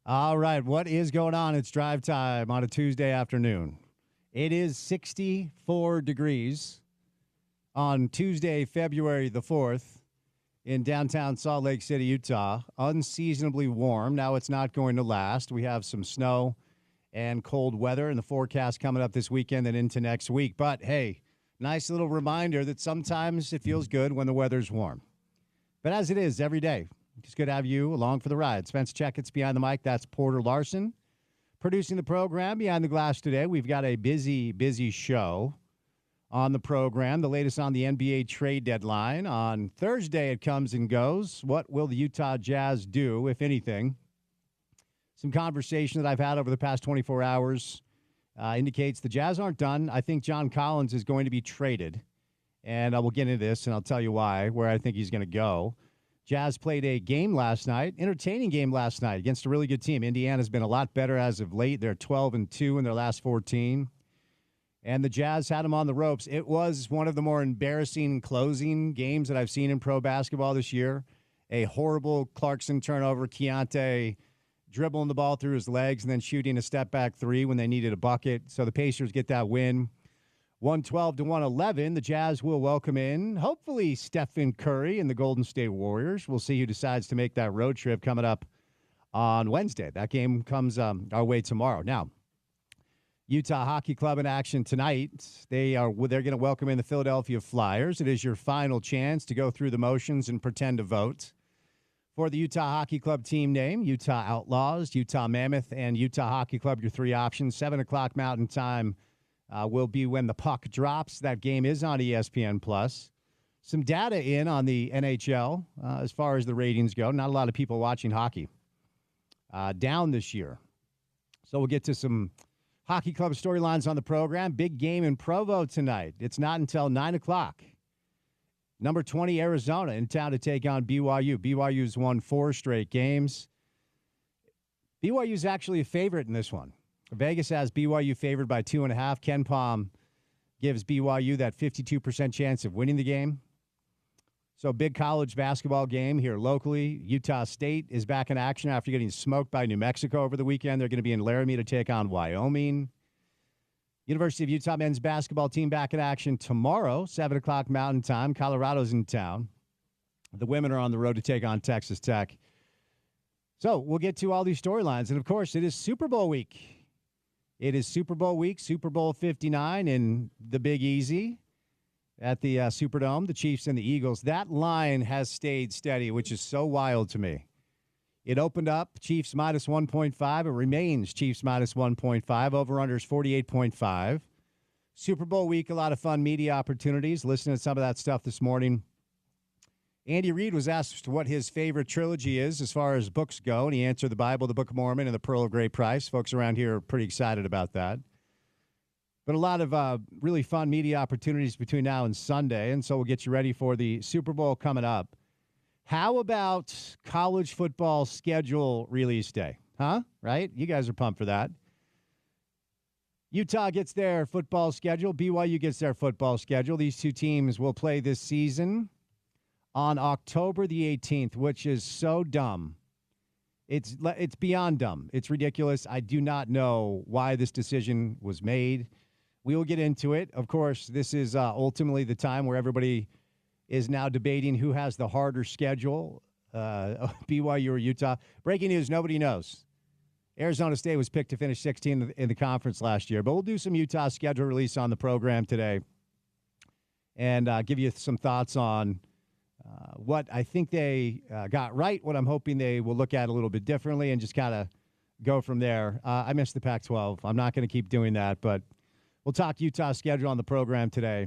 All right, what is going on? It's drive time on a Tuesday afternoon. It is 64 degrees on Tuesday, February the 4th in downtown Salt Lake City, Utah. Unseasonably warm. Now it's not going to last. We have some snow and cold weather in the forecast coming up this weekend and into next week. But hey, nice little reminder that sometimes it feels good when the weather's warm. But as it is every day, it's good to have you along for the ride. Spence Checketts behind the mic. That's Porter Larson producing the program. Behind the glass today, we've got a busy show on the program. The latest on the NBA trade deadline. On Thursday, it comes and goes. What will the Utah Jazz do, if anything? Some conversation that I've had over the past 24 hours indicates the Jazz aren't done. I think John Collins is going to be traded. And we'll get into this, and I'll tell you why, where I think he's going to go. Jazz played a game last night, entertaining game last night against a really good team. Indiana's been a lot better as of late. They're 12-2 in their last 14. And the Jazz had them on the ropes. It was one of the more embarrassing closing games that I've seen in pro basketball this year. A horrible Clarkson turnover, Keontae dribbling the ball through his legs and then shooting a step-back three when they needed a bucket. So the Pacers get that win. 112-111, the Jazz will welcome in, hopefully, Stephen Curry and the Golden State Warriors. We'll see who decides to make that road trip coming up on Wednesday. That game comes our way tomorrow. Now, Utah Hockey Club in action tonight. They're going to welcome in the Philadelphia Flyers. It is your final chance to go through the motions and pretend to vote for the Utah Hockey Club team name. Utah Outlaws, Utah Mammoth, and Utah Hockey Club, your three options. 7 o'clock Mountain Time will be when the puck drops. That game is on ESPN+. Some data in on the NHL as far as the ratings go. Not a lot of people watching hockey down this year. So we'll get to some hockey club storylines on the program. Big game in Provo tonight. It's not until 9 o'clock. Number 20, Arizona, in town to take on BYU. BYU's won 4 straight games. BYU's actually a favorite in this one. Vegas has BYU favored by 2.5. Ken Pom gives BYU that 52% chance of winning the game. So big college basketball game here locally. Utah State is back in action after getting smoked by New Mexico over the weekend. They're going to be in Laramie to take on Wyoming. University of Utah men's basketball team back in action tomorrow, 7 o'clock Mountain Time. Colorado's in town. The women are on the road to take on Texas Tech. So we'll get to all these storylines. And, of course, it is Super Bowl week. It is Super Bowl week, Super Bowl 59 in the Big Easy at the Superdome, the Chiefs and the Eagles. That line has stayed steady, which is so wild to me. It opened up Chiefs minus 1.5. It remains Chiefs minus 1.5. Over-under is 48.5. Super Bowl week, a lot of fun media opportunities. Listening to some of that stuff this morning. Andy Reid was asked what his favorite trilogy is as far as books go, and he answered the Bible, the Book of Mormon, and the Pearl of Great Price. Folks around here are pretty excited about that. But a lot of really fun media opportunities between now and Sunday, and so we'll get you ready for the Super Bowl coming up. How about college football schedule release day? Huh? Right? You guys are pumped for that. Utah gets their football schedule. BYU gets their football schedule. These two teams will play this season on October the 18th, which is so dumb. It's beyond dumb. It's ridiculous. I do not know why this decision was made. We will get into it. Of course, this is ultimately the time where everybody is now debating who has the harder schedule, BYU or Utah. Breaking news, nobody knows. Arizona State was picked to finish 16th in the conference last year, but we'll do some Utah schedule release on the program today and give you some thoughts on what I think they got right, what I'm hoping they will look at a little bit differently, and just kind of go from there. I missed the Pac-12. I'm not going to keep doing that, but we'll talk Utah schedule on the program today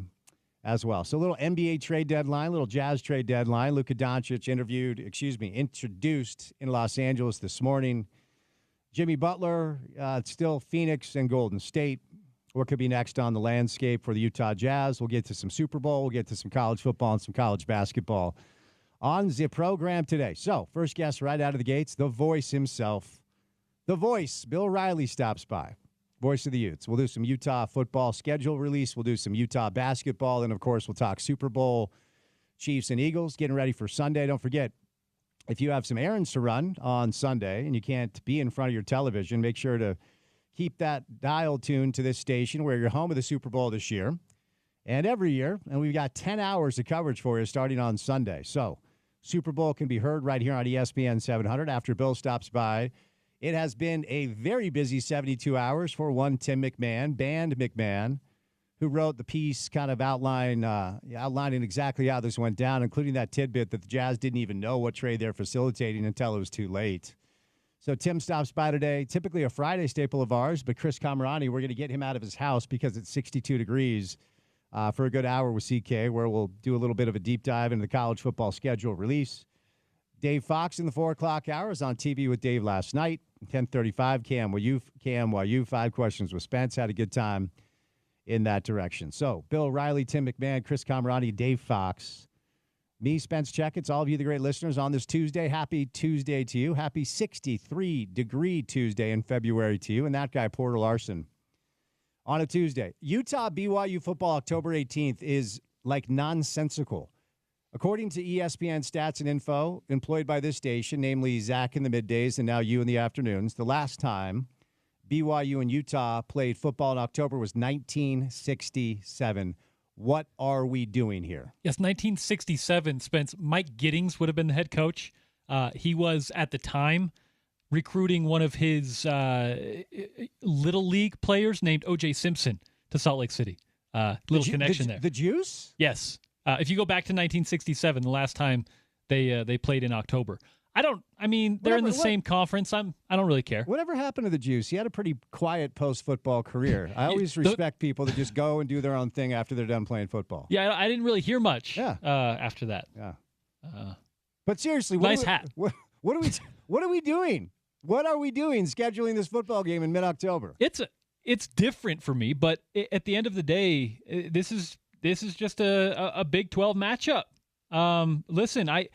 as well. So a little NBA trade deadline, a little Jazz trade deadline. Luka Doncic introduced in Los Angeles this morning. Jimmy Butler, still Phoenix and Golden State. What could be next on the landscape for the Utah Jazz? We'll get to some Super Bowl. We'll get to some college football and some college basketball on the program today. So, first guest right out of the gates, the voice himself. The voice, Bill Riley, stops by. Voice of the Utes. We'll do some Utah football schedule release. We'll do some Utah basketball. And, of course, we'll talk Super Bowl, Chiefs and Eagles, getting ready for Sunday. Don't forget, if you have some errands to run on Sunday and you can't be in front of your television, make sure to keep that dial tuned to this station where you're home of the Super Bowl this year and every year. And we've got 10 hours of coverage for you starting on Sunday. So Super Bowl can be heard right here on ESPN 700 after Bill stops by. It has been a very busy 72 hours for one Tim McMahon, Band McMahon, who wrote the piece kind of outlining exactly how this went down, including that tidbit that the Jazz didn't even know what trade they're facilitating until it was too late. So Tim stops by today, typically a Friday staple of ours, but Chris Camerani, we're going to get him out of his house because it's 62 degrees for a good hour with CK, where we'll do a little bit of a deep dive into the college football schedule release. Dave Fox in the 4 o'clock hour is on TV with Dave last night. 10:35, KMYU, 5 questions with Spence. Had a good time in that direction. So Bill Riley, Tim McMahon, Chris Camerani, Dave Fox, me, Spence Checketts, all of you, the great listeners, on this Tuesday. Happy Tuesday to you. Happy 63-degree Tuesday in February to you. And that guy, Porter Larson, on a Tuesday. Utah BYU football October 18th is like nonsensical. According to ESPN stats and info employed by this station, namely Zach in the middays and now you in the afternoons, the last time BYU and Utah played football in October was 1967. What are we doing here? Yes, 1967, Spence. Mike Giddings would have been the head coach. He was, at the time, recruiting one of his Little League players named O.J. Simpson to Salt Lake City. Connection there. The Juice? Yes. If you go back to 1967, the last time they played in October. They're in the same conference. I don't really care. Whatever happened to the Juice? He had a pretty quiet post-football career. I always respect people that just go and do their own thing after they're done playing football. Yeah, I didn't really hear much after that. Yeah. But seriously, what are we doing? What are we doing scheduling this football game in mid-October? It's different for me, but at the end of the day, this is just a Big 12 matchup. Listen, I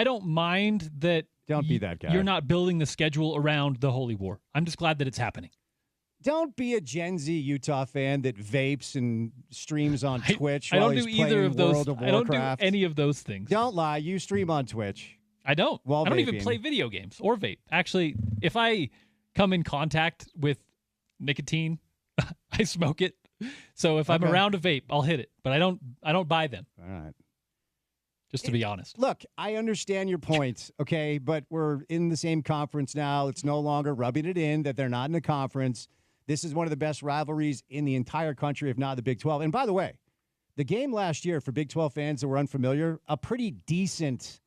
don't mind that. Don't be that guy. You're not building the schedule around the Holy War. I'm just glad that it's happening. Don't be a Gen Z Utah fan that vapes and streams on Twitch. I don't do either of those. World of I don't Warcraft. do any of those things. Don't lie. You stream on Twitch. I don't. While I don't vaping. even play video games or vape. Actually, if I come in contact with nicotine, I smoke it. So if I'm around a vape, I'll hit it. But I don't buy them. All right. Just to be honest. Look, I understand your points, okay, but we're in the same conference now. It's no longer rubbing it in that they're not in the conference. This is one of the best rivalries in the entire country, if not the Big 12. And by the way, the game last year for Big 12 fans that were unfamiliar, a pretty decent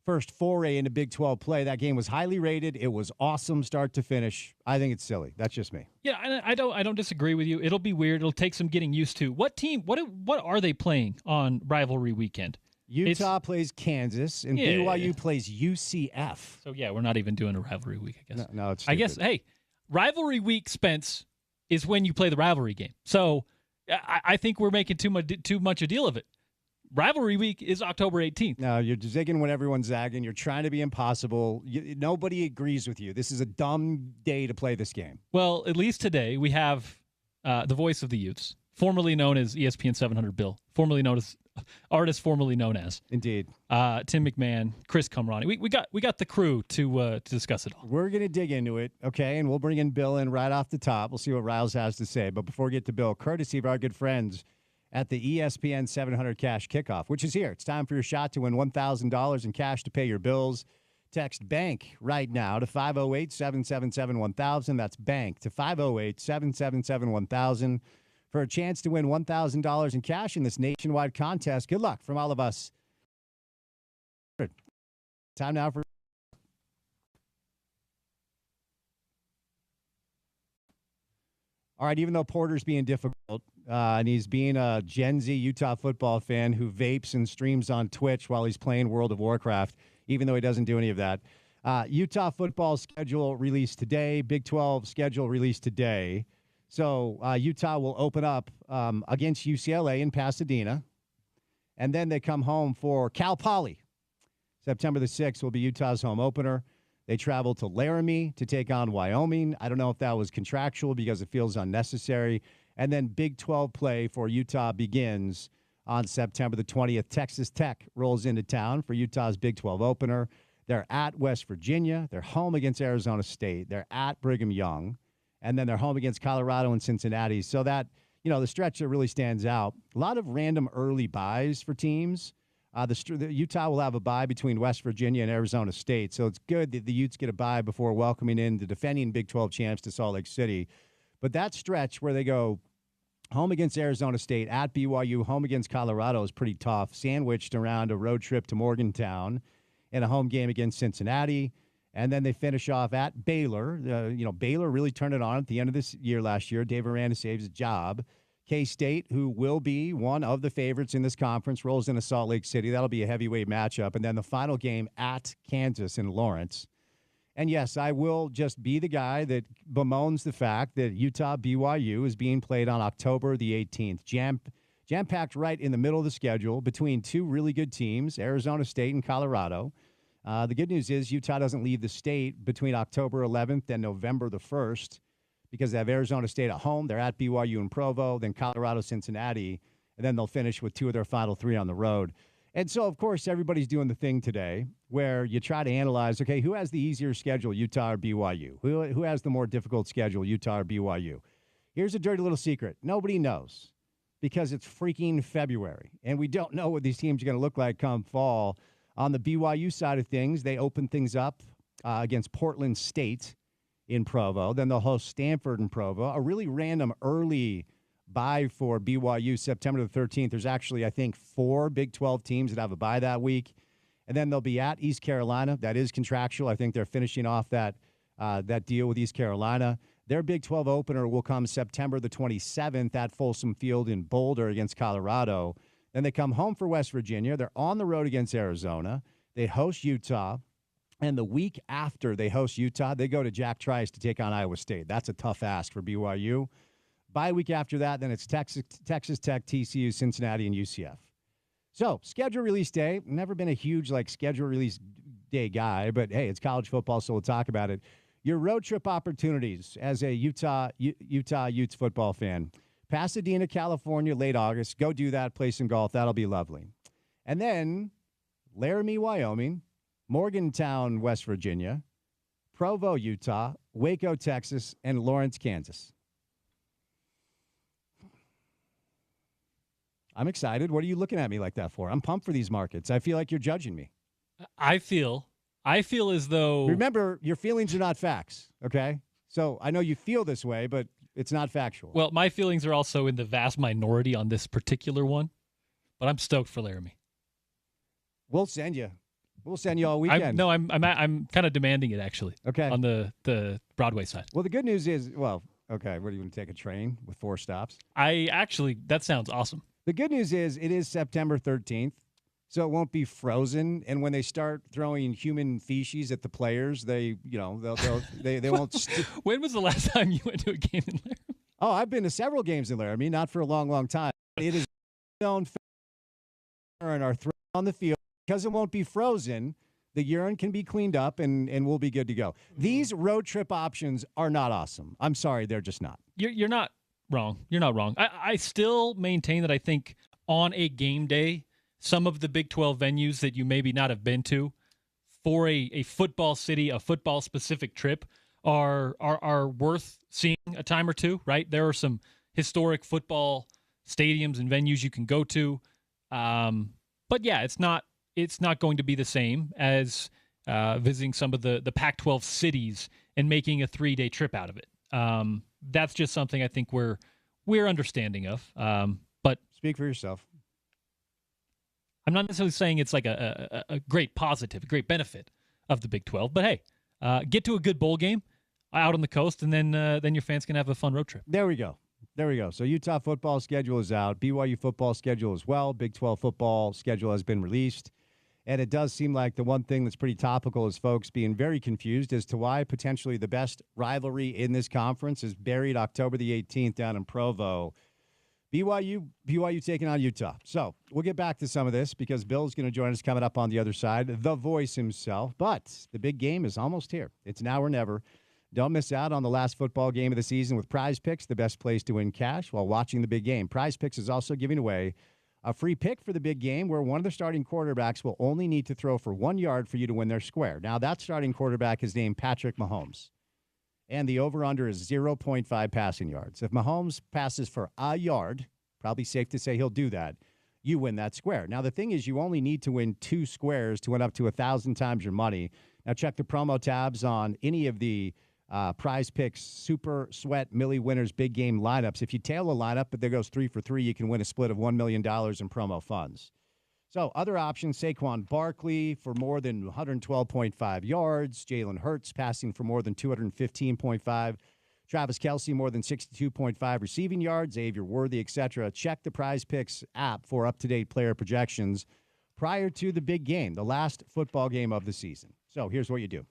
first foray into Big 12 play. That game was highly rated. It was awesome start to finish. I think it's silly. That's just me. Yeah, I don't disagree with you. It'll be weird. It'll take some getting used to. What are they playing on rivalry weekend? Utah plays Kansas, and BYU plays UCF. So, yeah, we're not even doing a rivalry week, I guess. No, it's stupid. I guess, hey, rivalry week, Spence, is when you play the rivalry game. So, I think we're making too much a deal of it. Rivalry week is October 18th. No, you're zigging when everyone's zagging. You're trying to be impossible. Nobody agrees with you. This is a dumb day to play this game. Well, at least today we have the voice of the Utes, formerly known as ESPN 700 Bill, formerly known as artist formerly known as. Indeed. Tim McMahon, Chris Camerani. We got the crew to discuss it all. We're going to dig into it, okay? And we'll bring in Bill in right off the top. We'll see what Riles has to say. But before we get to Bill, courtesy of our good friends at the ESPN 700 Cash Kickoff, which is here. It's time for your shot to win $1,000 in cash to pay your bills. Text BANK right now to 508-777-1000. That's BANK to 508-777-1000. For a chance to win $1,000 in cash in this nationwide contest. Good luck from all of us. Time now for... All right, even though Porter's being difficult, and he's being a Gen Z Utah football fan who vapes and streams on Twitch while he's playing World of Warcraft, even though he doesn't do any of that. Utah football schedule released today. Big 12 schedule released today. So Utah will open up against UCLA in Pasadena, and then they come home for Cal Poly. September the 6th will be Utah's home opener. They travel to Laramie to take on Wyoming. I don't know if that was contractual because it feels unnecessary. And then Big 12 play for Utah begins on September the 20th. Texas Tech rolls into town for Utah's Big 12 opener. They're at West Virginia. They're home against Arizona State. They're at Brigham Young. And then they're home against Colorado and Cincinnati. So that, the stretch that really stands out. A lot of random early buys for teams. The Utah will have a bye between West Virginia and Arizona State. So it's good that the Utes get a bye before welcoming in the defending Big 12 champs to Salt Lake City. But that stretch where they go home against Arizona State, at BYU, home against Colorado is pretty tough, sandwiched around a road trip to Morgantown and a home game against Cincinnati. And then they finish off at Baylor. Baylor really turned it on at the end of this year last year. Dave Aranda saves his job. K-State, who will be one of the favorites in this conference, rolls into Salt Lake City. That'll be a heavyweight matchup. And then the final game at Kansas in Lawrence. And, yes, I will just be the guy that bemoans the fact that Utah-BYU is being played on October the 18th. Jam-packed right in the middle of the schedule between two really good teams, Arizona State and Colorado. The good news is Utah doesn't leave the state between October 11th and November the 1st because they have Arizona State at home. They're at BYU and Provo, then Colorado, Cincinnati, and then they'll finish with two of their final three on the road. And so, of course, everybody's doing the thing today where you try to analyze, okay, who has the easier schedule, Utah or BYU? Who has the more difficult schedule, Utah or BYU? Here's a dirty little secret. Nobody knows because it's freaking February, and we don't know what these teams are going to look like come fall. On the BYU side of things, they open things up against Portland State in Provo. Then they'll host Stanford in Provo. A really random early bye for BYU, September the 13th. There's actually, I think, 4 Big 12 teams that have a bye that week. And then they'll be at East Carolina. That is contractual. I think they're finishing off that deal with East Carolina. Their Big 12 opener will come September the 27th at Folsom Field in Boulder against Colorado. Then they come home for West Virginia. They're on the road against Arizona. They host Utah. And the week after they host Utah, they go to Jack Trice to take on Iowa State. That's a tough ask for BYU. Bye week after that, then it's Texas Tech, TCU, Cincinnati, and UCF. So, schedule release day. Never been a huge, schedule release day guy, but, hey, it's college football, so we'll talk about it. Your road trip opportunities as a Utah Utes football fan. Pasadena, California, late August. Go do that. Play some golf. That'll be lovely. And then Laramie, Wyoming, Morgantown, West Virginia, Provo, Utah, Waco, Texas, and Lawrence, Kansas. I'm excited. What are you looking at me like that for? I'm pumped for these markets. I feel like you're judging me. I feel as though... Remember, your feelings are not facts, okay? So I know you feel this way, but it's not factual. Well, my feelings are also in the vast minority on this particular one, but I'm stoked for Laramie. We'll send you. We'll send you all weekend. I'm kind of demanding it, actually. Okay. On the Broadway side. Well, the good news is, okay, what are you going to take a train with 4 stops? That sounds awesome. The good news is it is September 13th, so it won't be frozen. And when they start throwing human feces at the players, they won't. When was the last time you went to a game in Laramie? Oh, I've been to several games in Laramie, not for a long, long time. It is known and are thrown on the field because it won't be frozen. The urine can be cleaned up and we'll be good to go. These road trip options are not awesome. I'm sorry, they're just not. You're not wrong. You're not wrong. I still maintain that I think on a game day, some of the Big 12 venues that you maybe not have been to for a football city, a football specific trip are worth seeing a time or two, right? There are some historic football stadiums and venues you can go to. But yeah, it's not going to be the same as visiting some of the Pac-12 cities and making a 3-day trip out of it. That's just something I think we're understanding of. But speak for yourself. I'm not necessarily saying it's like a great positive, a great benefit of the Big 12. But hey, get to a good bowl game out on the coast, and then your fans can have a fun road trip. There we go. So Utah football schedule is out. BYU football schedule as well. Big 12 football schedule has been released. And it does seem like the one thing that's pretty topical is folks being very confused as to why potentially the best rivalry in this conference is buried October the 18th down in Provo. BYU taking on Utah. So we'll get back to some of this because Bill's going to join us coming up on the other side, the voice himself. But the big game is almost here. It's now or never. Don't miss out on the last football game of the season with Prize Picks, the best place to win cash while watching the big game. Prize Picks is also giving away A free pick for the big game where one of the starting quarterbacks will only need to throw for 1 yard for you to win their square. Now, that starting quarterback is named Patrick Mahomes. And the over-under is 0.5 passing yards. If Mahomes passes for a yard, probably safe to say he'll do that, you win that square. Now, the thing is, you only need to win 2 squares to win up to 1,000 times your money. Now, check the promo tabs on any of the Prize Picks Super Sweat Millie Winners big game lineups. If you tail a lineup, but there goes 3 for 3, you can win a split of $1 million in promo funds. So other options, Saquon Barkley for more than 112.5 yards, Jalen Hurts passing for more than 215.5, Travis Kelce more than 62.5 receiving yards, Xavier Worthy, etc. Check the Prize Picks app for up-to-date player projections prior to the big game, the last football game of the season. So here's what you do.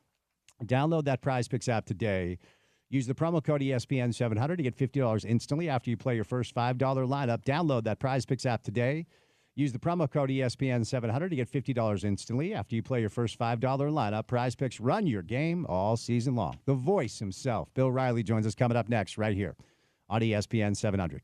Download that Prize Picks app today. Use the promo code ESPN700 to get $50 instantly after you play your first $5 lineup. Download that Prize Picks app today. Use the promo code ESPN700 to get $50 instantly after you play your first $5 lineup. Prize Picks, run your game all season long. The voice himself, Bill Riley, joins us coming up next right here on ESPN 700.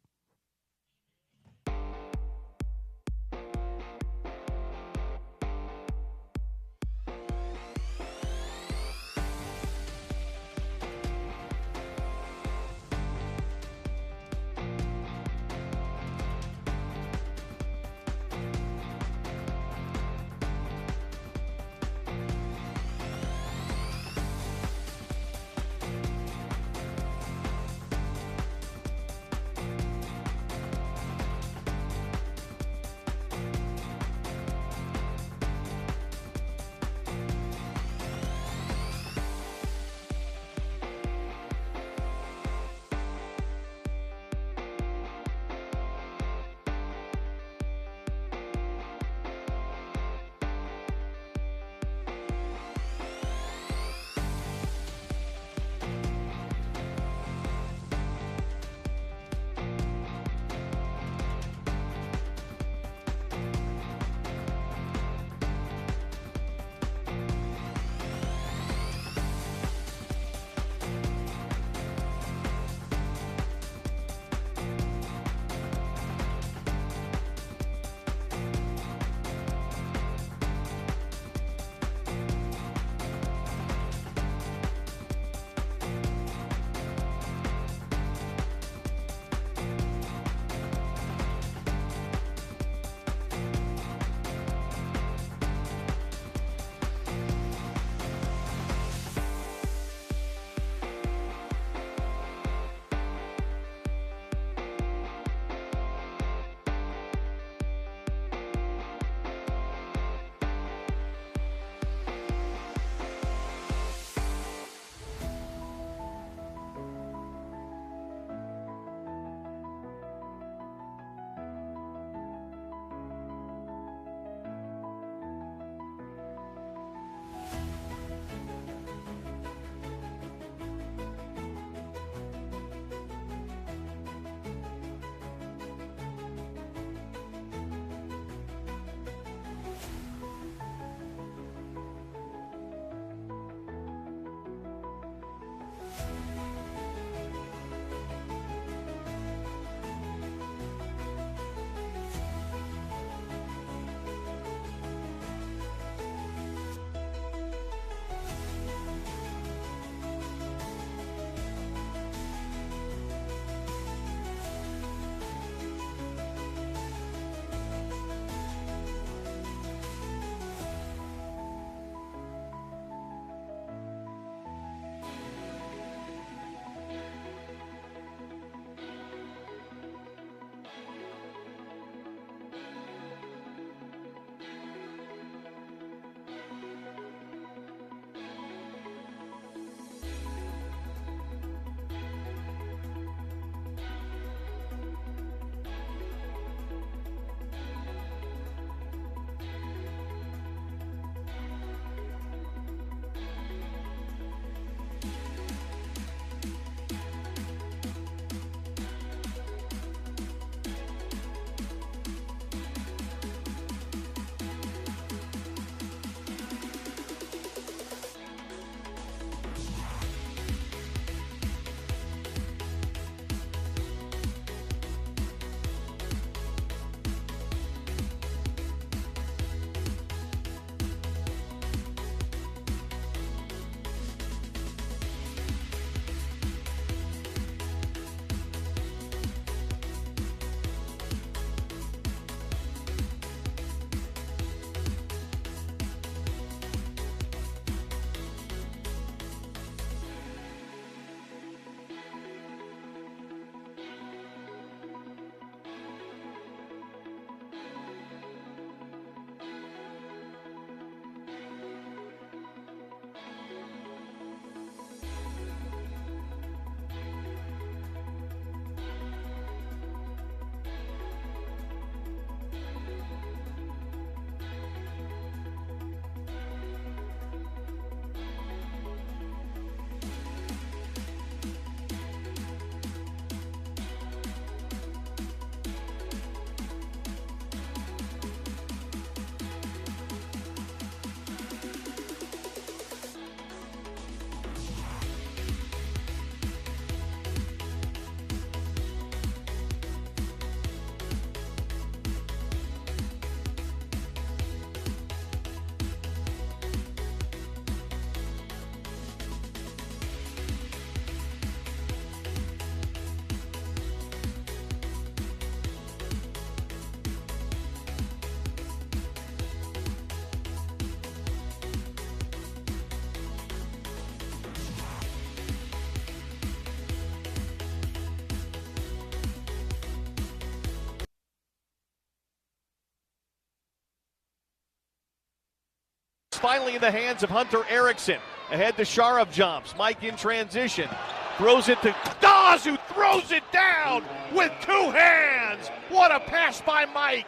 finally in the hands of Hunter Erickson. Ahead to Sharov jumps. Mike in transition. Throws it to Dawes, who throws it down with 2 hands. What a pass by Mike.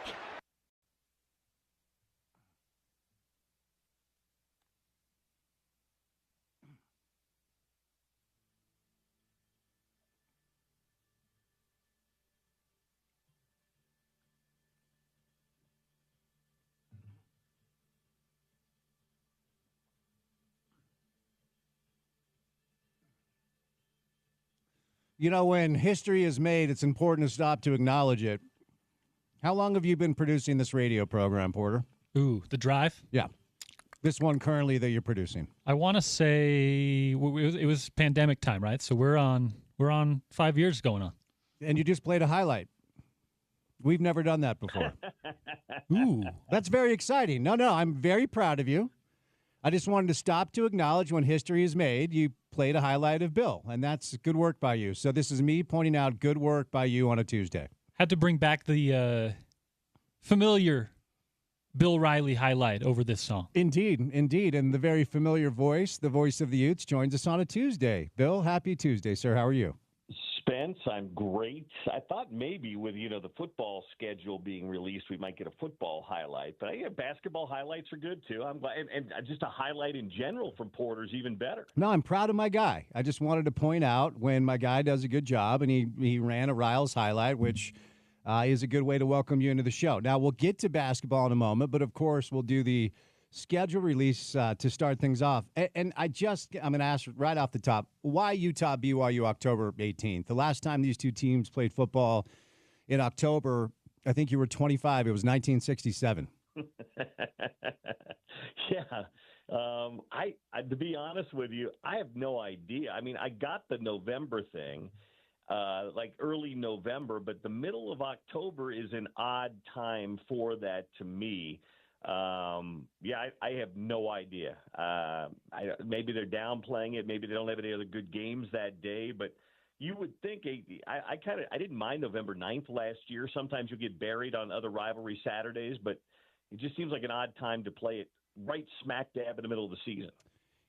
You know, when history is made, it's important to stop to acknowledge it. How long have you been producing this radio program, Porter? Ooh, The Drive? Yeah. This one currently that you're producing. I want to say it was pandemic time, right? So we're on 5 years going on. And you just played a highlight. We've never done that before. Ooh. That's very exciting. No, I'm very proud of you. I just wanted to stop to acknowledge when history is made, you played a highlight of Bill, and that's good work by you. So this is me pointing out good work by you on a Tuesday. Had to bring back the familiar Bill Riley highlight over this song. Indeed. And the very familiar voice, the voice of the Utes, joins us on a Tuesday. Bill, happy Tuesday, sir. How are you? Spence, I'm great. I thought maybe with, the football schedule being released, we might get a football highlight. But basketball highlights are good, too. I'm glad, and just a highlight in general from Porter's even better. No, I'm proud of my guy. I just wanted to point out when my guy does a good job, and he ran a Riles highlight, which is a good way to welcome you into the show. Now, we'll get to basketball in a moment, but, of course, we'll do the schedule release to start things off. And I'm going to ask right off the top, why Utah BYU October 18th? The last time these two teams played football in October, I think you were 25. It was 1967. Yeah. To be honest with you, I have no idea. I mean, I got the November thing, like early November, but the middle of October is an odd time for that to me. I have no idea. Maybe they're downplaying it. Maybe they don't have any other good games that day. But you would think I didn't mind November 9th last year. Sometimes you get buried on other rivalry Saturdays, but it just seems like an odd time to play it right smack dab in the middle of the season.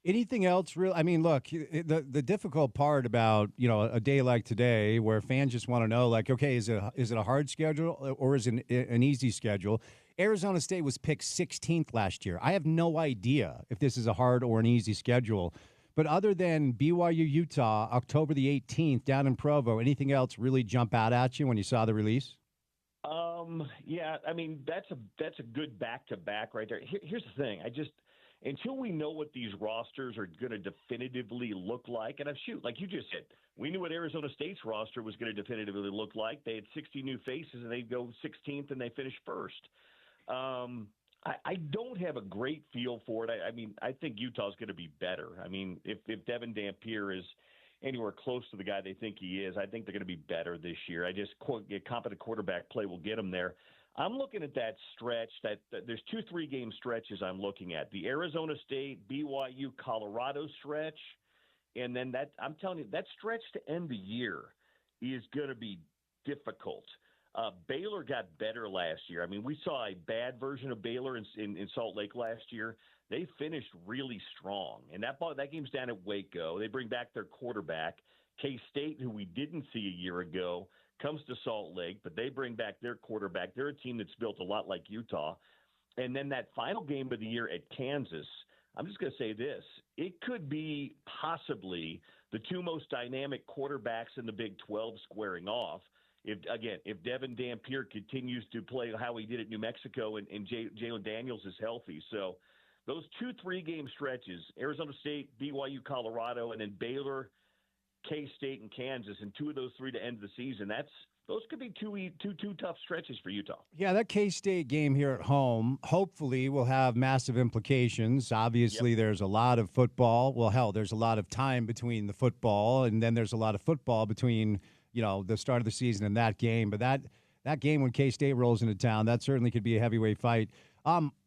Anything else real? I mean, look, the difficult part about, a day like today where fans just want to know, like, okay, is it a hard schedule or is it an easy schedule? Arizona State was picked 16th last year. I have no idea if this is a hard or an easy schedule. But other than BYU Utah, October the 18th down in Provo, anything else really jump out at you when you saw the release? Yeah, I mean, that's a good back-to-back right there. Here's the thing. Until we know what these rosters are going to definitively look like, and like you just said, we knew what Arizona State's roster was going to definitively look like. They had 60 new faces, and they'd go 16th, and they finished first. I don't have a great feel for it. I mean, I think Utah's going to be better. I mean, if Devin Dampier is anywhere close to the guy they think he is, I think they're going to be better this year. Competent quarterback play will get them there. I'm looking at that stretch that there's 2 3-game stretches I'm looking at. The Arizona State, BYU, Colorado stretch. And then I'm telling you, that stretch to end the year is going to be difficult. Baylor got better last year. I mean, we saw a bad version of Baylor in Salt Lake last year. They finished really strong. And that game's down at Waco. They bring back their quarterback. K-State, who we didn't see a year ago, comes to Salt Lake, but they bring back their quarterback. They're a team that's built a lot like Utah. And then that final game of the year at Kansas, I'm just going to say this. It could be possibly the 2 most dynamic quarterbacks in the Big 12 squaring off. If Devin Dampier continues to play how he did at New Mexico and Jalen Daniels is healthy. So those 2 3-game stretches, Arizona State, BYU, Colorado, and then Baylor, K-State, and Kansas, and 2 of those 3 to end the season, those could be two tough stretches for Utah. Yeah, that K-State game here at home hopefully will have massive implications. Obviously, There's a lot of football. Well, hell, there's a lot of time between the football, and then there's a lot of football between, the start of the season and that game. But that game when K-State rolls into town, that certainly could be a heavyweight fight.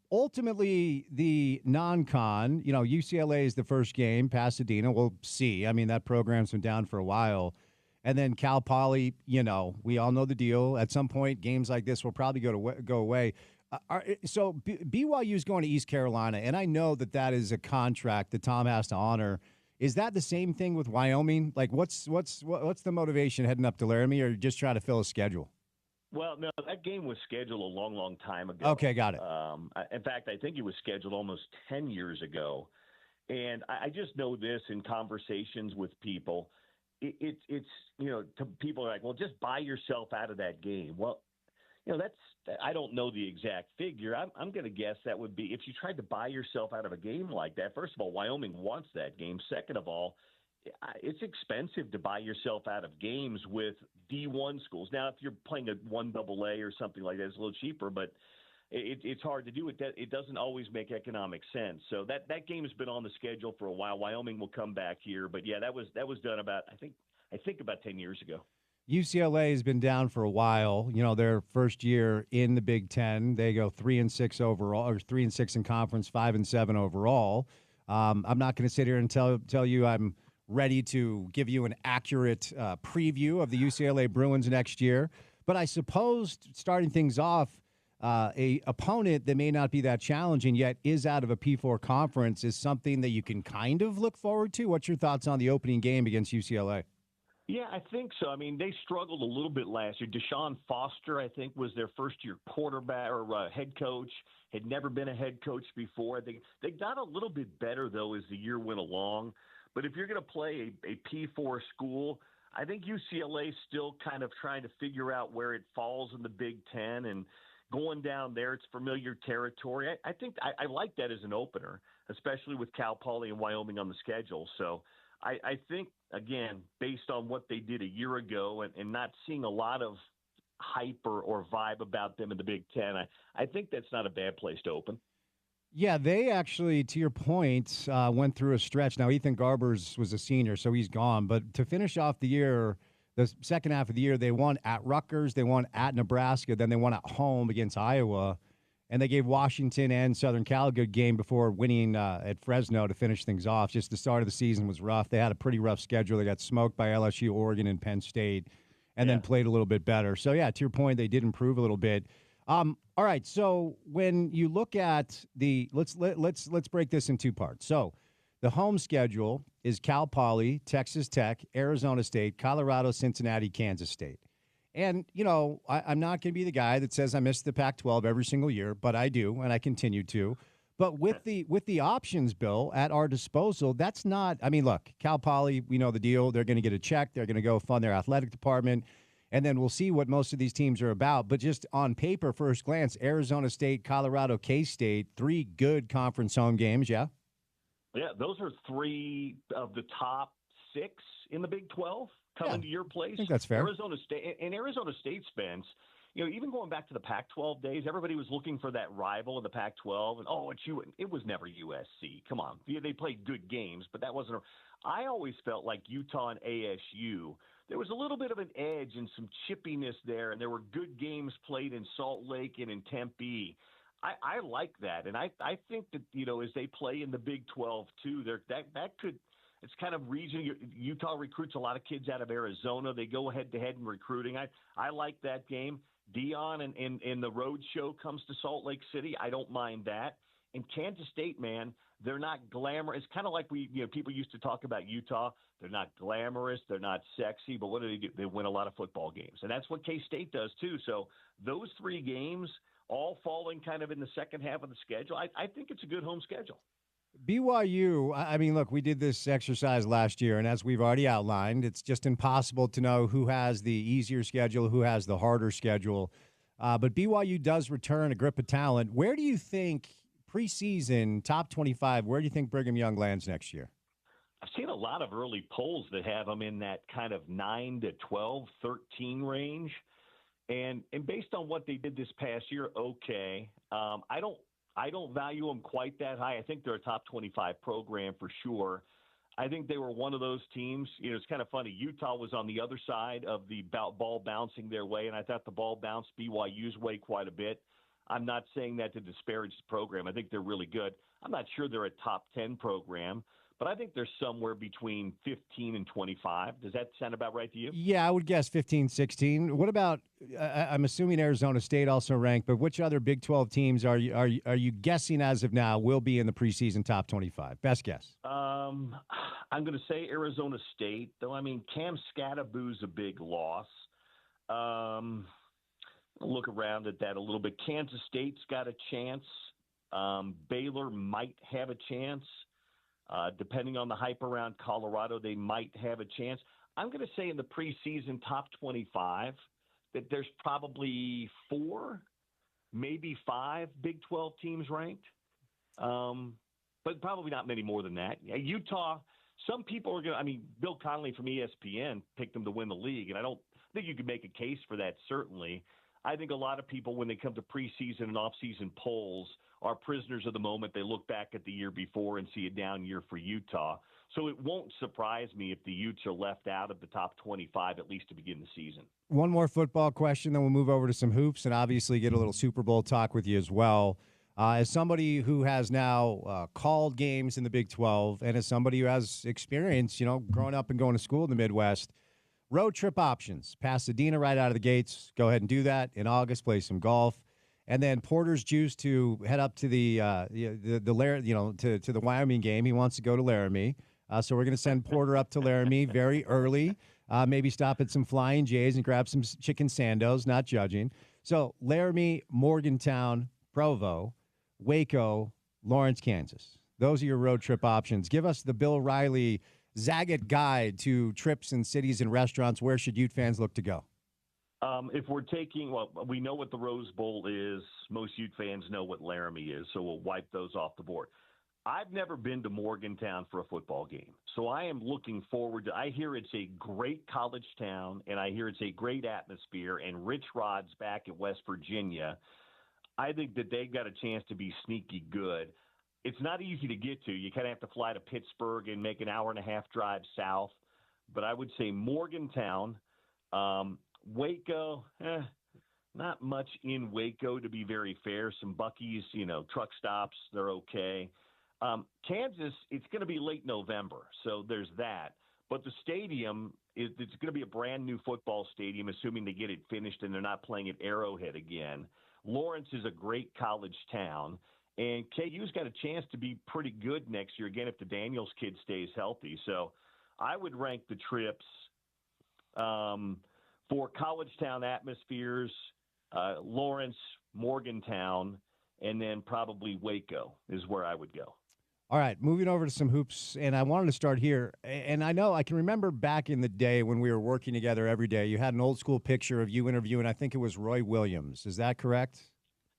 Ultimately, the non-con, UCLA is the first game. Pasadena, we'll see. I mean, that program's been down for a while. And then Cal Poly, we all know the deal. At some point, games like this will probably go away. So BYU is going to East Carolina, and I know that is a contract that Tom has to honor. Is that the same thing with Wyoming? Like, what's the motivation heading up to Laramie, or just trying to fill a schedule? Well, no, that game was scheduled a long, long time ago. Okay, got it. In fact, I think it was scheduled almost 10 years ago. And I just know this in conversations with people. It's people are like, well, just buy yourself out of that game. Well, I don't know the exact figure. I'm going to guess that would be if you tried to buy yourself out of a game like that. First of all, Wyoming wants that game. Second of all, it's expensive to buy yourself out of games with D1 schools. Now, if you're playing a 1AA or something like that, it's a little cheaper, but it's hard to do. It doesn't always make economic sense. So that game has been on the schedule for a while. Wyoming will come back here, but yeah, that was done about I think about 10 years ago. UCLA has been down for a while. Their first year in the Big Ten, they go 3-6 overall, or 3-6 in conference, 5-7 overall. I'm not going to sit here and tell you I'm ready to give you an accurate preview of the UCLA Bruins next year, but I suppose starting things off, a opponent that may not be that challenging yet is out of a P4 conference is something that you can kind of look forward to. What's your thoughts on the opening game against UCLA? Yeah, I think so. I mean, they struggled a little bit last year. Deshaun Foster, I think, was their first-year quarterback or head coach. Had never been a head coach before. They got a little bit better, though, as the year went along. But if you're going to play a P4 school, I think UCLA is still kind of trying to figure out where it falls in the Big Ten. And going down there, it's familiar territory. I think I like that as an opener, especially with Cal Poly and Wyoming on the schedule. So I think, again, based on what they did a year ago and not seeing a lot of hype or vibe about them in the Big Ten, I think that's not a bad place to open. Yeah, they actually, to your point, went through a stretch. Now, Ethan Garbers was a senior, so he's gone. But to finish off the year, the second half of the year, they won at Rutgers, they won at Nebraska, then they won at home against Iowa. And they gave Washington and Southern Cal a good game before winning at Fresno to finish things off. Just the start of the season was rough. They had a pretty rough schedule. They got smoked by LSU, Oregon, and Penn State, and then played a little bit better. So, yeah, to your point, they did improve a little bit. All right, so when you look at let's break this in two parts. So the home schedule is Cal Poly, Texas Tech, Arizona State, Colorado, Cincinnati, Kansas State. And, I'm not going to be the guy that says I miss the Pac-12 every single year, but I do, and I continue to. But with the options, Bill, at our disposal, that's not – I mean, look, Cal Poly, we know the deal. They're going to get a check. They're going to go fund their athletic department. And then we'll see what most of these teams are about. But just on paper, first glance, Arizona State, Colorado, K-State, 3 good conference home games, yeah? Yeah, those are 3 of the top 6 in the Big 12 coming to your place. I think that's fair. Arizona State, Spence, even going back to the Pac-12 days, everybody was looking for that rival in the Pac-12. And, it's you. It was never USC. Come on. Yeah, they played good games, but that wasn't I always felt like Utah and ASU, there was a little bit of an edge and some chippiness there, and there were good games played in Salt Lake and in Tempe. I like that, and I think that, as they play in the Big 12 too, that could – it's kind of region. Utah recruits a lot of kids out of Arizona. They go head-to-head in recruiting. I like that game. Dion and the road show comes to Salt Lake City. I don't mind that. And Kansas State, man, they're not glamorous. It's kind of like people used to talk about Utah. They're not glamorous. They're not sexy. But what do? They win a lot of football games. And that's what K-State does too. So those 3 games all falling kind of in the second half of the schedule, I think it's a good home schedule. BYU, I mean, look, we did this exercise last year, and as we've already outlined, it's just impossible to know who has the easier schedule, who has the harder schedule. But BYU does return a grip of talent. Where do you think preseason, top 25, where do you think Brigham Young lands next year? I've seen a lot of early polls that have them in that kind of 9 to 12, 13 range. And based on what they did this past year, okay. I don't value them quite that high. I think they're a top 25 program for sure. I think they were one of those teams. It's kind of funny. Utah was on the other side of the ball bouncing their way, and I thought the ball bounced BYU's way quite a bit. I'm not saying that to disparage the program. I think they're really good. I'm not sure they're a top 10 program, but I think they're somewhere between 15 and 25. Does that sound about right to you? Yeah, I would guess 15, 16. What about, I'm assuming Arizona State also ranked, but which other Big 12 teams are you guessing as of now will be in the preseason top 25? Best guess. I'm going to say Arizona State, though. I mean, Cam Scattaboo's a big loss. Look around at that a little bit. Kansas State's got a chance. Baylor might have a chance. Depending on the hype around Colorado, they might have a chance. I'm going to say in the preseason top 25 that there's probably 4, maybe 5 Big 12 teams ranked, but probably not many more than that. Utah, some people are going to – I mean, Bill Connolly from ESPN picked them to win the league, and I don't think you could make a case for that, certainly. I think a lot of people, when they come to preseason and off-season polls, are prisoners of the moment. They look back at the year before and see a down year for Utah. So it won't surprise me if the Utes are left out of the top 25, at least to begin the season. One more football question, then we'll move over to some hoops and obviously get a little Super Bowl talk with you as well. As somebody who has now called games in the Big 12 and as somebody who has experience, growing up and going to school in the Midwest, road trip options. Pasadena right out of the gates. Go ahead and do that in August. Play some golf, and then Porter's juice to head up to the Wyoming game. He wants to go to Laramie, so we're going to send Porter up to Laramie very early. Maybe stop at some Flying J's and grab some chicken sandos. Not judging. So Laramie, Morgantown, Provo, Waco, Lawrence, Kansas. Those are your road trip options. Give us the Bill Riley Zagat guide to trips and cities and restaurants. Where should Ute fans look to go? If we're taking, we know what the Rose Bowl is. Most Ute fans know what Laramie is, so we'll wipe those off the board. I've never been to Morgantown for a football game, so I am looking forward to. I hear it's a great college town, and I hear it's a great atmosphere, and Rich Rod's back at West Virginia. I think that they've got a chance to be sneaky good. It's not easy to get to. You kind of have to fly to Pittsburgh and make an hour-and-a-half drive south. But I would say Morgantown, Waco, not much in Waco, to be very fair. Some Buc-ee's, truck stops, they're okay. Kansas, it's going to be late November, so there's that. But the stadium, it's going to be a brand-new football stadium, assuming they get it finished and they're not playing at Arrowhead again. Lawrence is a great college town. And KU's got a chance to be pretty good next year, again, if the Daniels kid stays healthy. So I would rank the trips for college town atmospheres, Lawrence, Morgantown, and then probably Waco is where I would go. All right, moving over to some hoops, and I wanted to start here. And I know I can remember back in the day when we were working together every day, you had an old school picture of you interviewing, I think it was Roy Williams. Is that correct?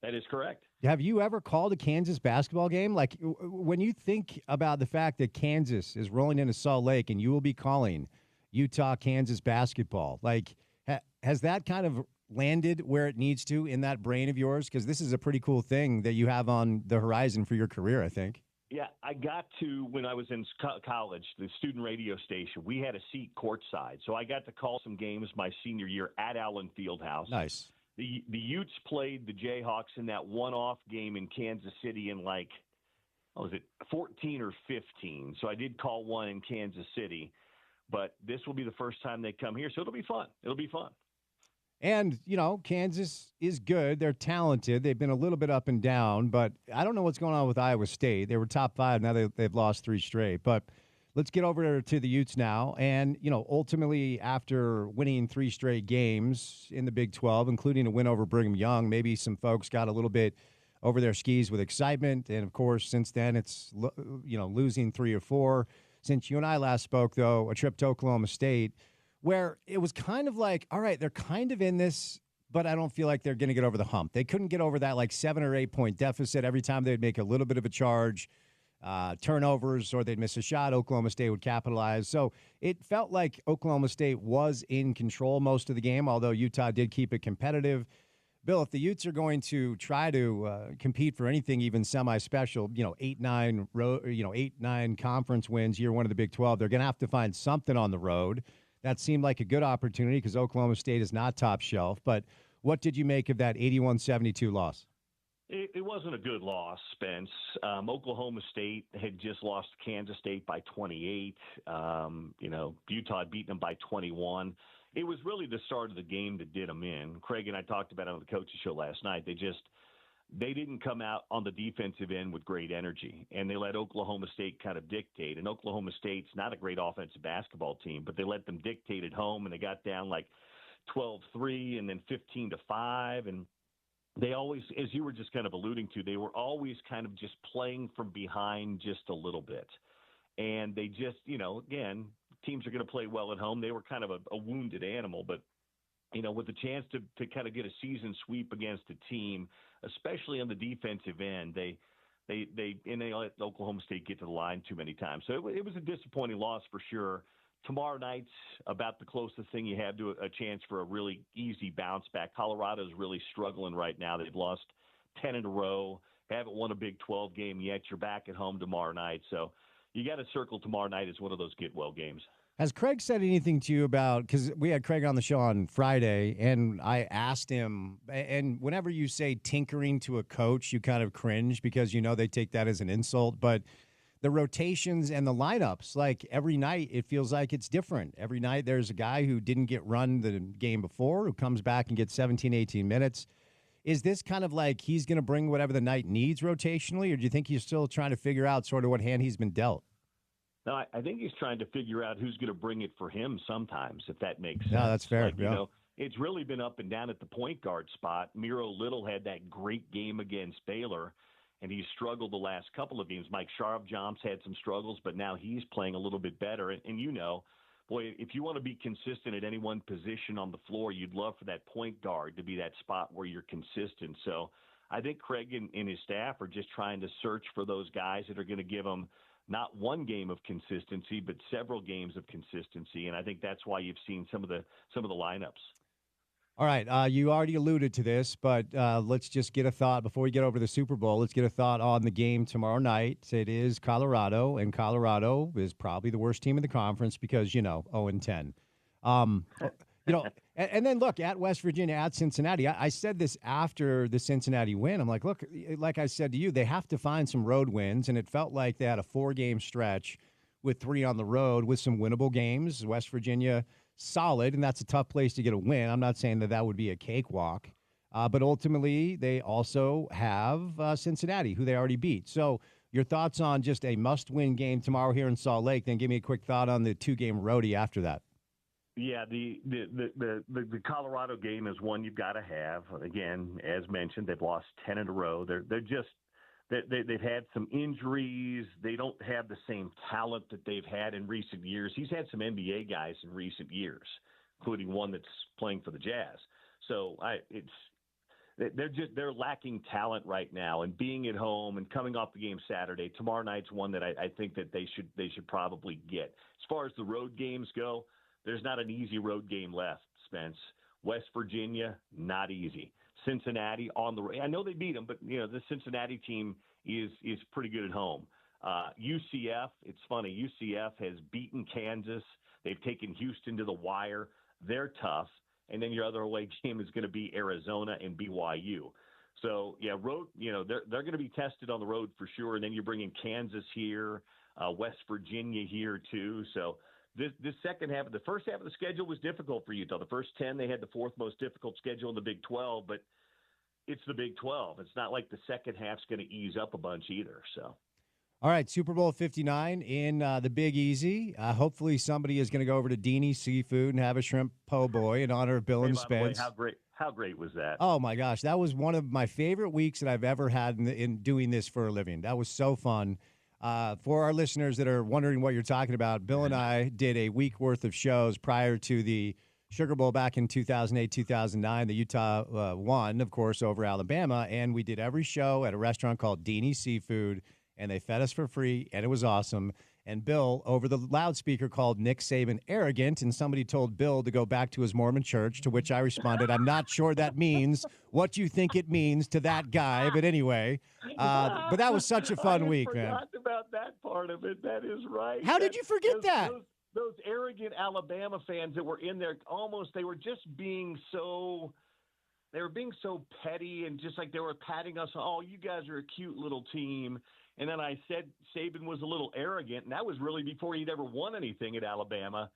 That is correct. Have you ever called a Kansas basketball game? Like, when you think about the fact that Kansas is rolling into Salt Lake and you will be calling Utah-Kansas basketball, like, has that kind of landed where it needs to in that brain of yours? Because this is a pretty cool thing that you have on the horizon for your career, I think. Yeah, I got to, when I was in college, the student radio station, we had a seat courtside. So I got to call some games my senior year at Allen Fieldhouse. Nice. The Utes played the Jayhawks in that one-off game in Kansas City in 14 or 15. So I did call one in Kansas City. But this will be the first time they come here, so it'll be fun. It'll be fun. And, Kansas is good. They're talented. They've been a little bit up and down, but I don't know what's going on with Iowa State. They were top 5. Now they've lost 3 straight. But let's get over to the Utes now. And, ultimately, after winning 3 straight games in the Big 12, including a win over Brigham Young, maybe some folks got a little bit over their skis with excitement. And, of course, since then it's, losing 3 or 4. Since you and I last spoke, though, a trip to Oklahoma State, where it was kind of like, all right, they're kind of in this, but I don't feel like they're going to get over the hump. They couldn't get over that 7 or 8 point deficit. Every time they'd make a little bit of a charge, turnovers, or they'd miss a shot, Oklahoma State would capitalize. So it felt like Oklahoma State was in control most of the game, although Utah did keep it competitive. Bill, if the Utes are going to try to compete for anything, even semi-special, 8-9 conference wins year one of the Big 12, they're going to have to find something on the road. That seemed like a good opportunity because Oklahoma State is not top shelf. But what did you make of that 81-72 loss? It wasn't a good loss, Spence. Oklahoma State had just lost to Kansas State by 28. Utah had beaten them by 21. It was really the start of the game that did them in. Craig and I talked about it on the coaches show last night. They didn't come out on the defensive end with great energy, and they let Oklahoma State kind of dictate. And Oklahoma State's not a great offensive basketball team, but they let them dictate at home, and they got down like 12-3 and then 15-5. And they always, as you were just kind of alluding to, they were always kind of just playing from behind just a little bit. And they just, again, teams are going to play well at home. They were kind of a wounded animal, but with the chance to kind of get a season sweep against a team, especially on the defensive end, they let Oklahoma State get to the line too many times. So it was a disappointing loss for sure. Tomorrow night's about the closest thing you have to a chance for a really easy bounce back. Colorado's really struggling right now. They've lost 10 in a row, haven't won a Big 12 game yet. You're back at home tomorrow night. So you got to circle tomorrow night as one of those get-well games. Has Craig said anything to you about, because we had Craig on the show on Friday, and I asked him, and whenever you say tinkering to a coach, you kind of cringe because they take that as an insult, but the rotations and the lineups, like every night, it feels like it's different. Every night there's a guy who didn't get run the game before who comes back and gets 17, 18 minutes. Is this kind of like he's going to bring whatever the night needs rotationally, or do you think he's still trying to figure out sort of what hand he's been dealt? No, I think he's trying to figure out who's going to bring it for him sometimes, if that makes sense. No, that's fair. It's really been up and down at the point guard spot. Miro Little had that great game against Baylor, and he's struggled the last couple of games. Mike Sharp-Jomp's had some struggles, but now he's playing a little bit better. And boy, if you want to be consistent at any one position on the floor, you'd love for that point guard to be that spot where you're consistent. So I think Craig and his staff are just trying to search for those guys that are going to give them not one game of consistency, but several games of consistency. And I think that's why you've seen some of the lineups. All right. You already alluded to this, but let's just get a thought before we get over to the Super Bowl. Let's get a thought on the game tomorrow night. It is Colorado, and Colorado is probably the worst team in the conference because, 0-10. And then look, at West Virginia, at Cincinnati. I said this after the Cincinnati win. I'm like, look, like I said to you, they have to find some road wins, and it felt like they had a 4-game stretch with 3 on the road with some winnable games. West Virginia, solid, and that's a tough place to get a win. I'm not saying that would be a cakewalk, but ultimately they also have Cincinnati, who they already beat. So your thoughts on just a must-win game tomorrow here in Salt Lake, then give me a quick thought on the 2-game roadie after that. Yeah, the Colorado game is one you've got to have. Again, as mentioned, they've lost 10 in a row. They've had some injuries. They don't have the same talent that they've had in recent years. He's had some NBA guys in recent years, including one that's playing for the Jazz. So they're lacking talent right now. And being at home and coming off the game Saturday, tomorrow night's one that I think that they should probably get. As far as the road games go, there's not an easy road game left, Spence. West Virginia, not easy. Cincinnati on the road. I know they beat them, but the Cincinnati team is pretty good at home. UCF, it's funny. UCF has beaten Kansas. They've taken Houston to the wire. They're tough. And then your other away game is going to be Arizona and BYU. So road. They're going to be tested on the road for sure. And then you're bringing Kansas here, West Virginia here too. So. This second half, the first half of the schedule was difficult for Utah. The first 10, they had the 4th most difficult schedule in the Big 12, but it's the Big 12. It's not like the second half's going to ease up a bunch either. So, all right, Super Bowl 59 in the Big Easy. Hopefully somebody is going to go over to Deanie's Seafood and have a shrimp po' boy in honor of Bill and Spence. How great was that? Oh, my gosh. That was one of my favorite weeks that I've ever had in doing this for a living. That was so fun. For our listeners that are wondering what you're talking about, Bill and I did a week worth of shows prior to the Sugar Bowl back in 2008, 2009. The Utah won, of course, over Alabama, and we did every show at a restaurant called Deanie's Seafood, and they fed us for free, and it was awesome. And Bill, over the loudspeaker, called Nick Saban arrogant, and somebody told Bill to go back to his Mormon church, to which I responded, I'm not sure that means what you think it means to that guy, but anyway. But that was such a fun week, man. I forgot about that part of it. That is right. How did you forget that? Those arrogant Alabama fans that were in there, they were just being so They were being so petty and just like they were patting us. Oh, you guys are a cute little team. And then I said Saban was a little arrogant, and that was really before he'd ever won anything at Alabama.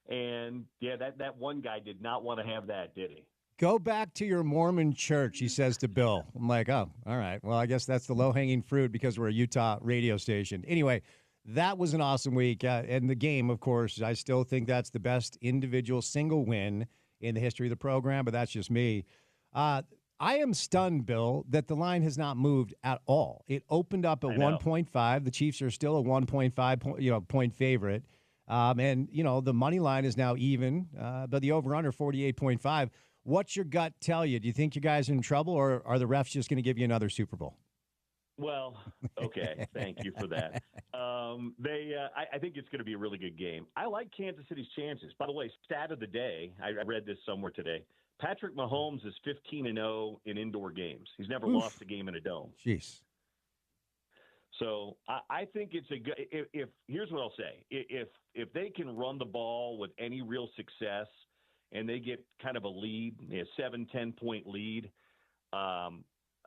And yeah, that one guy did not want to have that, did he? Go back to your Mormon church, he says to Bill. I'm like, oh, all right. Well, I guess that's the low-hanging fruit because we're a Utah radio station. Anyway, that was an awesome week. And the game, of course, I still think that's the best individual single win in the history of the program, but that's just me. I am stunned, Bill, that the line has not moved at all. It opened up at 1.5. The Chiefs are still a 1.5 point favorite. And, the money line is now even, but the over-under 48.5. What's your gut tell you? Do you think you guys are in trouble, or are the refs just going to give you another Super Bowl? Well, okay. Thank you for that. I think it's going to be a really good game. I like Kansas City's chances. By the way, stat of the day, I read this somewhere today. Patrick Mahomes is 15-0 in indoor games. He's never lost a game in a dome. Jeez. So I think it's a good. If here's what I'll say: if they can run the ball with any real success, and they get kind of a lead, a 7-10 point lead, I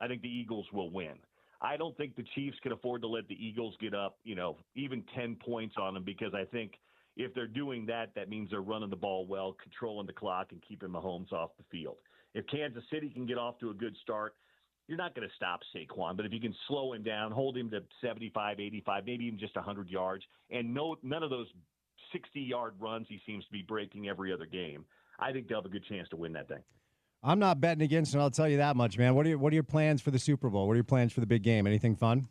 think the Eagles will win. I don't think the Chiefs can afford to let the Eagles get up, even 10 points on them, because I think if they're doing that, that means they're running the ball well, controlling the clock, and keeping Mahomes off the field. If Kansas City can get off to a good start, you're not going to stop Saquon, but if you can slow him down, hold him to 75, 85, maybe even just 100 yards, and none of those 60-yard runs he seems to be breaking every other game, I think they'll have a good chance to win that thing. I'm not betting against him, I'll tell you that much, man. What are your plans for the Super Bowl? What are your plans for the big game? Anything fun?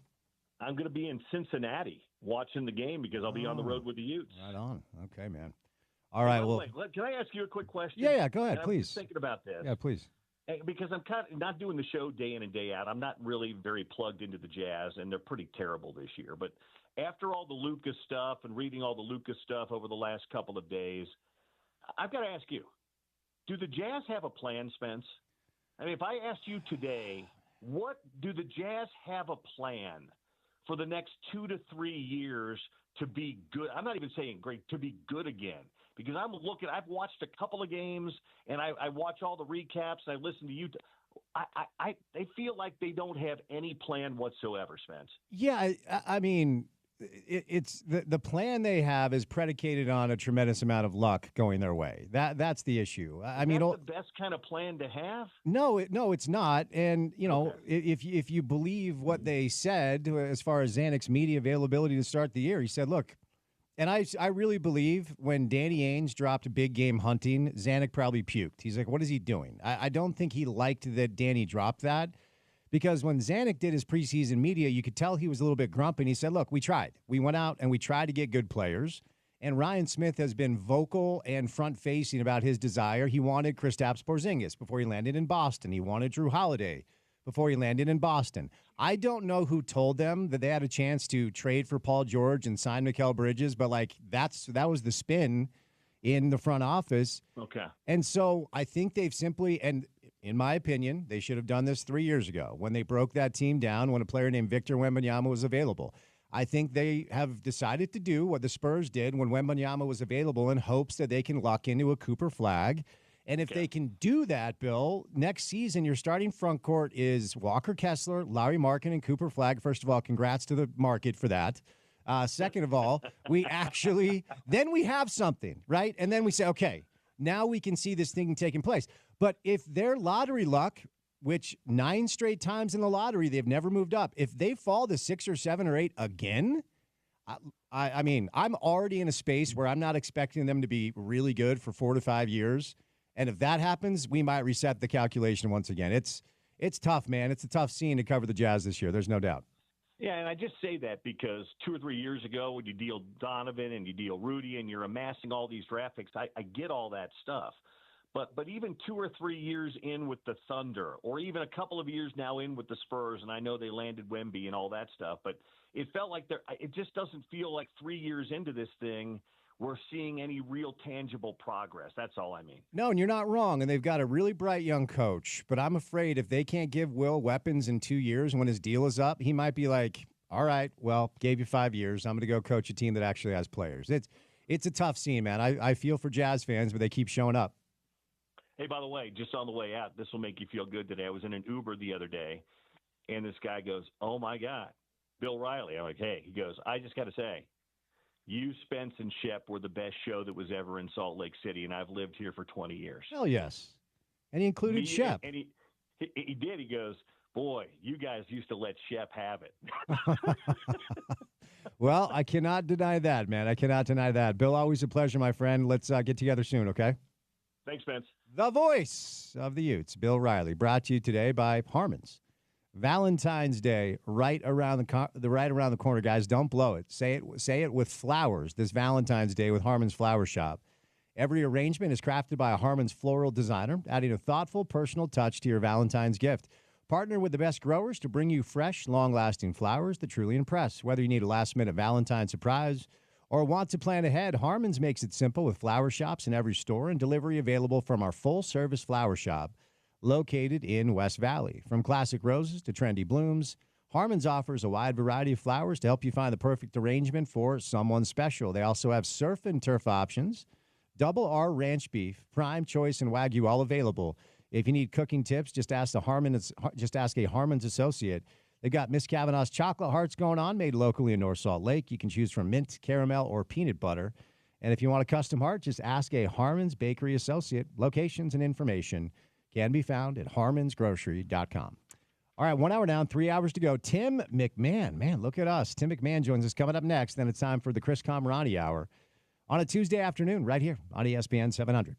I'm going to be in Cincinnati watching the game because I'll be on the road with the Utes. Right on. Okay, man. All right. Well, can I ask you a quick question? Yeah. Go ahead, please. I'm just thinking about this. Yeah, please. Because I'm kind of not doing the show day in and day out. I'm not really very plugged into the Jazz, and they're pretty terrible this year. But after all the Lucas stuff and reading all the Lucas stuff over the last couple of days, I've got to ask you, do the Jazz have a plan, Spence? I mean, if I asked you today, what do the Jazz have a plan for the next 2 to 3 years to be good? I'm not even saying great, to be good again. Because I've watched a couple of games, and I watch all the recaps, and I listen to you. They feel like they don't have any plan whatsoever, Spence. Yeah, I mean, it's the plan they have is predicated on a tremendous amount of luck going their way. That's the issue. I mean, the best kind of plan to have? No, it's not. And if you believe what they said as far as Zanek's media availability to start the year, he said, look. And I really believe when Danny Ainge dropped big game hunting, Zanuck probably puked. He's like, what is he doing? I don't think he liked that Danny dropped that, because when Zanuck did his preseason media, you could tell he was a little bit grumpy. And he said, look, we tried. We went out and we tried to get good players. And Ryan Smith has been vocal and front-facing about his desire. He wanted Kristaps Porzingis before he landed in Boston. He wanted Drew Holiday before he landed in Boston. I don't know who told them that they had a chance to trade for Paul George and sign Mikal Bridges, but that was the spin in the front office. Okay. And so I think they've simply, and in my opinion, they should have done this 3 years ago when they broke that team down when a player named Victor Wembanyama was available. I think they have decided to do what the Spurs did when Wembanyama was available in hopes that they can lock into a Cooper Flag. And if they can do that, Bill, next season your starting front court is Walker Kessler, Larry Markin, and Cooper Flag. First of all, congrats to the market for that. Second of all, then we have something, right? And then we say, okay, now we can see this thing taking place. But if their lottery luck, which 9 straight times in the lottery they've never moved up, if they fall to 6 or 7 or 8 again, I mean, I'm already in a space where I'm not expecting them to be really good for 4 to 5 years. And if that happens, we might reset the calculation once again. It's tough, man. It's a tough scene to cover the Jazz this year. There's no doubt. Yeah, and I just say that because 2 or 3 years ago when you deal Donovan and you deal Rudy and you're amassing all these draft picks, I get all that stuff. But even 2 or 3 years in with the Thunder, or even a couple of years now in with the Spurs, and I know they landed Wemby and all that stuff, but it felt like it just doesn't feel like 3 years into this thing we're seeing any real tangible progress. That's all I mean. No, and you're not wrong. And they've got a really bright young coach. But I'm afraid if they can't give Will weapons in 2 years when his deal is up, he might be like, all right, well, gave you 5 years. I'm going to go coach a team that actually has players. It's a tough scene, man. I feel for Jazz fans, but they keep showing up. Hey, by the way, just on the way out, this will make you feel good today. I was in an Uber the other day, and this guy goes, "Oh, my God, Bill Riley." I'm like, "Hey," he goes, "I just got to say, you, Spence, and Shep were the best show that was ever in Salt Lake City, and I've lived here for 20 years." Hell yes. And he included Shep. And he did. He goes, "Boy, you guys used to let Shep have it." Well, I cannot deny that, man. I cannot deny that. Bill, always a pleasure, my friend. Let's get together soon, okay? Thanks, Spence. The voice of the Utes, Bill Riley, brought to you today by Harmon's. Valentine's Day, right around the corner, guys. Don't blow it. Say it with flowers. This Valentine's Day with Harmon's Flower Shop. Every arrangement is crafted by a Harmon's floral designer, adding a thoughtful, personal touch to your Valentine's gift. Partner with the best growers to bring you fresh, long-lasting flowers that truly impress. Whether you need a last-minute Valentine surprise or want to plan ahead, Harmon's makes it simple with flower shops in every store and delivery available from our full-service flower shop located in West Valley. From classic roses to trendy blooms, Harmon's offers a wide variety of flowers to help you find the perfect arrangement for someone special. They also have surf and turf options, double R ranch beef, prime choice, and Wagyu all available. If you need cooking tips, just ask a Harmon's associate. They've got Miss Kavanaugh's chocolate hearts going on, made locally in North Salt Lake. You can choose from mint, caramel, or peanut butter. And if you want a custom heart, just ask a Harmon's Bakery associate. Locations and information can be found at harmonsgrocery.com. All right, 1 hour down, 3 hours to go. Tim McMahon. Man, look at us. Tim McMahon joins us coming up next. Then it's time for the Chris Camerani Hour on a Tuesday afternoon right here on ESPN 700.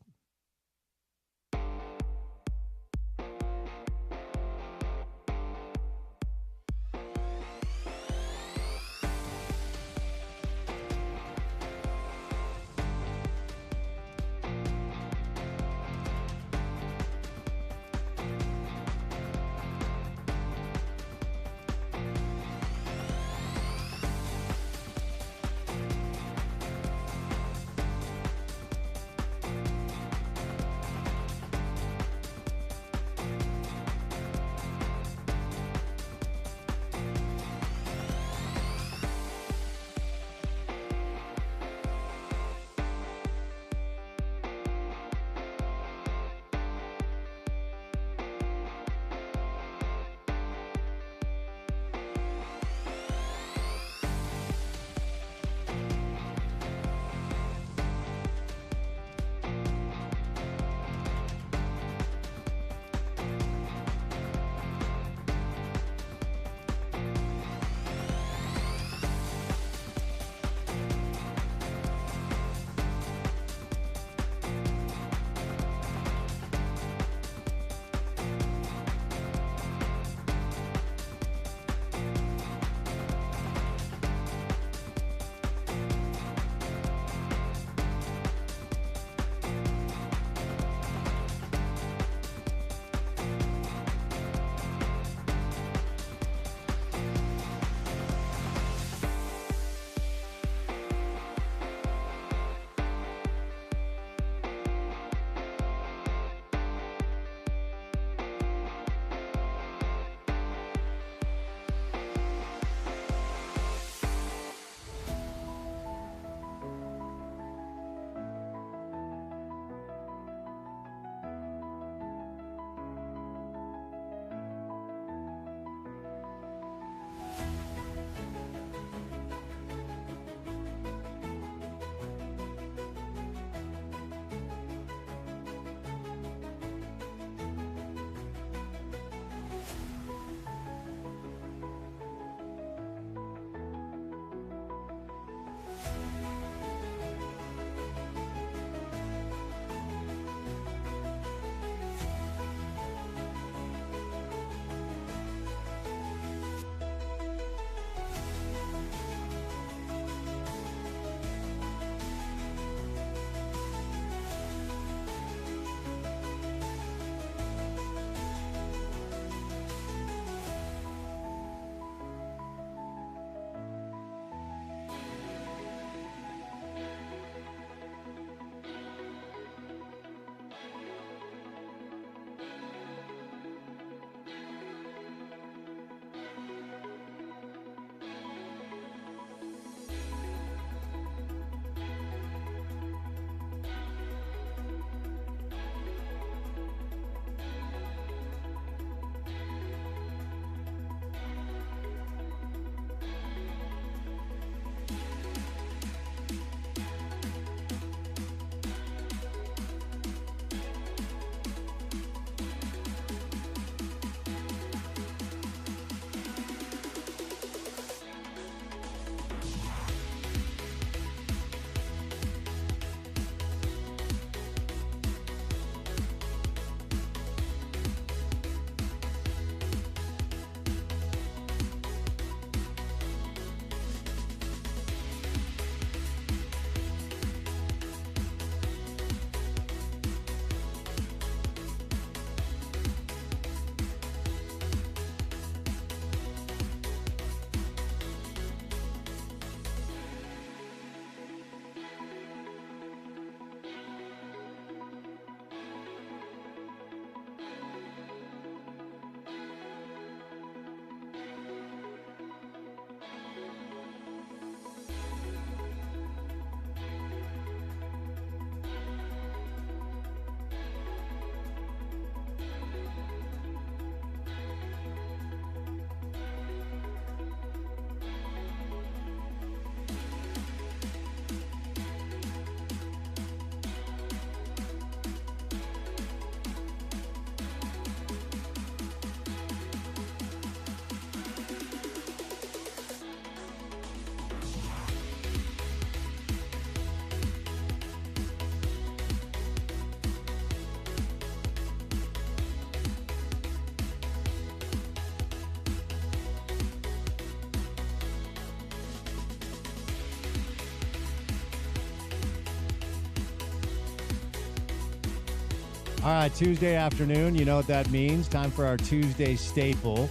All right, Tuesday afternoon. You know what that means. Time for our Tuesday staple.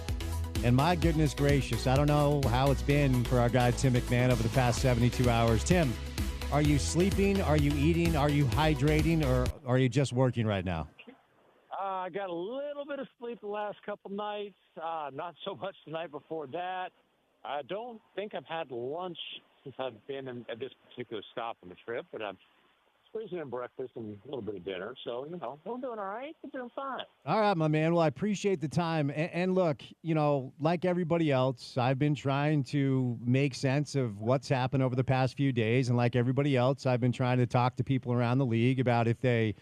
And my goodness gracious, I don't know how it's been for our guy Tim McMahon over the past 72 hours. Tim, are you sleeping? Are you eating? Are you hydrating? Or are you just working right now? I got a little bit of sleep the last couple nights, not so much the night before that. I don't think I've had lunch since I've been at this particular stop on the trip, but I'm squeezing in breakfast and a little bit of dinner. So, we're doing all right. We're doing fine. All right, my man. Well, I appreciate the time. And look, like everybody else, I've been trying to make sense of what's happened over the past few days. And like everybody else, I've been trying to talk to people around the league about if they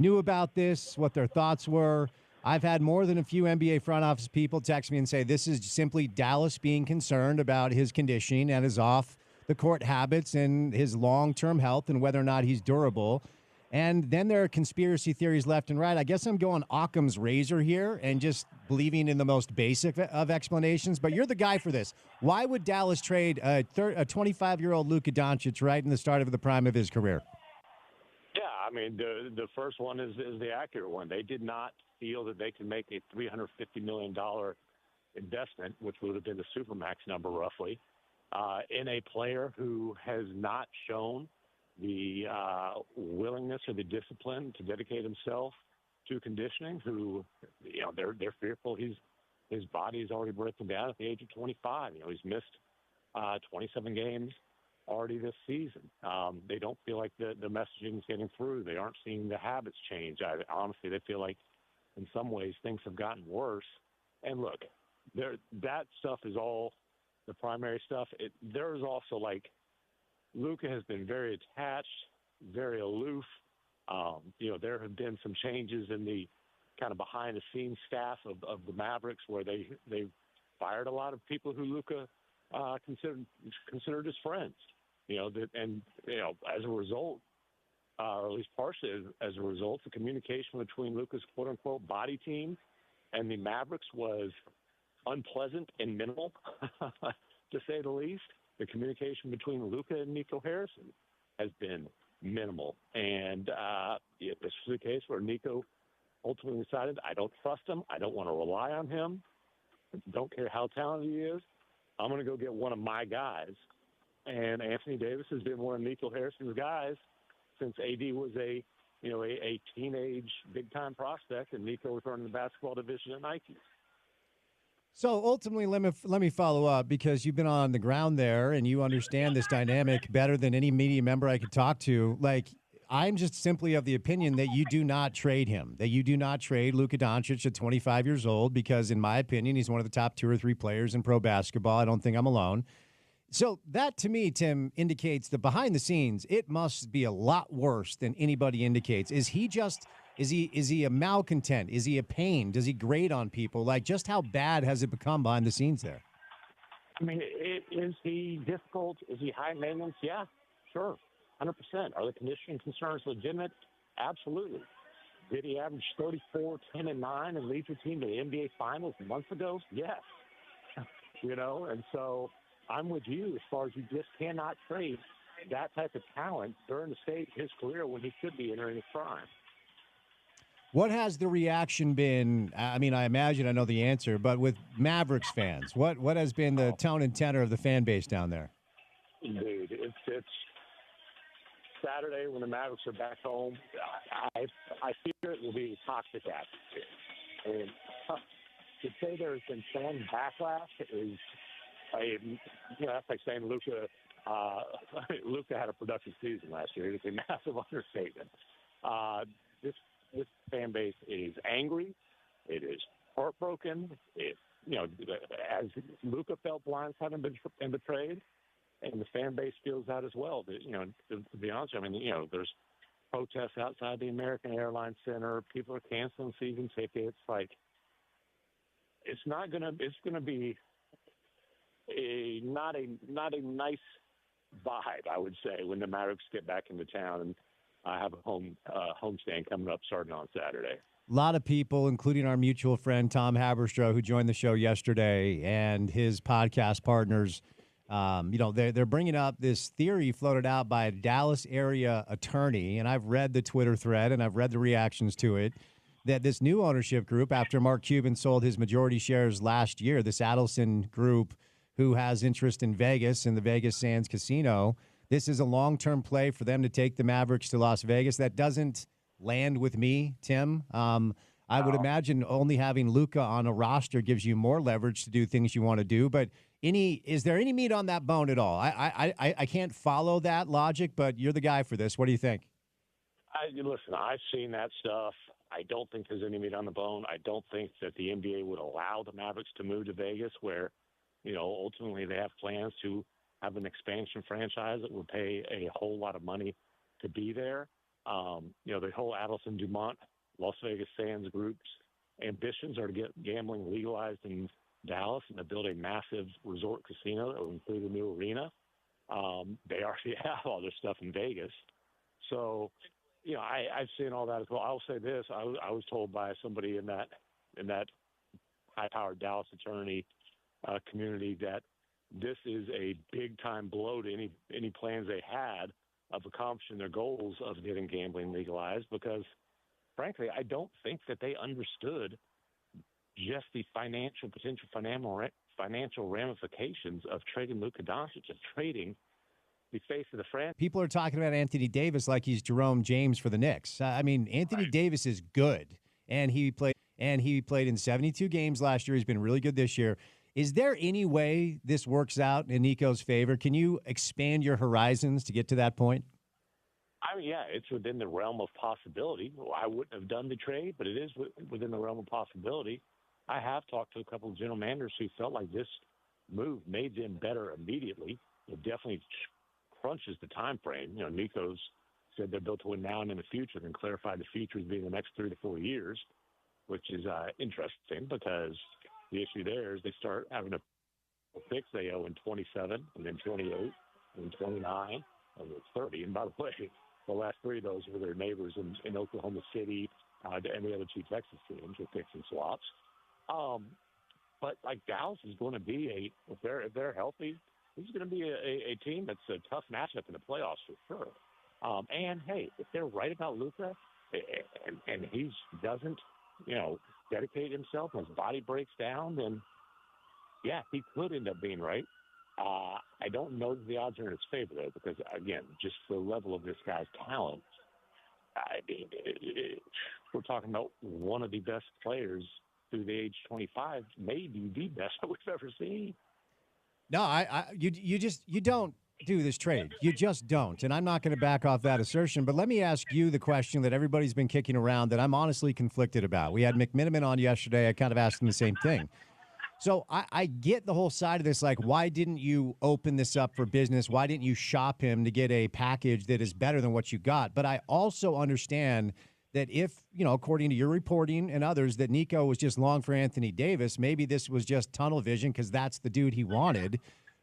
knew about this, what their thoughts were. I've had more than a few NBA front office people text me and say this is simply Dallas being concerned about his conditioning and his off-the-court habits and his long-term health and whether or not he's durable. And then there are conspiracy theories left and right. I guess I'm going Occam's razor here and just believing in the most basic of explanations. But you're the guy for this. Why would Dallas trade a 25-year-old Luka Doncic right in the start of the prime of his career? Yeah, I mean, the first one is the accurate one. They did not feel that they could make a $350 million investment, which would have been the Supermax number roughly, in a player who has not shown the willingness or the discipline to dedicate himself to conditioning, who, they're fearful his body is already breaking down at the age of 25. He's missed 27 games already this season. They don't feel like the messaging is getting through. They aren't seeing the habits change. Honestly, they feel like in some ways things have gotten worse. And look, that stuff is all the primary stuff. There's also like Luka has been very attached, very aloof. There have been some changes in the kind of behind the scenes staff of the Mavericks where they fired a lot of people who Luka considered his friends. As a result, or at least partially as a result, the communication between Luka's quote-unquote body team and the Mavericks was unpleasant and minimal, to say the least. The communication between Luka and Nico Harrison has been minimal. And this was a case where Nico ultimately decided, I don't trust him. I don't want to rely on him. Don't care how talented he is. I'm going to go get one of my guys. And Anthony Davis has been one of Nico Harrison's guys since AD was a teenage big-time prospect, and Nico was running the basketball division at Nike. So ultimately, let me follow up because you've been on the ground there and you understand this dynamic better than any media member I could talk to. Like, I'm just simply of the opinion that you do not trade him, that you do not trade Luka Doncic at 25 years old because, in my opinion, he's one of the top 2 or 3 players in pro basketball. I don't think I'm alone. So that, to me, Tim, indicates that behind the scenes, it must be a lot worse than anybody indicates. Is he a malcontent? Is he a pain? Does he grate on people? Like, just how bad has it become behind the scenes there? I mean, is he difficult? Is he high maintenance? Yeah, sure, 100%. Are the conditioning concerns legitimate? Absolutely. Did he average 34, 10, and 9 and lead your team to the NBA Finals months ago? Yes. And so I'm with you as far as you just cannot trade that type of talent during the stage of his career when he should be entering his prime. What has the reaction been? I mean, I imagine I know the answer, but with Mavericks fans, what has been the tone and tenor of the fan base down there? Dude, it's Saturday when the Mavericks are back home. I fear it will be a toxic atmosphere. And to say there's been fan backlash is, that's like saying Luka had a productive season last year. It's a massive understatement. This fan base is angry. It is heartbroken. As Luka felt Lions haven't been betrayed, and the fan base feels that as well. To be honest, I mean, there's protests outside the American Airlines Center. People are canceling season tickets. Like, it's gonna be not a nice vibe, I would say, when the Mavericks get back into town and have a homestand coming up starting on Saturday. A lot of people, including our mutual friend Tom Haberstroh, who joined the show yesterday, and his podcast partners, They're bringing up this theory floated out by a Dallas area attorney, and I've read the Twitter thread and I've read the reactions to it, that this new ownership group, after Mark Cuban sold his majority shares last year, this Adelson group who has interest in Vegas and the Vegas Sands Casino, this is a long-term play for them to take the Mavericks to Las Vegas. That doesn't land with me, Tim. I would imagine only having Luka on a roster gives you more leverage to do things you want to do. But is there any meat on that bone at all? I can't follow that logic, but you're the guy for this. What do you think? Listen, I've seen that stuff. I don't think there's any meat on the bone. I don't think that the NBA would allow the Mavericks to move to Vegas, where, ultimately they have plans to have an expansion franchise that would pay a whole lot of money to be there. The whole Adelson Dumont Las Vegas Sands group's ambitions are to get gambling legalized in Dallas and to build a massive resort casino that will include a new arena. They already have all their stuff in Vegas. So, I've seen all that as well. I'll say this. I was told by somebody in that high-powered Dallas attorney community that this is a big-time blow to any plans they had of accomplishing their goals of getting gambling legalized, because, frankly, I don't think that they understood just the potential financial ramifications of trading Luka Doncic, of trading the face of the franchise. People are talking about Anthony Davis like he's Jerome James for the Knicks. Anthony Davis is good, and he played in 72 games last year. He's been really good this year. Is there any way this works out in Nico's favor? Can you expand your horizons to get to that point? Yeah, it's within the realm of possibility. Well, I wouldn't have done the trade, but it is within the realm of possibility. I have talked to a couple of general managers who felt like this move made them better immediately. It definitely crunches the time frame. Nico's said they're built to win now and in the future, and clarified the future as being the next 3 to 4 years, which is interesting, because the issue there is they start having to fix. They owe in 27 and then 28 and 29 and then 30. And by the way, the last 3 of those were their neighbors in Oklahoma City and the other 2 Texas teams with picks and swaps. But Dallas is going to be if they're healthy, this is going to be a team that's a tough matchup in the playoffs for sure. And hey, if they're right about Luka and he doesn't, dedicate himself and his body breaks down, then yeah, he could end up being right. I don't know that the odds are in his favor, though, because, again, just the level of this guy's talent, we're talking about one of the best players through the age 25, maybe the best that we've ever seen. No, you don't do this trade. You just don't. And I'm not going to back off that assertion. But let me ask you the question that everybody's been kicking around that I'm honestly conflicted about. We had McMiniman on yesterday. I kind of asked him the same thing. So I get the whole side of this. Why didn't you open this up for business? Why didn't you shop him to get a package that is better than what you got? But I also understand that if, according to your reporting and others, that Nico was just long for Anthony Davis, maybe this was just tunnel vision because that's the dude he wanted.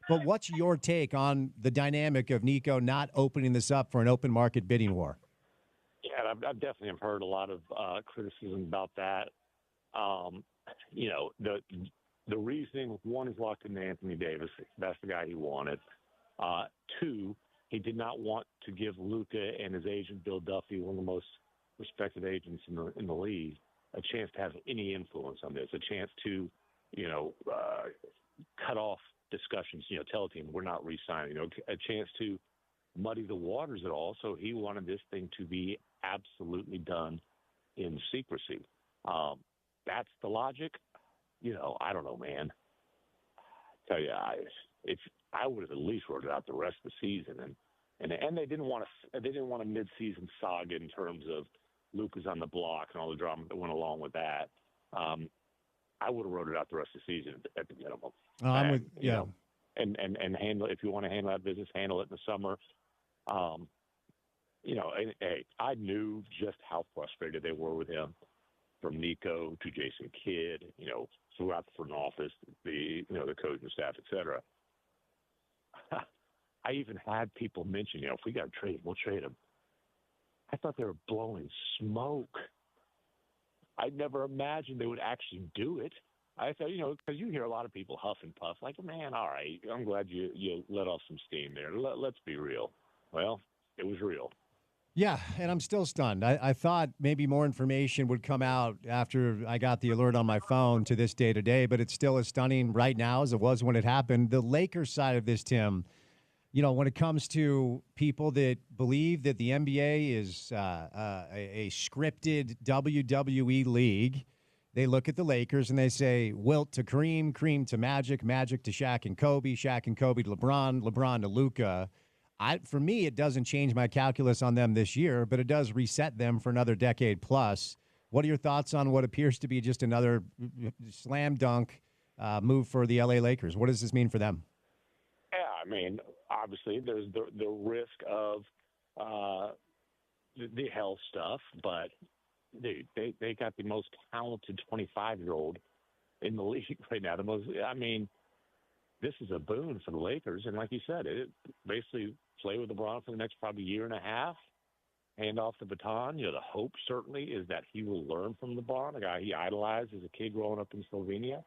But what's your take on the dynamic of Nico not opening this up for an open market bidding war? Yeah, I've definitely heard a lot of criticism about that. The reasoning, one, is locked into Anthony Davis. That's the guy he wanted. 2, he did not want to give Luka and his agent, Bill Duffy, one of the most respected agents in the league, a chance to have any influence on this, a chance to, cut off discussions, tell a team we're not re-signing, a chance to muddy the waters at all. So he wanted this thing to be absolutely done in secrecy. That's the logic. I don't know, man. I tell you, I would have at least wrote it out the rest of the season, and they didn't want a mid-season saga in terms of Luka's on the block and all the drama that went along with that. I would have wrote it out the rest of the season at the minimum. I'm with and handle, if you want to handle that business, handle it in the summer. Hey, I knew just how frustrated they were with him, from Nico to Jason Kidd, throughout the front office, the coaching staff, et cetera. I even had people mention, if we got to trade, we'll trade him. I thought they were blowing smoke. I never imagined they would actually do it. I said, because you hear a lot of people huff and puff, like, man, all right, I'm glad you let off some steam there. Let's be real. Well, it was real. Yeah, and I'm still stunned. I thought maybe more information would come out after I got the alert on my phone to this day today, but it's still as stunning right now as it was when it happened. The Lakers side of this, Tim, when it comes to people that believe that the NBA is a scripted WWE league, they look at the Lakers and they say Wilt to Kareem, Kareem to Magic, Magic to Shaq and Kobe, Shaq and Kobe to LeBron, LeBron to Luka. For me, it doesn't change my calculus on them this year, but it does reset them for another decade plus. What are your thoughts on what appears to be just another slam dunk move for the LA Lakers? What does this mean for them? Yeah, I mean, obviously there's the risk of the health stuff, but dude, they got the most talented 25-year-old in the league right now. This is a boon for the Lakers, and like you said, it basically play with LeBron for the next probably year and a half, hand off the baton. The hope certainly is that he will learn from LeBron, a guy he idolized as a kid growing up in Slovenia.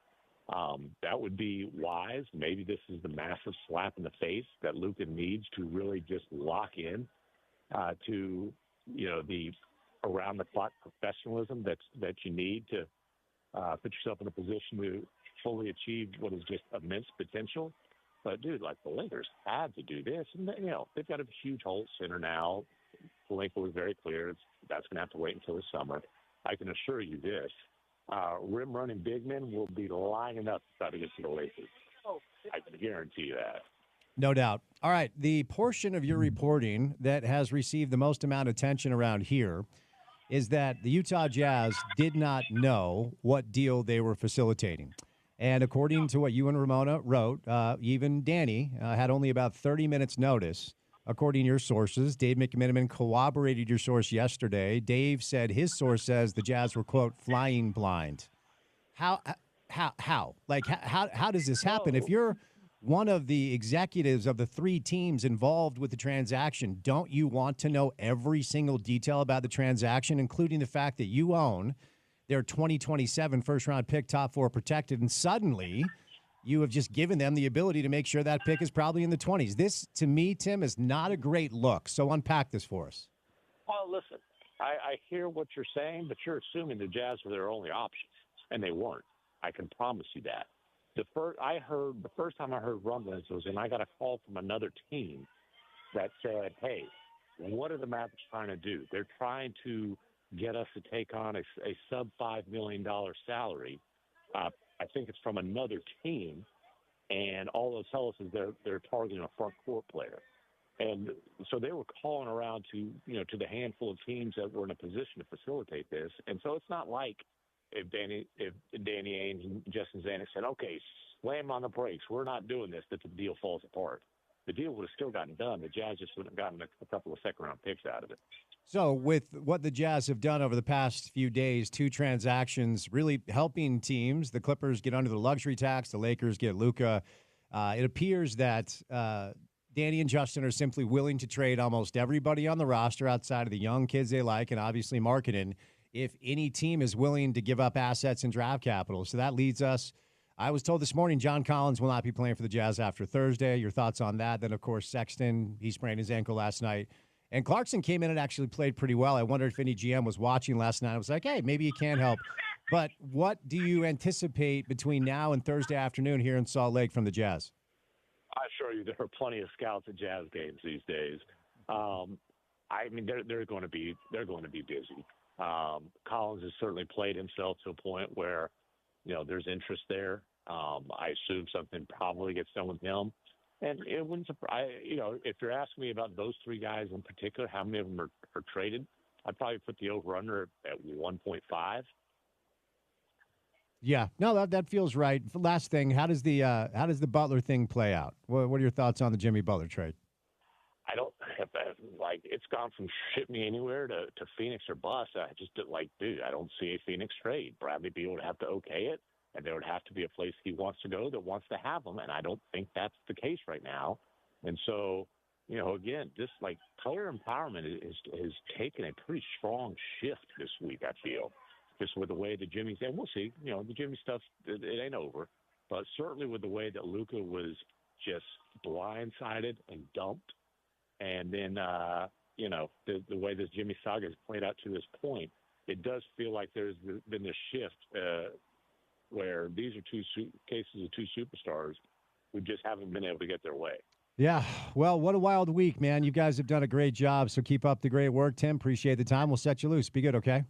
That would be wise. Maybe this is the massive slap in the face that Luka needs to really just lock in to the around-the-clock professionalism that you need to put yourself in a position to fully achieve what is just immense potential. But, dude, like the Lakers had to do this. And, they've got a huge hole center now. Pelinka was very clear. That's going to have to wait until the summer. I can assure you this. Rim-running big men will be lining up to try to get to the Lakers. I can guarantee you that. No doubt. All right, the portion of your reporting that has received the most amount of attention around here is that the Utah Jazz did not know what deal they were facilitating. And according to what you and Ramona wrote, even Danny had only about 30 minutes notice. According to your sources, Dave McMenamin corroborated your source yesterday. Dave said his source says the Jazz were, quote, flying blind. How? Like, how does this happen? If you're one of the executives of the three teams involved with the transaction, don't you want to know every single detail about the transaction, including the fact that you own their 2027 first-round pick, top four protected, and suddenly you have just given them the ability to make sure that pick is probably in the 20s. This, to me, Tim, is not a great look. So unpack this for us. Well, listen, I hear what you're saying, but you're assuming the Jazz were their only options, and they weren't. I can promise you that. The first time I heard rumblings was when I got a call from another team that said, hey, what are the Mavericks trying to do? They're trying to get us to take on a sub-$5 million salary. I think it's from another team, and all they'll tell us is they're targeting a front court player. And so they were calling around to the handful of teams that were in a position to facilitate this. And so it's not like if Danny Ainge and Justin Zanuck said, okay, slam on the brakes, we're not doing this, that the deal falls apart. The deal would have still gotten done. The Jazz just would have gotten a couple of second-round picks out of it. So with what the Jazz have done over the past few days, two transactions really helping teams. The Clippers get under the luxury tax. The Lakers get Luka. It appears that Danny and Justin are simply willing to trade almost everybody on the roster outside of the young kids they like and obviously marketing if any team is willing to give up assets and draft capital. So that leads us. I was told this morning John Collins will not be playing for the Jazz after Thursday. Your thoughts on that? Then, of course, Sexton, he sprained his ankle last night. And Clarkson came in and actually played pretty well. I wondered if any GM was watching last night. I was like, hey, maybe he can help. But what do you anticipate between now and Thursday afternoon here in Salt Lake from the Jazz? I assure you there are plenty of scouts at Jazz games these days. They're going to be busy. Collins has certainly played himself to a point where, there's interest there. I assume something probably gets done with him. And it wouldn't surprise, if you're asking me about those three guys in particular, how many of them are traded, I'd probably put the over-under at 1.5. Yeah, no, that feels right. Last thing, how does the Butler thing play out? What are your thoughts on the Jimmy Butler trade? I don't it's gone from ship me anywhere to Phoenix or bust. I just dude, I don't see a Phoenix trade. Bradley Beal would have to okay it. And there would have to be a place he wants to go that wants to have him. And I don't think that's the case right now. And so, again, just player empowerment has taken a pretty strong shift this week, I feel. just with the way that Jimmy's, and we'll see, the Jimmy stuff, it ain't over. But certainly with the way that Luka was just blindsided and dumped, and then, the way this Jimmy saga has played out to this point, it does feel like there's been this shift where these are cases of two superstars who just haven't been able to get their way. Yeah, well, what a wild week, man. You guys have done a great job, so keep up the great work, Tim. Appreciate the time. We'll set you loose. Be good, okay?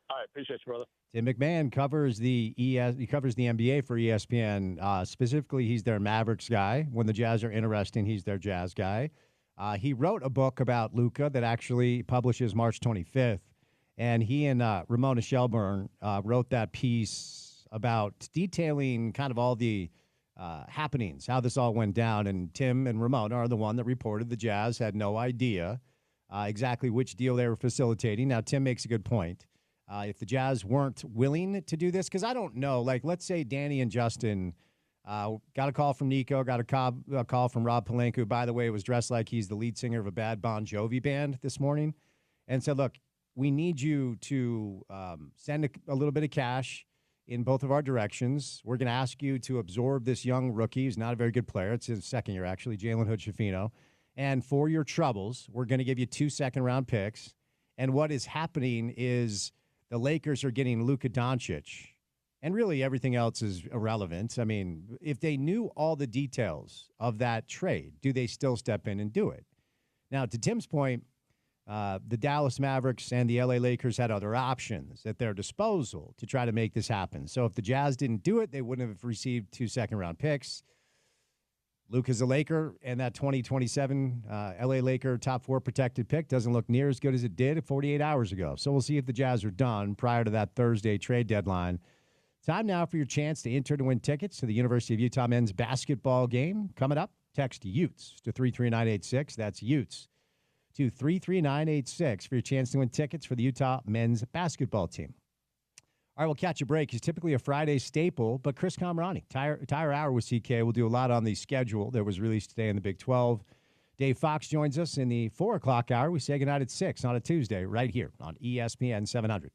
All right, appreciate you, brother. Tim McMahon covers the NBA for ESPN. Specifically, he's their Mavericks guy. When the Jazz are interesting, he's their Jazz guy. He wrote a book about Luka that actually publishes March 25th, and he and Ramona Shelburne wrote that piece about detailing kind of all the happenings, how this all went down. And Tim and Ramona are the one that reported the Jazz had no idea exactly which deal they were facilitating. Now, Tim makes a good point. If the Jazz weren't willing to do this, because I don't know, like, let's say Danny and Justin got a call from Nico, got a call from Rob Pelinka, who, by the way, was dressed like he's the lead singer of a bad Bon Jovi band this morning, and said, look, we need you to send a little bit of cash in both of our directions. We're going to ask you to absorb this young rookie who's not a very good player. It's his second year, actually, Jalen Hood-Schifino. And for your troubles, we're going to give you 2 second-round picks. And what is happening is the Lakers are getting Luka Doncic, and really everything else is irrelevant. I mean, if they knew all the details of that trade, do they still step in and do it? Now, to Tim's point, the Dallas Mavericks and the LA Lakers had other options at their disposal to try to make this happen. So if the Jazz didn't do it, they wouldn't have received 2 second-round picks. Luka's a Laker, and that 2027 LA Laker top 4 protected pick doesn't look near as good as it did 48 hours ago. So we'll see if the Jazz are done prior to that Thursday trade deadline. Time now for your chance to enter to win tickets to the University of Utah men's basketball game. Coming up, text Utes to 33986. That's Utes to 33986 for your chance to win tickets for the Utah men's basketball team. All right, we'll catch a break. He's typically a Friday staple, but Chris Comrani, Tire Hour with CK, will do a lot on the schedule that was released today in the Big 12. Dave Fox joins us in the 4 o'clock hour. We say goodnight at 6 on a Tuesday right here on ESPN 700.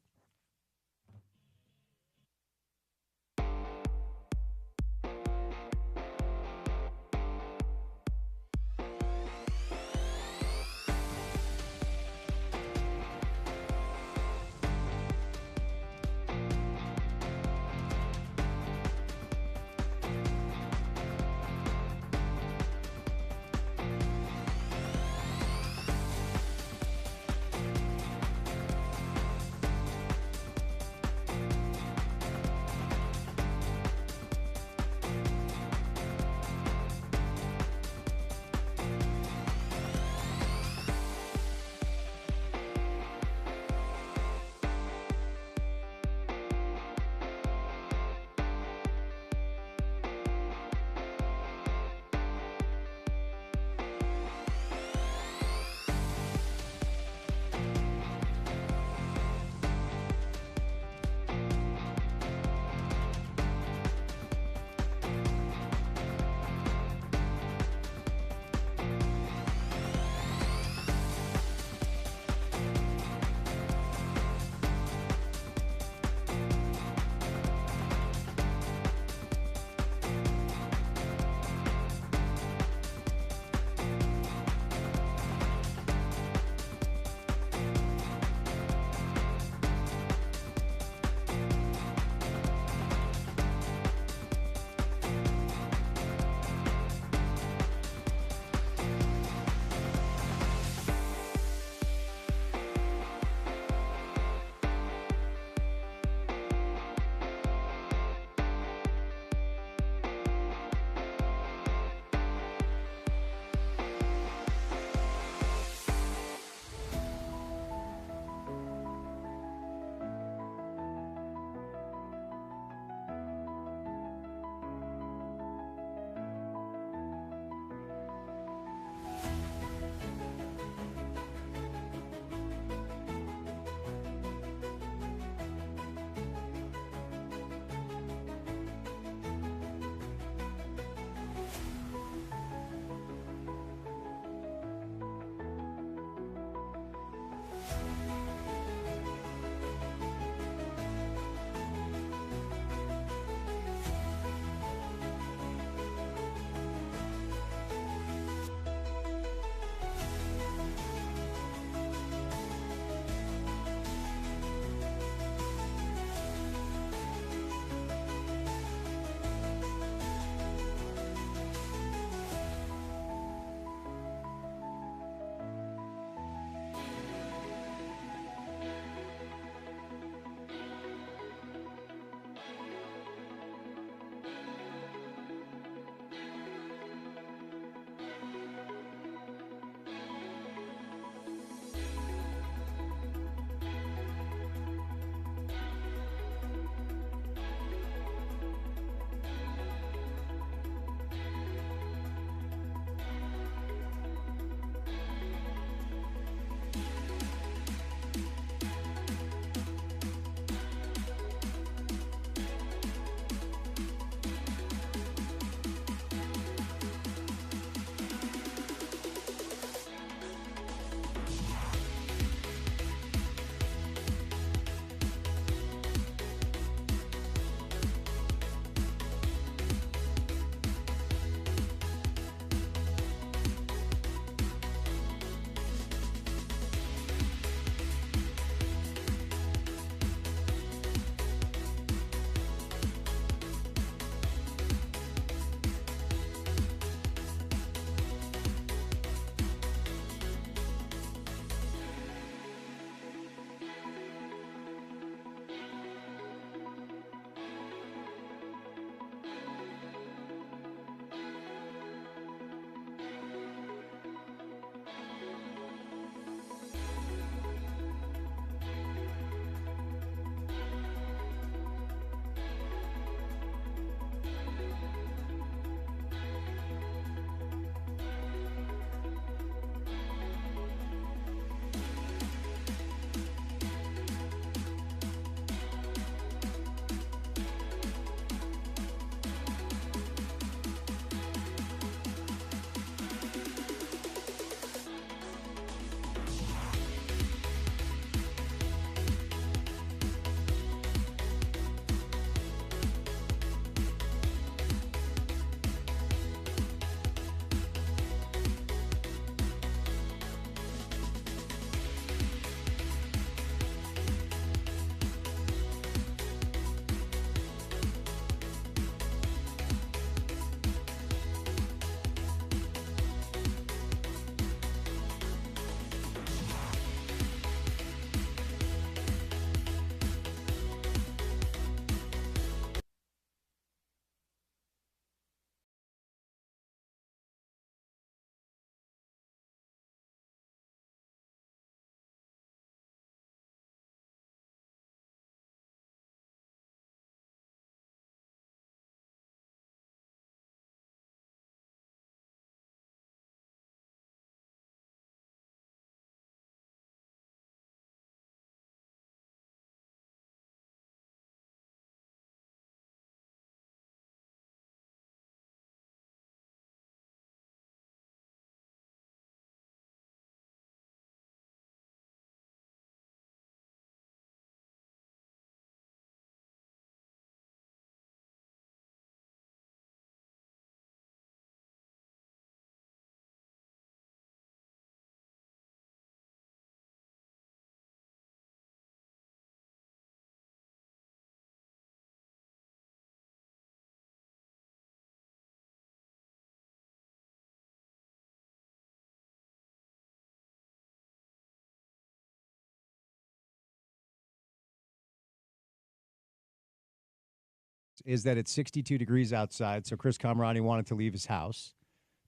text is that it's 62 degrees outside, so Chris Camerani wanted to leave his house.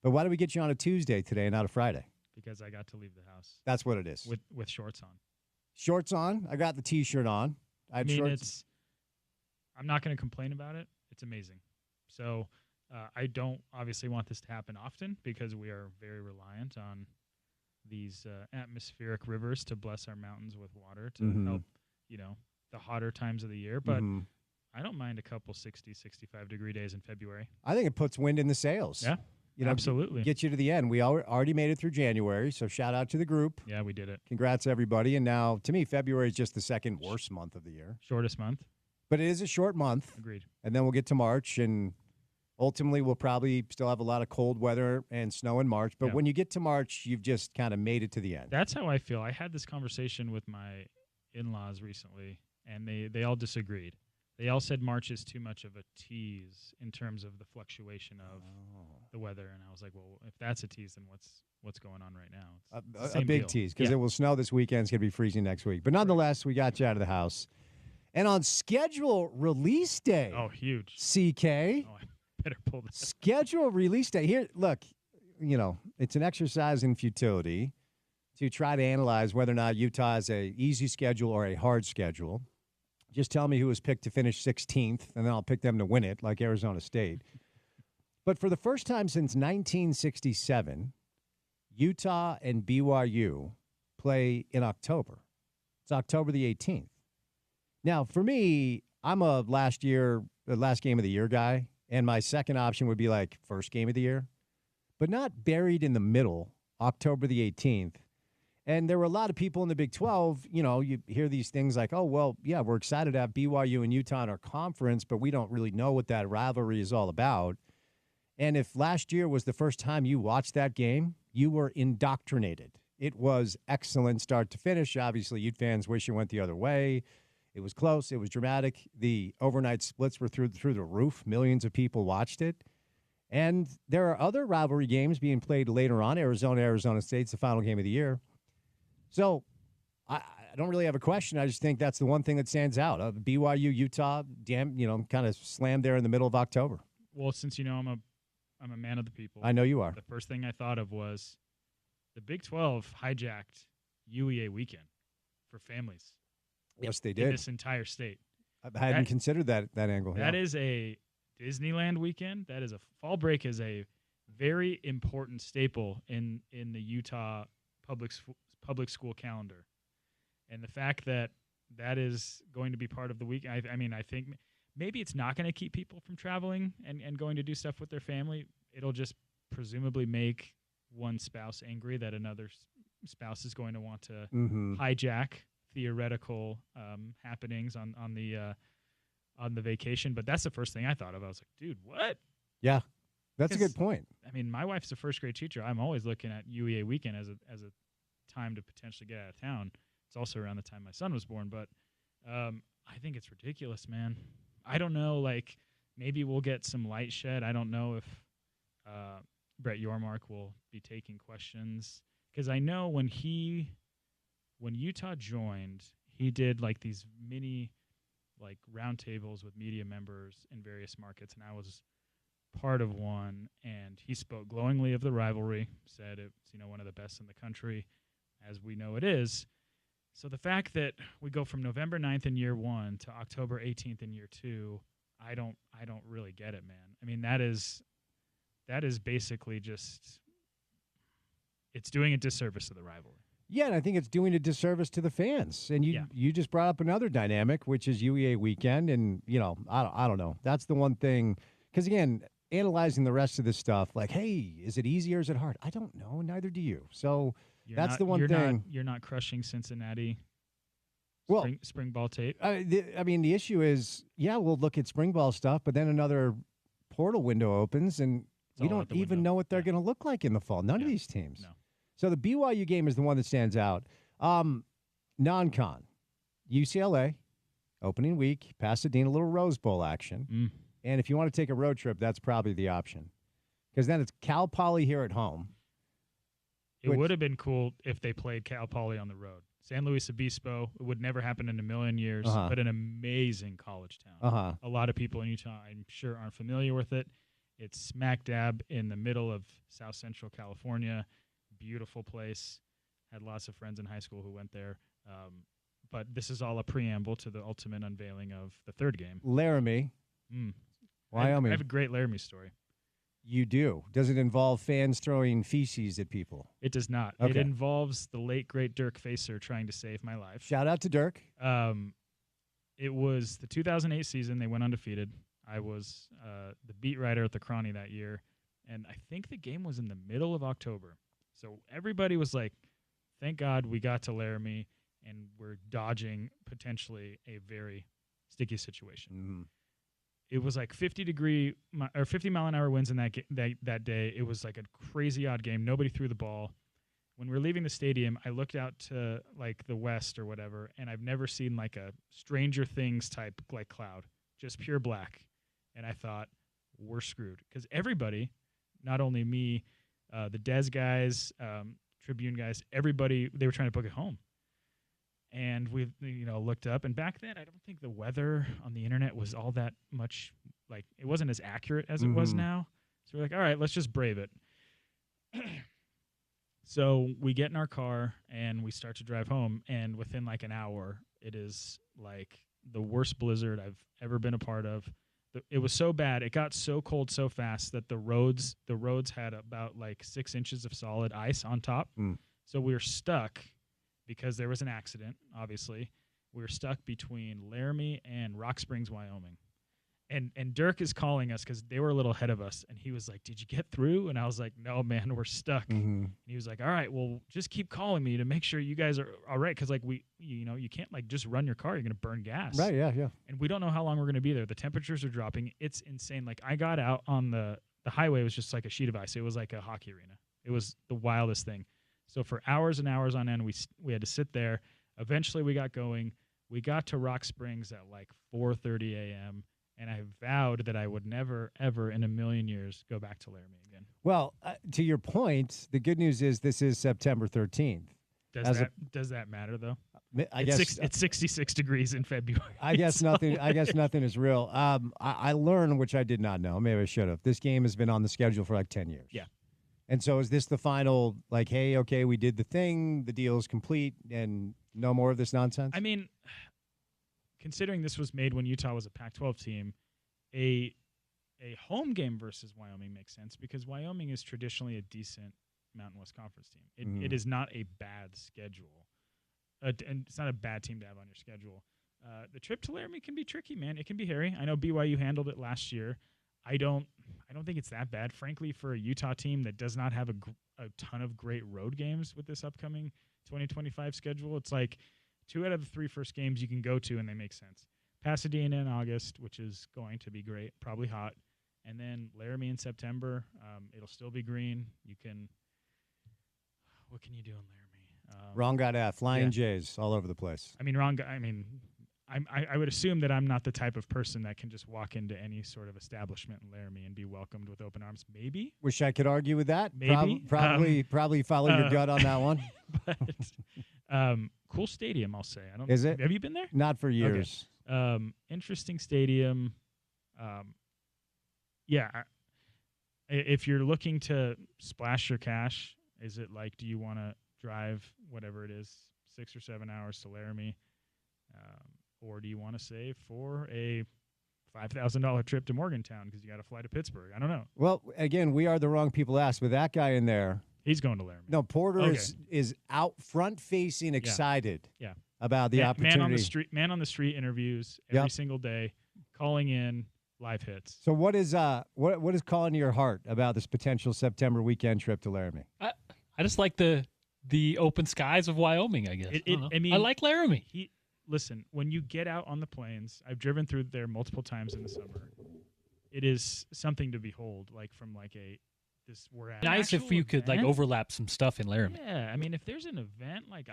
But why did we get you on a Tuesday today and not a Friday? Because I got to leave the house. That's what it is. With shorts on. Shorts on. I got the T-shirt on. I mean, I'm not going to complain about it. It's amazing. So I don't obviously want this to happen often because we are very reliant on these atmospheric rivers to bless our mountains with water to help, the hotter times of the year. But I don't mind a couple 60, 65-degree days in February. I think it puts wind in the sails. Yeah, absolutely. Get you to the end. We already made it through January, so shout out to the group. Yeah, we did it. Congrats, everybody. And now, to me, February is just the second worst month of the year. Shortest month. But it is a short month. Agreed. And then we'll get to March, and ultimately we'll probably still have a lot of cold weather and snow in March. But when you get to March, you've just kind of made it to the end. That's how I feel. I had this conversation with my in-laws recently, and they all disagreed. They all said March is too much of a tease in terms of the fluctuation of the weather. And I was like, well, if that's a tease, then what's going on right now? It's a big deal. tease because it will snow this weekend. It's going to be freezing next week. But nonetheless, we got you out of the house. And on schedule release day. Oh, huge. CK. Oh, I better pull that. Schedule release day. Here, look, it's an exercise in futility to try to analyze whether or not Utah has a easy schedule or a hard schedule. Just tell me who was picked to finish 16th, and then I'll pick them to win it, like Arizona State. But for the first time since 1967, Utah and BYU play in October. It's October the 18th. Now, for me, I'm a last game of the year guy, and my second option would be like first game of the year, but not buried in the middle, October the 18th. And there were a lot of people in the Big 12, you hear these things like, oh, well, yeah, we're excited to have BYU and Utah in our conference, but we don't really know what that rivalry is all about. And if last year was the first time you watched that game, you were indoctrinated. It was excellent start to finish. Obviously, Ute fans wish it went the other way. It was close. It was dramatic. The overnight splits were through the roof. Millions of people watched it. And there are other rivalry games being played later on. Arizona State's the final game of the year. So I don't really have a question. I just think that's the one thing that stands out. BYU, Utah, kind of slammed there in the middle of October. Well, since I'm a man of the people. I know you are. The first thing I thought of was the Big 12 hijacked UEA weekend for families. Yes, they did. In this entire state. I hadn't considered that angle. That is a Disneyland weekend. That is a fall break is a very important staple in the Utah public school calendar. And the fact that is going to be part of the week, I think maybe it's not going to keep people from traveling and going to do stuff with their family. It'll just presumably make one spouse angry that another spouse is going to want to hijack theoretical happenings on the vacation. But that's the first thing I thought of. I was like, dude, what? Yeah, that's a good point. I mean, my wife's a first grade teacher. I'm always looking at UEA weekend as a time to potentially get out of town. It's also around the time my son was born, but I think it's ridiculous, man. I don't know, like maybe we'll get some light shed. I don't know if Brett Yormark will be taking questions, because I know when Utah joined, he did like these mini like roundtables with media members in various markets, and I was part of one, and he spoke glowingly of the rivalry, said it's one of the best in the country, as we know it is. So the fact that we go from November 9th in year one to October 18th in year two, I don't really get it, man. I mean, that is basically just, it's doing a disservice to the rivalry. Yeah, and I think it's doing a disservice to the fans. And you just brought up another dynamic, which is UEA weekend, and I don't know. That's the one thing, because again, analyzing the rest of this stuff, like, hey, is it easy or is it hard? I don't know. Neither do you. So that's the one thing. You're not crushing Cincinnati. Spring ball tape. The issue is, we'll look at spring ball stuff, but then another portal window opens, and we don't even know what they're going to look like in the fall. None of these teams. No. So the BYU game is the one that stands out. Non-con, UCLA, opening week, Pasadena, little Rose Bowl action. And if you want to take a road trip, that's probably the option, because then it's Cal Poly here at home. It would have been cool if they played Cal Poly on the road. San Luis Obispo. It would never happen in a million years, but an amazing college town. A lot of people in Utah, I'm sure, aren't familiar with it. It's smack dab in the middle of South Central California. Beautiful place. Had lots of friends in high school who went there. But this is all a preamble to the ultimate unveiling of the third game. Laramie. Wyoming. I have a great Laramie story. You do. Does it involve fans throwing feces at people? It does not. Okay. It involves the late, great Dirk Facer trying to save my life. Shout out to Dirk. It was the 2008 season. They went undefeated. I was the beat writer at the Chrony that year, and I think the game was in the middle of October. So everybody was like, thank God we got to Laramie, and we're dodging potentially a very sticky situation. It was like 50 mile an hour winds in that day. It was like a crazy odd game. Nobody threw the ball. When we were leaving the stadium, I looked out to like the west or whatever, and I've never seen like a Stranger Things type like cloud, just pure black. And I thought, we're screwed, because everybody, not only me, the Des guys, Tribune guys, everybody, they were trying to book it home. And we, looked up, and back then, I don't think the weather on the internet was all that much, like, it wasn't as accurate as it was now. So we're like, all right, let's just brave it. So we get in our car, and we start to drive home, and within like an hour, it is like the worst blizzard I've ever been a part of. It was so bad. It got so cold so fast that the roads had about like 6 inches of solid ice on top. So we were stuck because there was an accident, obviously. We were stuck between Laramie and Rock Springs, Wyoming. And Dirk is calling us because they were a little ahead of us. And he was like, did you get through? And I was like, no, man, we're stuck. And he was like, all right, well, just keep calling me to make sure you guys are all right. Because, like, you can't, like, just run your car. You're going to burn gas. Right, yeah. And we don't know how long we're going to be there. The temperatures are dropping. It's insane. Like, I got out on the highway. It was just like a sheet of ice. It was like a hockey arena. It was the wildest thing. So for hours and hours on end, we had to sit there. Eventually, we got going. We got to Rock Springs at like 4:30 a.m., and I vowed that I would never, ever in a million years go back to Laramie again. Well, to your point, the good news is this is September 13th. Does that matter, though? I guess it's 66 degrees in February. I guess nothing. I guess nothing is real. I learned, which I did not know. Maybe I should have. This game has been on the schedule for like 10 years. Yeah. And so is this the final, like, hey, okay, we did the thing, the deal is complete, and no more of this nonsense? I mean, considering this was made when Utah was a Pac-12 team, a home game versus Wyoming makes sense because Wyoming is traditionally a decent Mountain West Conference team. It is not a bad schedule. And it's not a bad team to have on your schedule. The trip to Laramie can be tricky, man. It can be hairy. I know BYU handled it last year. I don't think it's that bad, frankly, for a Utah team that does not have a ton of great road games with this upcoming 2025 schedule. It's like 2 out of the 3 first games you can go to, and they make sense. Pasadena in August, which is going to be great, probably hot. And then Laramie in September. It'll still be green. What can you do in Laramie? Wrong got F. Flying Jays all over the place. I would assume that I'm not the type of person that can just walk into any sort of establishment in Laramie and be welcomed with open arms. Maybe. Wish I could argue with that. Maybe. Probably follow your gut on that one. But cool stadium, I'll say. Is it? Have you been there? Not for years. Okay. Interesting stadium. If you're looking to splash your cash, is it like, do you want to drive whatever it is, 6 or 7 hours to Laramie? Or do you want to save for a $5,000 trip to Morgantown because you got to fly to Pittsburgh? I don't know. Well, again, we are the wrong people to ask. With that guy in there, he's going to Laramie. No, Porter is out front facing, excited. About the opportunity. Man on the street interviews every single day, calling in live hits. So what is calling to your heart about this potential September weekend trip to Laramie? I just like the open skies of Wyoming, I guess. I like Laramie. Listen, when you get out on the plains, I've driven through there multiple times in the summer. It is something to behold, like from like we're at nice if you could like overlap some stuff in Laramie. Yeah, I mean, if there's an event, like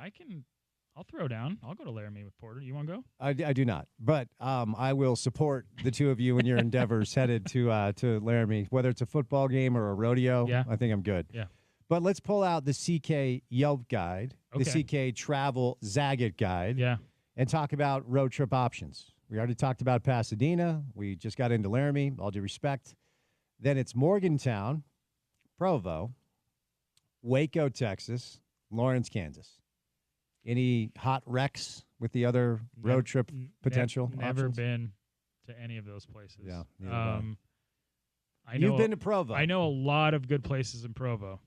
I'll throw down. I'll go to Laramie with Porter. You want to go? I do not, but I will support the two of you in your endeavors headed to Laramie, whether it's a football game or a rodeo. Yeah. I think I'm good. Yeah. But let's pull out the CK Yelp guide the CK Travel Zagat Guide, Yeah. and talk about road trip options. We already talked about Pasadena. We just got into Laramie, all due respect. Then it's Morgantown, Provo, Waco, Texas, Lawrence, Kansas. Any hot wrecks with the other road trip potential Never options? been to any of those places. Yeah, neither have I know You've been to Provo. I know a lot of good places in Provo.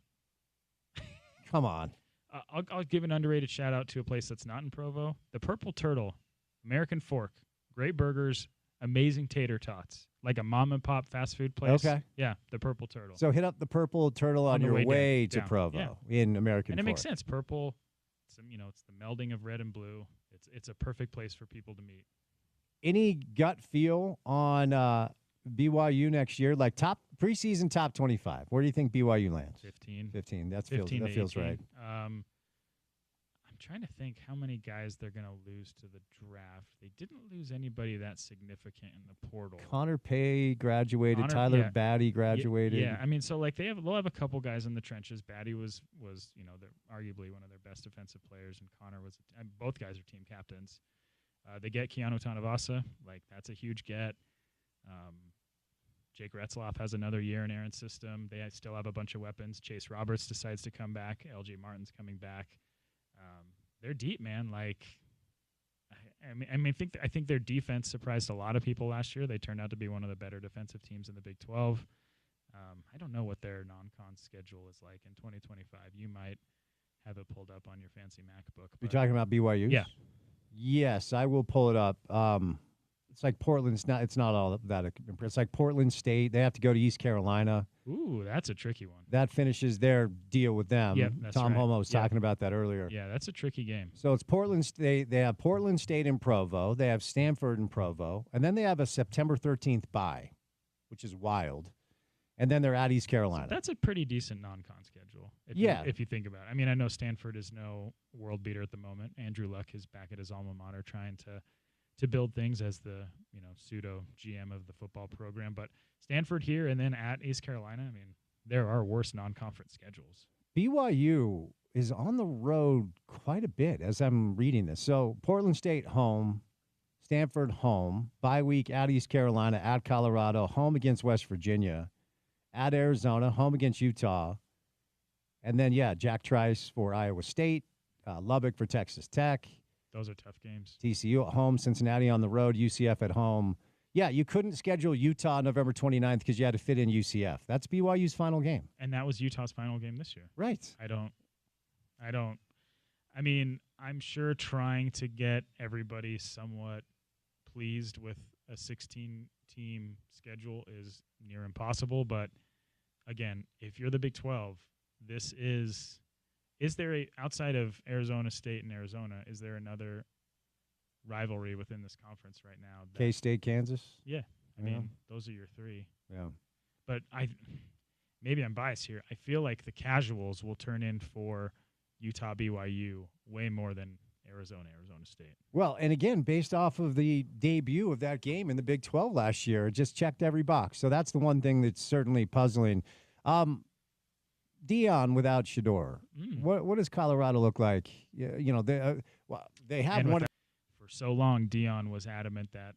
Come on. I'll give an underrated shout out to a place that's not in Provo. The Purple Turtle, American Fork, great burgers, amazing tater tots, like a mom and pop fast food place. Okay. Yeah, the Purple Turtle. So hit up the Purple Turtle on the your way way to down. Provo in American And it Fork. makes sense. Purple, it's the melding of red and blue. It's a perfect place for people to meet. Any gut feel on BYU next year? Like preseason top 25. Where do you think BYU lands? 15. 15. That 15 feels to 18. right. I'm trying to think how many guys they're going to lose to the draft. They didn't lose anybody that significant in the portal. Connor Pay graduated. Tyler Batty graduated. Yeah, I mean, so like they'll have a couple guys in the trenches. Batty was they're arguably one of their best defensive players, and Connor was. Both guys are team captains. They get Keanu Tanavasa, like that's a huge get. Jake Retzloff has another year in Aaron's system. They still have a bunch of weapons. Chase Roberts decides to come back. LJ Martin's coming back. They're deep, man. Like, I think their defense surprised a lot of people last year. They turned out to be one of the better defensive teams in the Big 12. I don't know what their non-con schedule is like in 2025. You might have it pulled up on your fancy MacBook. You're talking about BYU? Yeah. Yes, I will pull it up. It's like Portland. It's not all that impressive. It's like Portland State. They have to go to East Carolina. Ooh, that's a tricky one. That finishes their deal with them. Yep, that's Tom right. Homo was talking about that earlier. Yeah, that's a tricky game. So it's Portland State. They have Portland State in Provo. They have Stanford in Provo. And then they have a September 13th bye, which is wild. And then they're at East Carolina. So that's a pretty decent non-con schedule. If you think about it. I mean, I know Stanford is no world beater at the moment. Andrew Luck is back at his alma mater trying to build things as the pseudo GM of the football program. But Stanford here and then at East Carolina, I mean, there are worse non-conference schedules. BYU is on the road quite a bit as I'm reading this. So Portland State home, Stanford home, bye week at East Carolina, at Colorado, home against West Virginia, at Arizona, home against Utah. And then, Jack Trice for Iowa State, Lubbock for Texas Tech. Those are tough games. TCU at home, Cincinnati on the road, UCF at home. Yeah, you couldn't schedule Utah November 29th because you had to fit in UCF. That's BYU's final game. And that was Utah's final game this year. Right. I mean, I'm sure trying to get everybody somewhat pleased with a 16-team schedule is near impossible. But, again, if you're the Big 12, this is there outside of Arizona State and Arizona, is there another rivalry within this conference right now? K-State, Kansas? Yeah. I mean, those are your three. Yeah. But maybe I'm biased here. I feel like the casuals will turn in for Utah BYU way more than Arizona State. Well, and again, based off of the debut of that game in the Big 12 last year, it just checked every box. So that's the one thing that's certainly puzzling. Dion without Shedeur. What does Colorado look like? They have one. For so long, Dion was adamant that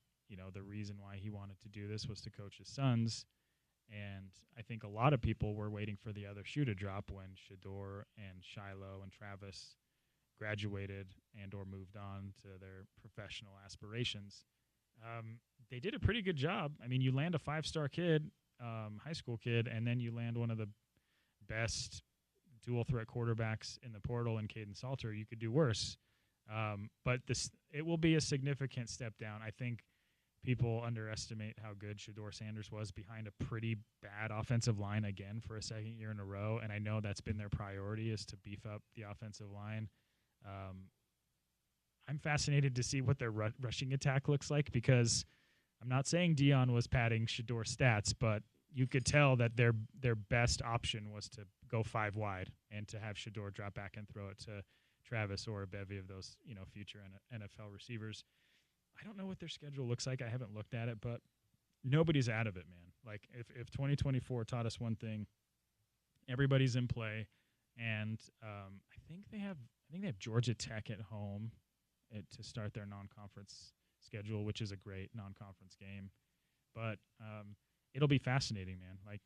the reason why he wanted to do this was to coach his sons, and I think a lot of people were waiting for the other shoe to drop when Shedeur and Shiloh and Travis graduated and or moved on to their professional aspirations. They did a pretty good job. I mean, you land a 5-star kid, high school kid, and then you land one of the best dual threat quarterbacks in the portal in Caden Salter. You could do worse. But it will be a significant step down. I think people underestimate how good Shedeur Sanders was behind a pretty bad offensive line again for a second year in a row. And I know that's been their priority, is to beef up the offensive line. I'm fascinated to see what their rushing attack looks like, because I'm not saying Dion was padding Shedeur's stats, but you could tell that their best option was to go 5 wide and to have Shedeur drop back and throw it to Travis or a bevy of those, future NFL receivers. I don't know what their schedule looks like. I haven't looked at it, but nobody's out of it, man. Like if 2024 taught us one thing, everybody's in play, and I think they have I think they have Georgia Tech at home to start their non-conference schedule, which is a great non-conference game. But it'll be fascinating, man. Like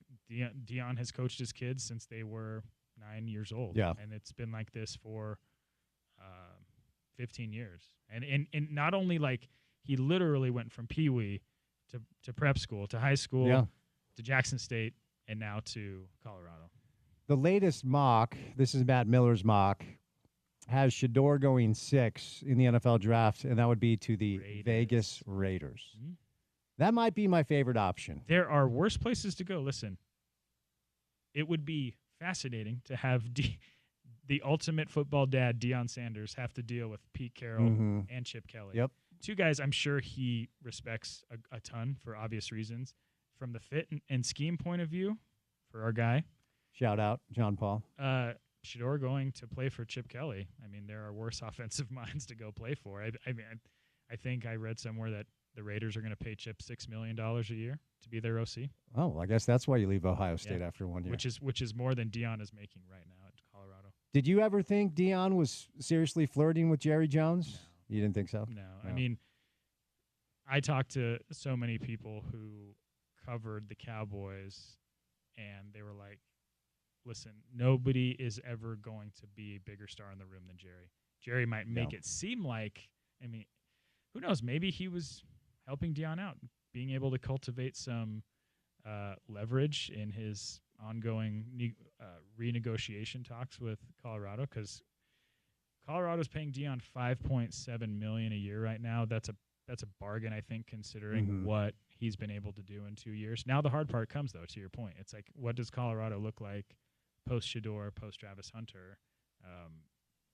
Dion has coached his kids since they were 9 years old. Yeah. And it's been like this for 15 years. And not only like he literally went from Pee Wee to prep school, to high school, to Jackson State, and now to Colorado. The latest mock, this is Matt Miller's mock, has Shedeur going 6 in the NFL draft, and that would be to the Vegas Raiders. Mm-hmm. That might be my favorite option. There are worse places to go. Listen, it would be fascinating to have the ultimate football dad, Deion Sanders, have to deal with Pete Carroll and Chip Kelly. Yep. Two guys I'm sure he respects a ton for obvious reasons. From the fit and scheme point of view, for our guy. Shout out, John Paul. Shedeur going to play for Chip Kelly. I mean, there are worse offensive minds to go play for. I think I read somewhere that the Raiders are going to pay Chip $6 million a year to be their OC. Oh, well, I guess that's why you leave Ohio State after 1 year. Which is more than Dion is making right now at Colorado. Did you ever think Dion was seriously flirting with Jerry Jones? No. You didn't think so? No. I mean, I talked to so many people who covered the Cowboys, and they were like, listen, nobody is ever going to be a bigger star in the room than Jerry. Jerry might make it seem like, I mean, who knows? Maybe he was helping Dion out, being able to cultivate some leverage in his ongoing renegotiation talks with Colorado, because Colorado's paying Dion $5.7 million a year right now. That's a bargain, I think, considering what he's been able to do in 2 years. Now the hard part comes, though, to your point. It's like, what does Colorado look like post-Shedeur, post-Travis Hunter?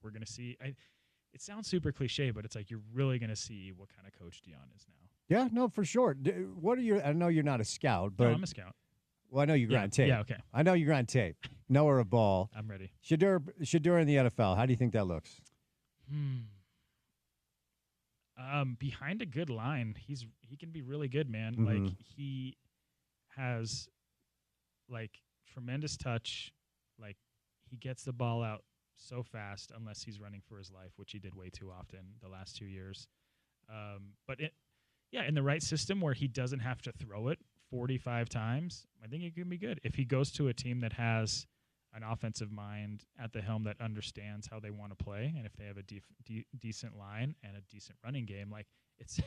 We're going to see. It sounds super cliche, but it's like you're really going to see what kind of coach Dion is now. Yeah, no, for sure. What are your? I know you're not a scout, but No, I'm a scout. Well, I know you grind tape. Yeah, okay. I know you grind tape. Knower of ball. I'm ready. Shedeur in the NFL. How do you think that looks? Behind a good line, he can be really good, man. Like he has like tremendous touch. Like he gets the ball out so fast, unless he's running for his life, which he did way too often the last 2 years. But in the right system where he doesn't have to throw it 45 times, I think it can be good. If he goes to a team that has an offensive mind at the helm that understands how they want to play, and if they have a decent line and a decent running game, like it's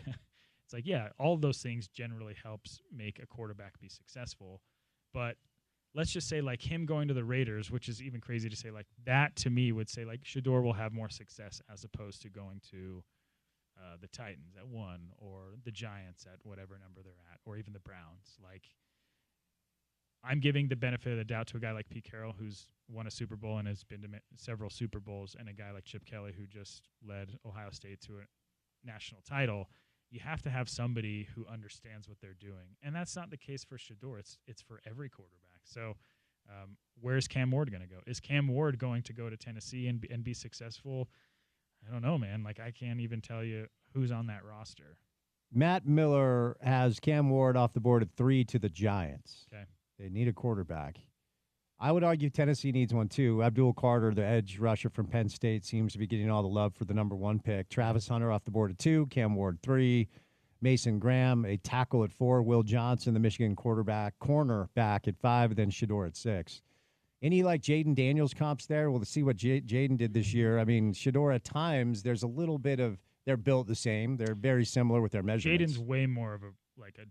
like, all of those things generally helps make a quarterback be successful. But let's just say like him going to the Raiders, which is even crazy to say, like that to me would say like Shedeur will have more success as opposed to going to the Titans at 1 or the Giants at whatever number they're at, or even the Browns. Like I'm giving the benefit of the doubt to a guy like Pete Carroll, who's won a Super Bowl and has been to several Super Bowls, and a guy like Chip Kelly, who just led Ohio State to a national title. You have to have somebody who understands what they're doing, and that's not the case for Shedeur. It's for every quarterback. So where's Cam Ward going to go? Is Cam Ward going to go to Tennessee and be successful? I don't know, man. Like I can't even tell you who's on that roster. Matt Miller has Cam Ward off the board at 3 to the Giants. Okay. They need a quarterback. I would argue Tennessee needs one too. Abdul Carter, the edge rusher from Penn State, seems to be getting all the love for the number 1 pick. Travis Hunter off the board at 2, Cam Ward 3, Mason Graham, a tackle at 4, Will Johnson, the Michigan cornerback at 5, and then Shedeur at 6. Any like Jaden Daniels comps there? We'll see what Jaden did this year. I mean, Shedeur at times, there's a little bit of, they're built the same. They're very similar with their measurements. Jaden's way more of a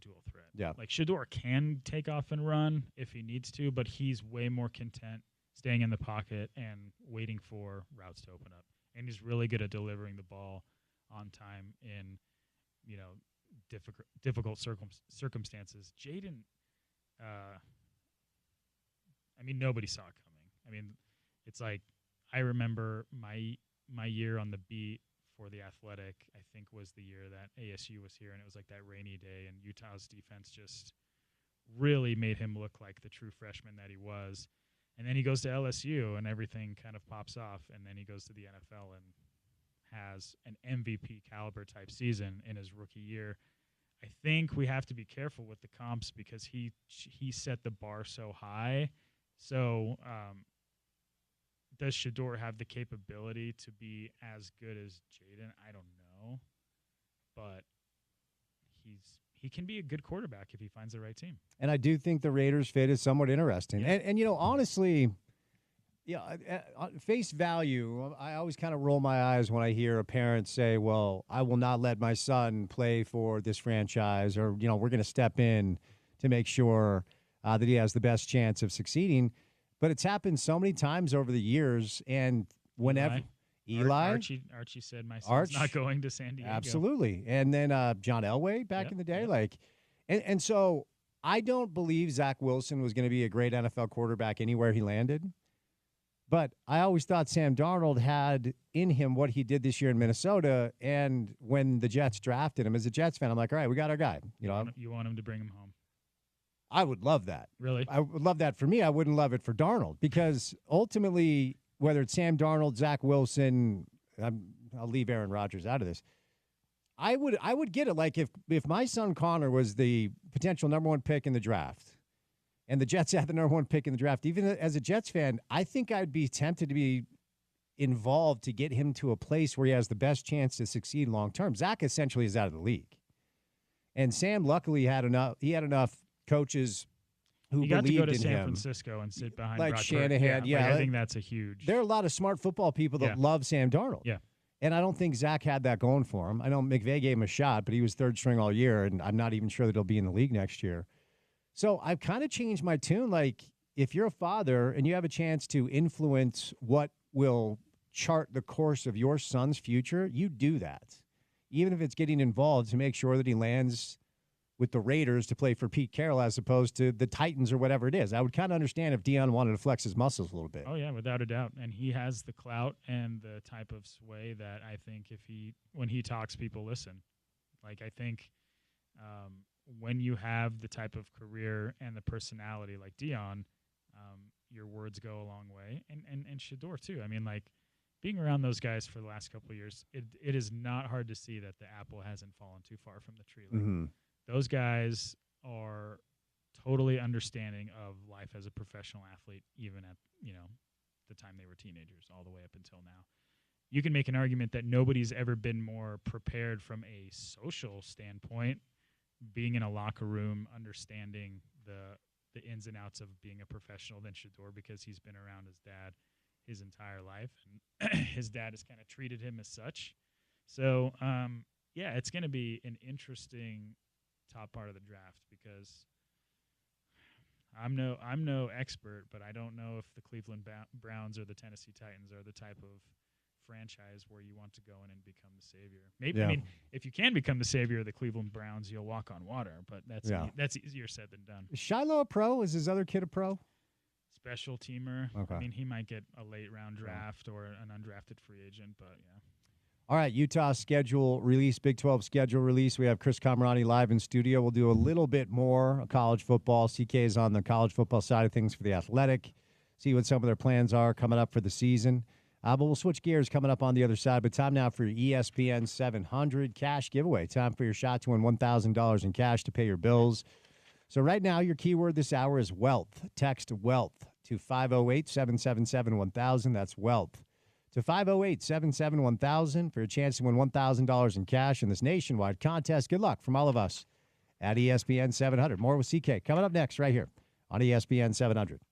dual threat. Yeah. Like Shedeur can take off and run if he needs to, but he's way more content staying in the pocket and waiting for routes to open up. And he's really good at delivering the ball on time in, difficult circumstances. Jaden, nobody saw it coming. I mean, it's like I remember my year on the beat for The Athletic, I think, was the year that ASU was here, and it was like that rainy day, and Utah's defense just really made him look like the true freshman that he was. And then he goes to LSU, and everything kind of pops off, and then he goes to the NFL and has an MVP caliber type season in his rookie year. I think we have to be careful with the comps because he set the bar so high. So does Shedeur have the capability to be as good as Jaden? I don't know, but he can be a good quarterback if he finds the right team. And I do think the Raiders fit is somewhat interesting. Yeah. And honestly, face value, I always kind of roll my eyes when I hear a parent say, well, I will not let my son play for this franchise, or, we're going to step in to make sure that he has the best chance of succeeding. But it's happened so many times over the years, and whenever Eli Archie said my son's not going to San Diego. Absolutely. And then John Elway back in the day. And so I don't believe Zach Wilson was going to be a great NFL quarterback anywhere he landed. But I always thought Sam Darnold had in him what he did this year in Minnesota. And when the Jets drafted him, as a Jets fan, I'm like, all right, we got our guy. You want him to bring him home. I would love that. Really? I would love that for me. I wouldn't love it for Darnold, because ultimately, whether it's Sam Darnold, Zach Wilson, I'll leave Aaron Rodgers out of this. I would get it. Like if my son Connor was the potential number one pick in the draft, and the Jets had the number one pick in the draft, even as a Jets fan, I think I'd be tempted to be involved to get him to a place where he has the best chance to succeed long term. Zach essentially is out of the league, and Sam luckily had enough coaches who got to go to in San him. Francisco and sit behind like Brock Shanahan. Purdy. I think that's a huge. There are a lot of smart football people that love Sam Darnold. Yeah. And I don't think Zach had that going for him. I know McVay gave him a shot, but he was third string all year, and I'm not even sure that he'll be in the league next year. So I've kind of changed my tune. Like, if you're a father and you have a chance to influence what will chart the course of your son's future, you do that. Even if it's getting involved to make sure that he lands with the Raiders to play for Pete Carroll as opposed to the Titans or whatever it is. I would kind of understand if Deion wanted to flex his muscles a little bit. Oh, yeah, without a doubt. And he has the clout and the type of sway that I think when he talks, people listen. Like, I think when you have the type of career and the personality like Deion, your words go a long way. And Shedeur, too. I mean, like, being around those guys for the last couple of years, it is not hard to see that the apple hasn't fallen too far from the tree. Like, those guys are totally understanding of life as a professional athlete, even at, the time they were teenagers, all the way up until now. You can make an argument that nobody's ever been more prepared from a social standpoint, being in a locker room, understanding the ins and outs of being a professional than Shedeur, because he's been around his dad his entire life, and his dad has kind of treated him as such. So, it's going to be an interesting top part of the draft, because I'm no expert, but I don't know if the Cleveland Browns or the Tennessee Titans are the type of franchise where you want to go in and become the savior. Maybe, I mean, if you can become the savior of the Cleveland Browns, you'll walk on water, but that's easier said than done. Is Shiloh a pro? Is his other kid a pro? Special teamer. Okay. I mean, he might get a late round draft or an undrafted free agent, but yeah. All right, Utah schedule release, Big 12 schedule release. We have Chris Camerani live in studio. We'll do a little bit more college football. CK is on the college football side of things for the Athletic. See what some of their plans are coming up for the season. But we'll switch gears coming up on the other side. But time now for your ESPN 700 cash giveaway. Time for your shot to win $1,000 in cash to pay your bills. So right now, your keyword this hour is wealth. Text wealth to 508-777-1000. That's wealth. To 508-777-1000 for a chance to win $1,000 in cash in this nationwide contest. Good luck from all of us at ESPN 700. More with CK coming up next right here on ESPN 700.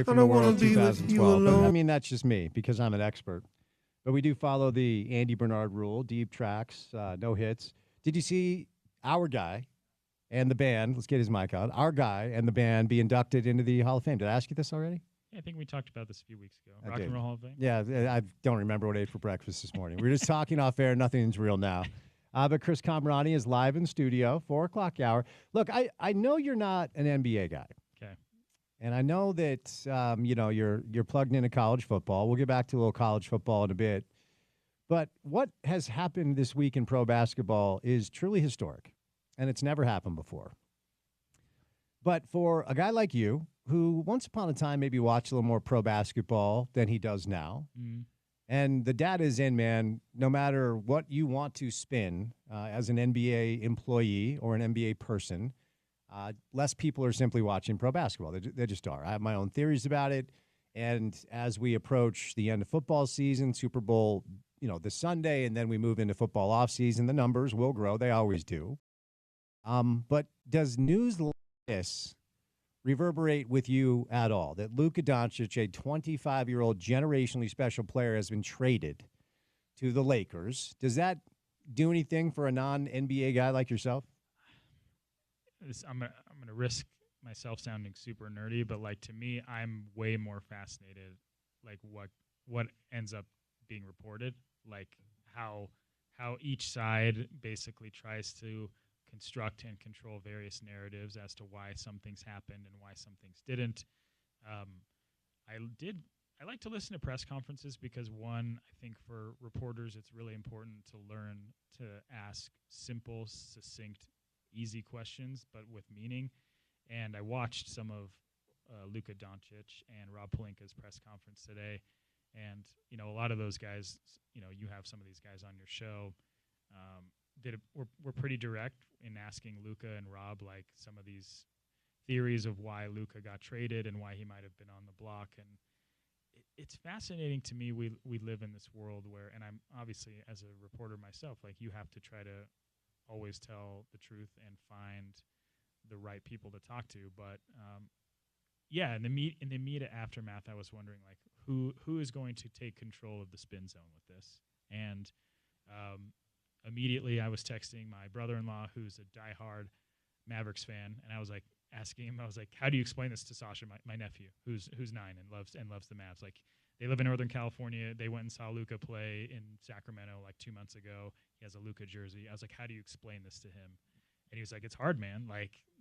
away from the World 2012. But, I mean, that's just me because I'm an expert. But we do follow the Andy Bernard rule, deep tracks, no hits. Did you see our guy and the band, let's get his mic out, our guy and the band be inducted into the Hall of Fame? Did I ask you this already? Yeah, I think we talked about this a few weeks ago. Rock and Roll Hall of Fame? Yeah, I don't remember what I ate for breakfast this morning. We were just talking off air. Nothing's real now. But Chris Camerani is live in studio, 4 o'clock hour. Look, I know you're not an NBA guy. Okay. And I know that, you're plugged into college football. We'll get back to a little college football in a bit. But what has happened this week in pro basketball is truly historic, and it's never happened before. But for a guy like you, who once upon a time maybe watched a little more pro basketball than he does now, and the data is in, man, no matter what you want to spin as an NBA employee or an NBA person, less people are simply watching pro basketball. They just are. I have my own theories about it. And as we approach the end of football season, Super Bowl, this Sunday, and then we move into football offseason, the numbers will grow. They always do. But does news like this reverberate with you at all? That Luka Doncic, a 25-year-old generationally special player, has been traded to the Lakers. Does that do anything for a non-NBA guy like yourself? I'm gonna risk myself sounding super nerdy, but to me, I'm way more fascinated, what ends up being reported, how each side basically tries to construct and control various narratives as to why some things happened and why some things didn't. I like to listen to press conferences because, one, I think for reporters it's really important to learn to ask simple, succinct, easy questions, but with meaning. And I watched some of Luka Doncic and Rob Pelinka's press conference today. And, a lot of those guys, you have some of these guys on your show, were pretty direct in asking Luka and Rob, some of these theories of why Luka got traded and why he might have been on the block. And it's fascinating to me. We live in this world where, and I'm obviously, as a reporter myself, you have to try to always tell the truth and find the right people to talk to. But in the immediate aftermath, I was wondering who is going to take control of the spin zone with this. And immediately I was texting my brother-in-law, who's a diehard Mavericks fan, and I was asking him, how do you explain this to Sasha, my nephew, who's 9 and loves the Mavs? They live in Northern California. They went and saw Luka play in Sacramento 2 months ago. He has a Luka jersey. I was how do you explain this to him? And he was it's hard, man.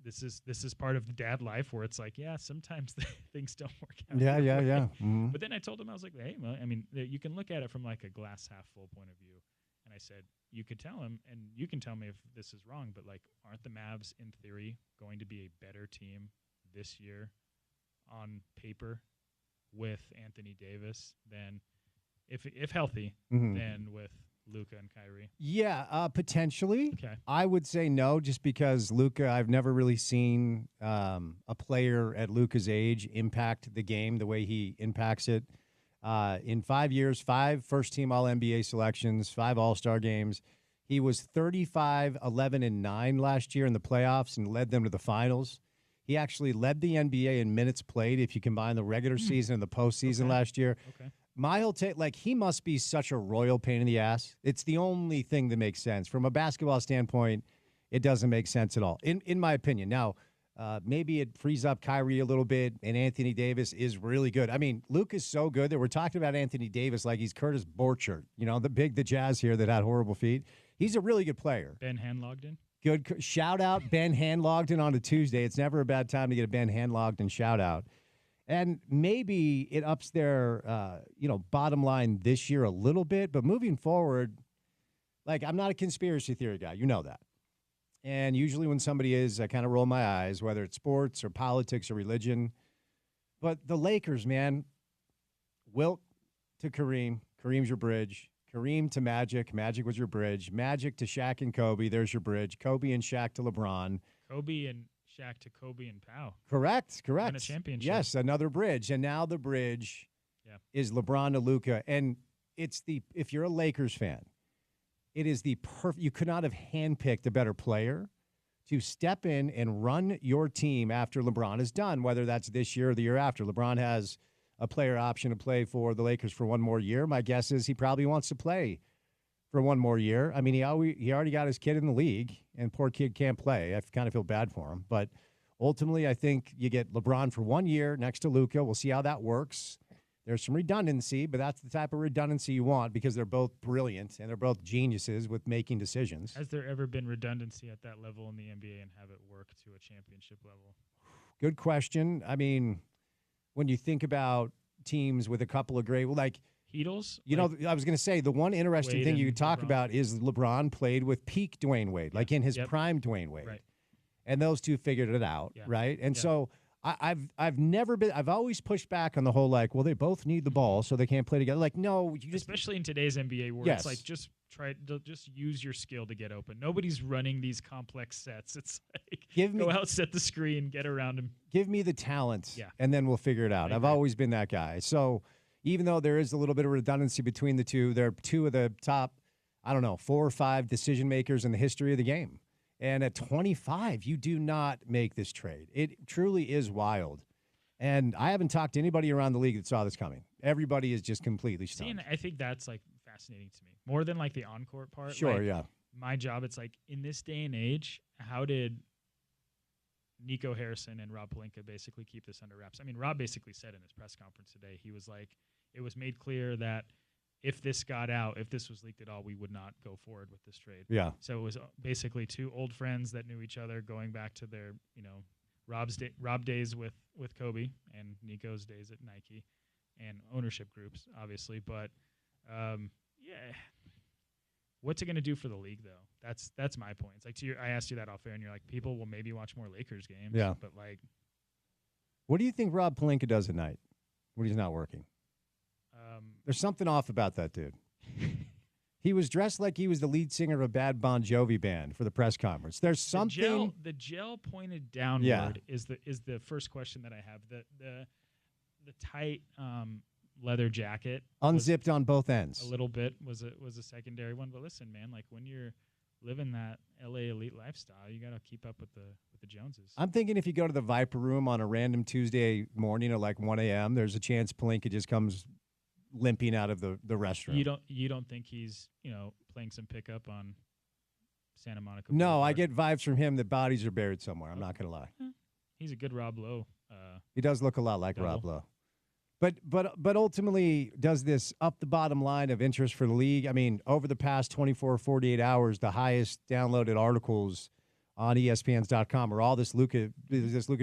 This is part of the dad life where it's sometimes things don't work out. Yeah. Mm-hmm. But then I told him, I was hey, well, I mean, you can look at it from a glass half full point of view. And I said, you could tell him, and you can tell me if this is wrong, but aren't the Mavs in theory going to be a better team this year on paper with Anthony Davis than if healthy than with Luka and Kyrie? Yeah, potentially. Okay. I would say no, just because Luka, I've never really seen a player at Luka's age impact the game the way he impacts it. In 5 years, 5 first-team All-NBA selections, 5 All-Star games. He was 35, 11, and 9 last year in the playoffs and led them to the finals. He actually led the NBA in minutes played if you combine the regular season and the postseason last year. Okay. My whole take, he must be such a royal pain in the ass. It's the only thing that makes sense. From a basketball standpoint, it doesn't make sense at all, in my opinion. Now, maybe it frees up Kyrie a little bit, and Anthony Davis is really good. I mean, Luke is so good that we're talking about Anthony Davis like he's Curtis Borchardt, the Jazz here that had horrible feet. He's a really good player. Ben Hanlogden. Good. Shout out Ben Hanlogden on a Tuesday. It's never a bad time to get a Ben Hanlogden shout out. And maybe it ups their, bottom line this year a little bit. But moving forward, I'm not a conspiracy theory guy. You know that. And usually when somebody is, I kind of roll my eyes, whether it's sports or politics or religion. But the Lakers, man, Wilt to Kareem. Kareem's your bridge. Kareem to Magic. Magic was your bridge. Magic to Shaq and Kobe. There's your bridge. Kobe and Shaq to LeBron. Kobe and Shaq to Kobe and Pau. Correct. Win a championship. Yes, another bridge. And now the bridge is LeBron to Luka. And if you're a Lakers fan, it is the perfect. You could not have handpicked a better player to step in and run your team after LeBron is done, whether that's this year or the year after. LeBron has a player option to play for the Lakers for one more year. My guess is he probably wants to play for one more year. I mean, he already got his kid in the league, and poor kid can't play. I kind of feel bad for him. But ultimately, I think you get LeBron for 1 year next to Luka. We'll see how that works. There's some redundancy, but that's the type of redundancy you want because they're both brilliant and they're both geniuses with making decisions. Has there ever been redundancy at that level in the NBA and have it work to a championship level? Good question. I mean, when you think about teams with a couple of great, like Heatles? I was going to say the one interesting Wade thing you and could talk LeBron. about is LeBron played with peak Dwayne Wade, like in his prime Dwayne Wade. Right. And those two figured it out, right? And so I've always pushed back on the whole like, well, they both need the ball, so they can't play together. Like, no, you just especially in today's NBA where it's like just use your skill to get open. Nobody's running these complex sets. It's like go out, set the screen, get around him. Give me the talent, and then we'll figure it out. I've always been that guy. So even though there is a little bit of redundancy between the two, they're two of the top, 4 or 5 decision makers in the history of the game. And at 25, you do not make this trade. It truly is wild. And I haven't talked to anybody around the league that saw this coming. Everybody is just completely stunned. See, and I think that's like fascinating to me. More than like the on-court part. Sure, like, yeah. My job, it's like in this day and age, how did Nico Harrison and Rob Pelinka basically keep this under wraps? I mean, Rob basically said in his press conference today, he was like, it was made clear that if this got out, if this was leaked at all, we would not go forward with this trade. Yeah. So it was basically 2 old friends that knew each other going back to their, Rob days with Kobe and Nico's days at Nike and ownership groups, obviously. But, what's it going to do for the league, though? That's my point. It's like I asked you that off air, and you're like, people will maybe watch more Lakers games. Yeah. But, like. What do you think Rob Pelinka does at night when he's not working? There's something off about that dude. He was dressed like he was the lead singer of a bad Bon Jovi band for the press conference. There's something. The gel pointed downward is the first question that I have. The tight leather jacket unzipped on both ends. A little bit was a secondary one. But listen, man, like when you're living that LA elite lifestyle, you got to keep up with the Joneses. I'm thinking if you go to the Viper Room on a random Tuesday morning at like 1 a.m., there's a chance Pelinka just comes limping out of the restroom. You don't think he's playing some pickup on Santa Monica? No, Boulevard? I get vibes from him that bodies are buried somewhere. I'm not gonna lie. He's a good Rob Lowe. He does look a lot like double. Rob Lowe. But ultimately, does this up the bottom line of interest for the league? I mean, over the past 24 or 48 hours, the highest downloaded articles on ESPNs.com are all this Luka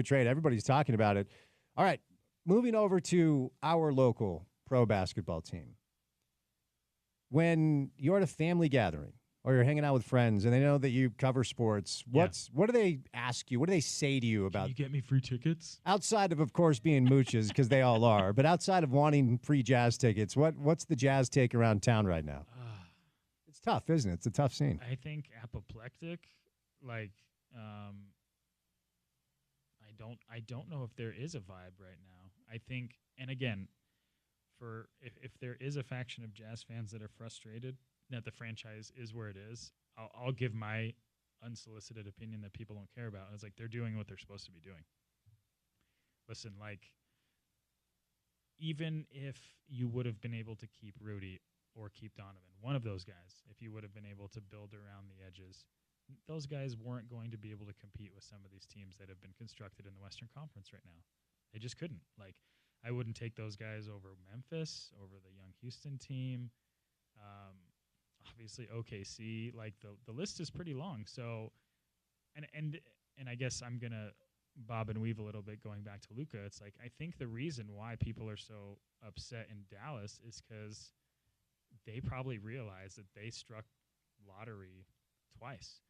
trade. Everybody's talking about it. All right, moving over to our local pro basketball team. When you're at a family gathering or you're hanging out with friends and they know that you cover sports, what do they ask you? What do they say to you about? Can you get me free tickets? Outside of course, being mooches, because they all are, but outside of wanting free Jazz tickets, what's the Jazz take around town right now? It's tough, isn't it? It's a tough scene. I think apoplectic. Like, I don't know if there is a vibe right now. I think, and again, if there is a faction of Jazz fans that are frustrated that the franchise is where it is, I'll give my unsolicited opinion that people don't care about. It's like they're doing what they're supposed to be doing. Listen, like, even if you would have been able to keep Rudy or keep Donovan, one of those guys, if you would have been able to build around the edges, those guys weren't going to be able to compete with some of these teams that have been constructed in the Western Conference right now. They just couldn't. Like, I wouldn't take those guys over Memphis, over the young Houston team. Obviously OKC. Like the list is pretty long. So, and I guess I'm gonna bob and weave a little bit going back to Luka. It's like I think the reason why people are so upset in Dallas is because they probably realized that they struck lottery twice.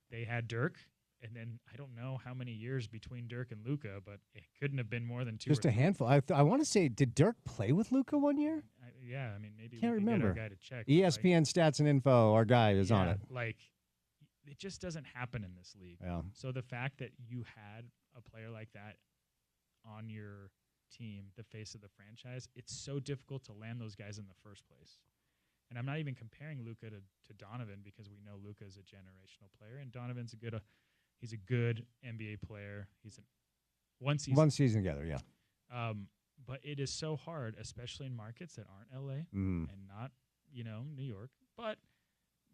They had Dirk. And then I don't know how many years between Dirk and Luka, but it couldn't have been more than 2 Just or a 3. handful. I want to say, did Dirk play with Luka one year? Yeah, I mean, maybe Can't we could remember. get our guy to check. ESPN Stats and Info, our guy is on it. Like, it just doesn't happen in this league. Yeah. So the fact that you had a player like that on your team, the face of the franchise, it's so difficult to land those guys in the first place. And I'm not even comparing Luka to Donovan because we know Luka is a generational player, and Donovan's a good He's a good NBA player. He's one season together, yeah. But it is so hard, especially in markets that aren't LA Mm. and not, New York. But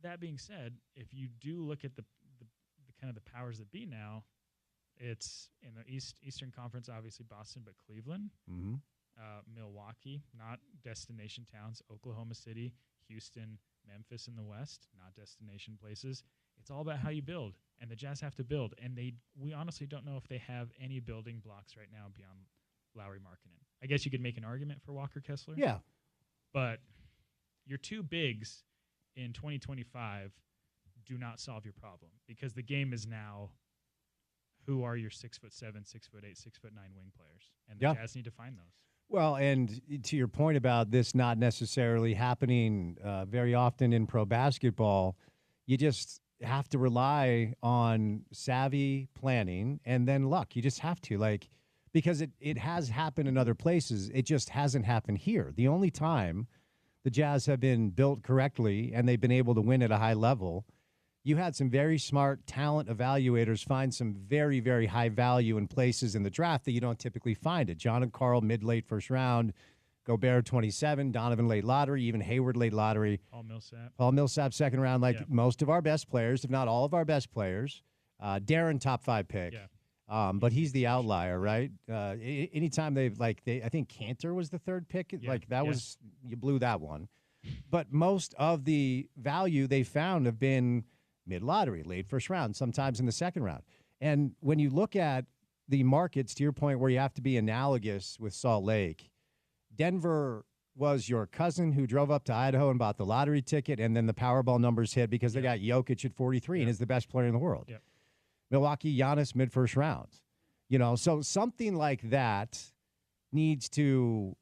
that being said, if you do look at the kind of the powers that be now, it's in the Eastern Conference, obviously Boston, but Cleveland, Mm-hmm. Milwaukee, not destination towns, Oklahoma City, Houston, Memphis in the West, not destination places. It's all about how you build, and the Jazz have to build, and we honestly don't know if they have any building blocks right now beyond Lowry Markkanen. I guess you could make an argument for Walker Kessler. Yeah. But your two bigs in 2025 do not solve your problem because the game is now who are your 6'7", 6'8", 6'9" wing players, and the Jazz need to find those. Well, and to your point about this not necessarily happening very often in pro basketball, you just have to rely on savvy planning and then luck. You just have to, because it has happened in other places. It just hasn't happened here. The only time the Jazz have been built correctly and they've been able to win at a high level, you had some very smart talent evaluators find some very, very high value in places in the draft that you don't typically find it. John and Carl, mid-late first round. Gobert, 27. Donovan, late lottery. Even Hayward, late lottery. Paul Millsap, second round. Most of our best players, if not all of our best players. Darren, top 5 pick. Yeah. But he's the outlier, right? Anytime I think Cantor was the third pick. You blew that one. But most of the value they found have been mid-lottery, late first round, sometimes in the second round. And when you look at the markets, to your point, where you have to be analogous with Salt Lake, Denver was your cousin who drove up to Idaho and bought the lottery ticket, and then the Powerball numbers hit because they got Jokic at 43 and is the best player in the world. Yep. Milwaukee, Giannis, mid-first round. So something like that needs to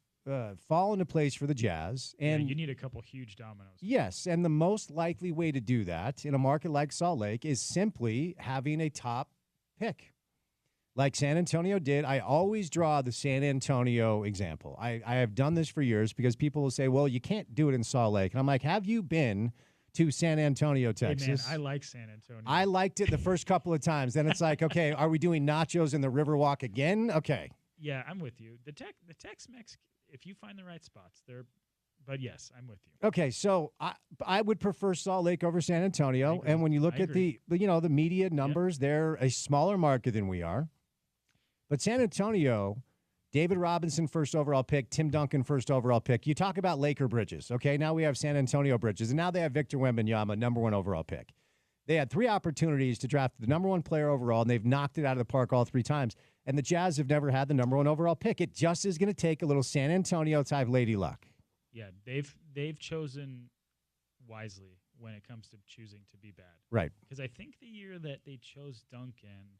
fall into place for the Jazz. And you need a couple huge dominoes. Yes, and the most likely way to do that in a market like Salt Lake is simply having a top pick, like San Antonio did. I always draw the San Antonio example. I have done this for years because people will say, well, you can't do it in Salt Lake. And I'm like, have you been to San Antonio, Texas? Hey, man, I like San Antonio. I liked it the first couple of times. Then it's like, okay, are we doing nachos in the Riverwalk again? Okay. Yeah, I'm with you. The Tex-Mex, if you find the right spots, but yes, I'm with you. Okay, so I would prefer Salt Lake over San Antonio. And when you look at the media numbers, they're a smaller market than we are. But San Antonio, David Robinson, first overall pick, Tim Duncan, first overall pick. You talk about Laker bridges. Okay, now we have San Antonio bridges, and now they have Victor Wembanyama, number 1 overall pick. They had 3 opportunities to draft the number 1 player overall, and they've knocked it out of the park all 3 times. And the Jazz have never had the number 1 overall pick. It just is going to take a little San Antonio-type lady luck. Yeah, they've chosen wisely when it comes to choosing to be bad. Right. Because I think the year that they chose Duncan,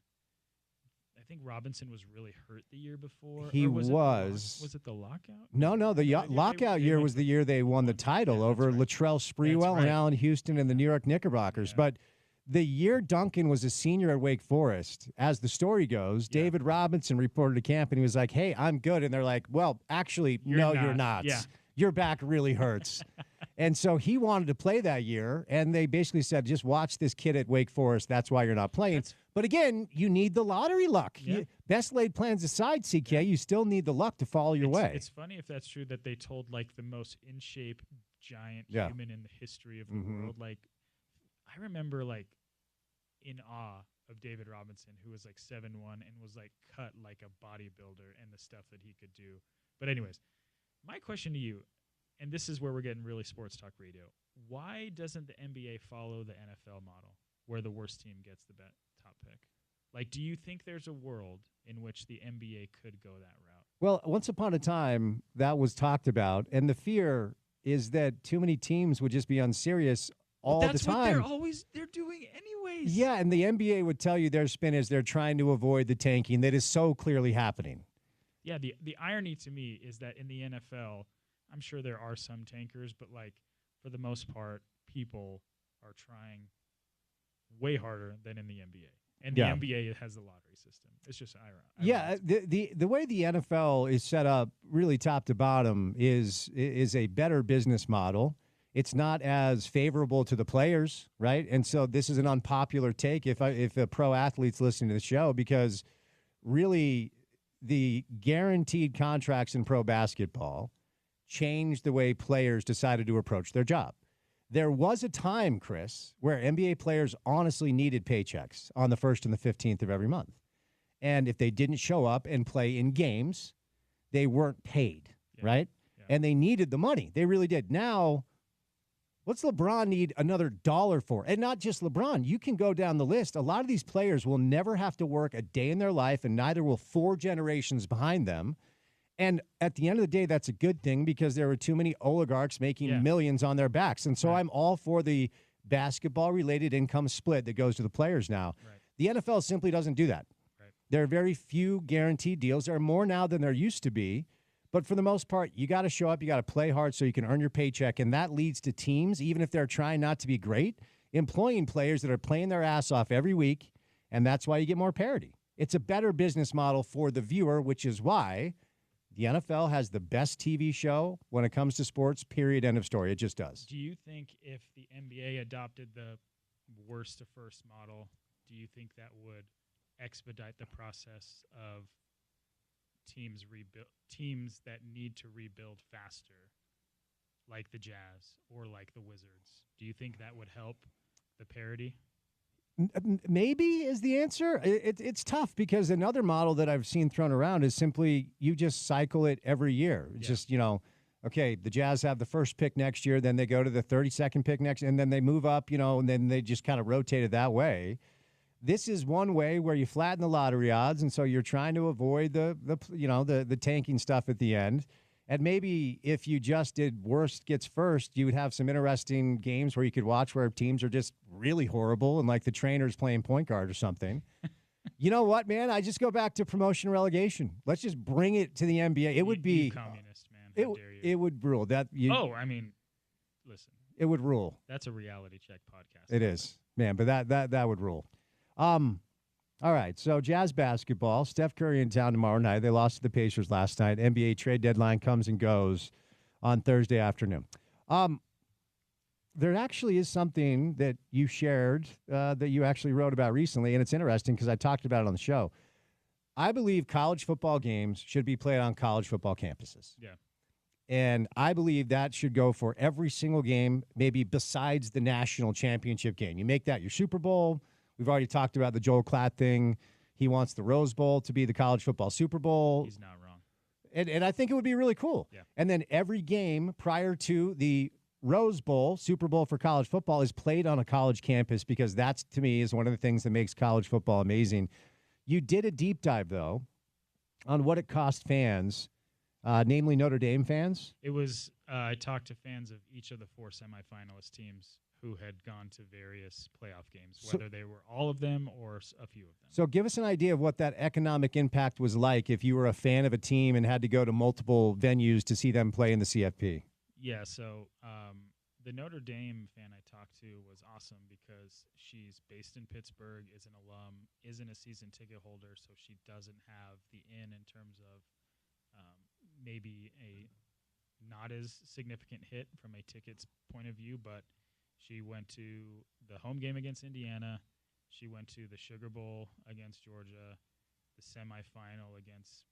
I think Robinson was really hurt the year before. He was. Was it the lockout? No, the lockout year was the year they won the title over Latrell Sprewell and Allen Houston and the New York Knickerbockers. Yeah. But the year Duncan was a senior at Wake Forest, as the story goes, David Robinson reported to camp and he was like, hey, I'm good. And they're like, well, actually, you're not. Yeah. Your back really hurts. And so he wanted to play that year, and they basically said, just watch this kid at Wake Forest. That's why you're not playing. But again, you need the lottery luck. Yeah. Best laid plans aside, CK, you still need the luck to follow your way. It's funny if that's true that they told, the most in-shape giant human in the history of the world. I remember, in awe of David Robinson, who was, 7'1", and was, cut like a bodybuilder and the stuff that he could do. But anyways, my question to you, and this is where we're getting really sports talk radio, why doesn't the NBA follow the NFL model where the worst team gets the top pick? Do you think there's a world in which the NBA could go that route? Well, once upon a time, that was talked about, and the fear is that too many teams would just be unserious all the time. That's what they're doing anyways. Yeah, and the NBA would tell you their spin is they're trying to avoid the tanking that is so clearly happening. Yeah, the irony to me is that in the NFL, I'm sure there are some tankers, but for the most part, people are trying way harder than in the NBA. And the NBA has the lottery system. It's just ironic. Yeah, the way the NFL is set up, really top to bottom, is a better business model. it's not as favorable to the players, right? And so this is an unpopular take if a pro athlete's listening to the show, because really the guaranteed contracts in pro basketball changed the way players decided to approach their job. There was a time, Chris, where NBA players honestly needed paychecks on the 1st and the 15th of every month. And if they didn't show up and play in games, they weren't paid, right? Yeah. And they needed the money. They really did. Now, what's LeBron need another dollar for? And not just LeBron. You can go down the list. A lot of these players will never have to work a day in their life, and neither will 4 generations behind them. And at the end of the day, that's a good thing, because there were too many oligarchs making millions on their backs. And so I'm all for the basketball-related income split that goes to the players now. Right. The NFL simply doesn't do that. Right. There are very few guaranteed deals. There are more now than there used to be. But for the most part, you got to show up, you got to play hard so you can earn your paycheck, and that leads to teams, even if they're trying not to be great, employing players that are playing their ass off every week, and that's why you get more parity. It's a better business model for the viewer, which is why the NFL has the best TV show when it comes to sports, period, end of story. It just does. Do you think if the NBA adopted the worst to first model, do you think that would expedite the process of teams that need to rebuild faster, like the Jazz or like the Wizards? Do you think that would help the parity? Maybe is the answer. It's tough, because another model that I've seen thrown around is simply you just cycle it every year. It's just, okay, the Jazz have the first pick next year, then they go to the 32nd pick next, and then they move up, and then they just kind of rotate it that way. This is one way where you flatten the lottery odds, and so you're trying to avoid the tanking stuff at the end. And maybe if you just did worst gets first, you would have some interesting games where you could watch where teams are just really horrible and like the trainer's playing point guard or something. You know what, man? I just go back to promotion relegation. Let's just bring it to the NBA. It would be communist, man. How dare you? It would rule. Listen. It would rule. That's a reality check podcast. It is, man. But that would rule. All right, so Jazz basketball. Steph Curry in town tomorrow night. They lost to the Pacers last night. NBA trade deadline comes and goes on Thursday afternoon. There actually is something that you shared that you actually wrote about recently, and it's interesting because I talked about it on the show. I believe college football games should be played on college football campuses. Yeah. And I believe that should go for every single game, maybe besides the national championship game. You make that your Super Bowl. We've already talked about the Joel Klatt thing. He wants the Rose Bowl to be the college football Super Bowl. He's not wrong. And I think it would be really cool. Yeah. And then every game prior to the Rose Bowl, Super Bowl for college football, is played on a college campus, because that's, to me, is one of the things that makes college football amazing. You did a deep dive, though, on what it cost fans, namely Notre Dame fans. It was I talked to fans of each of the 4 semifinalist teams who had gone to various playoff games, whether they were all of them or a few of them. So give us an idea of what that economic impact was like if you were a fan of a team and had to go to multiple venues to see them play in the CFP. Yeah, so the Notre Dame fan I talked to was awesome because she's based in Pittsburgh, is an alum, isn't a season ticket holder, so she doesn't have the in terms of maybe a not as significant hit from a tickets point of view, but she went to the home game against Indiana. She went to the Sugar Bowl against Georgia, the semifinal against,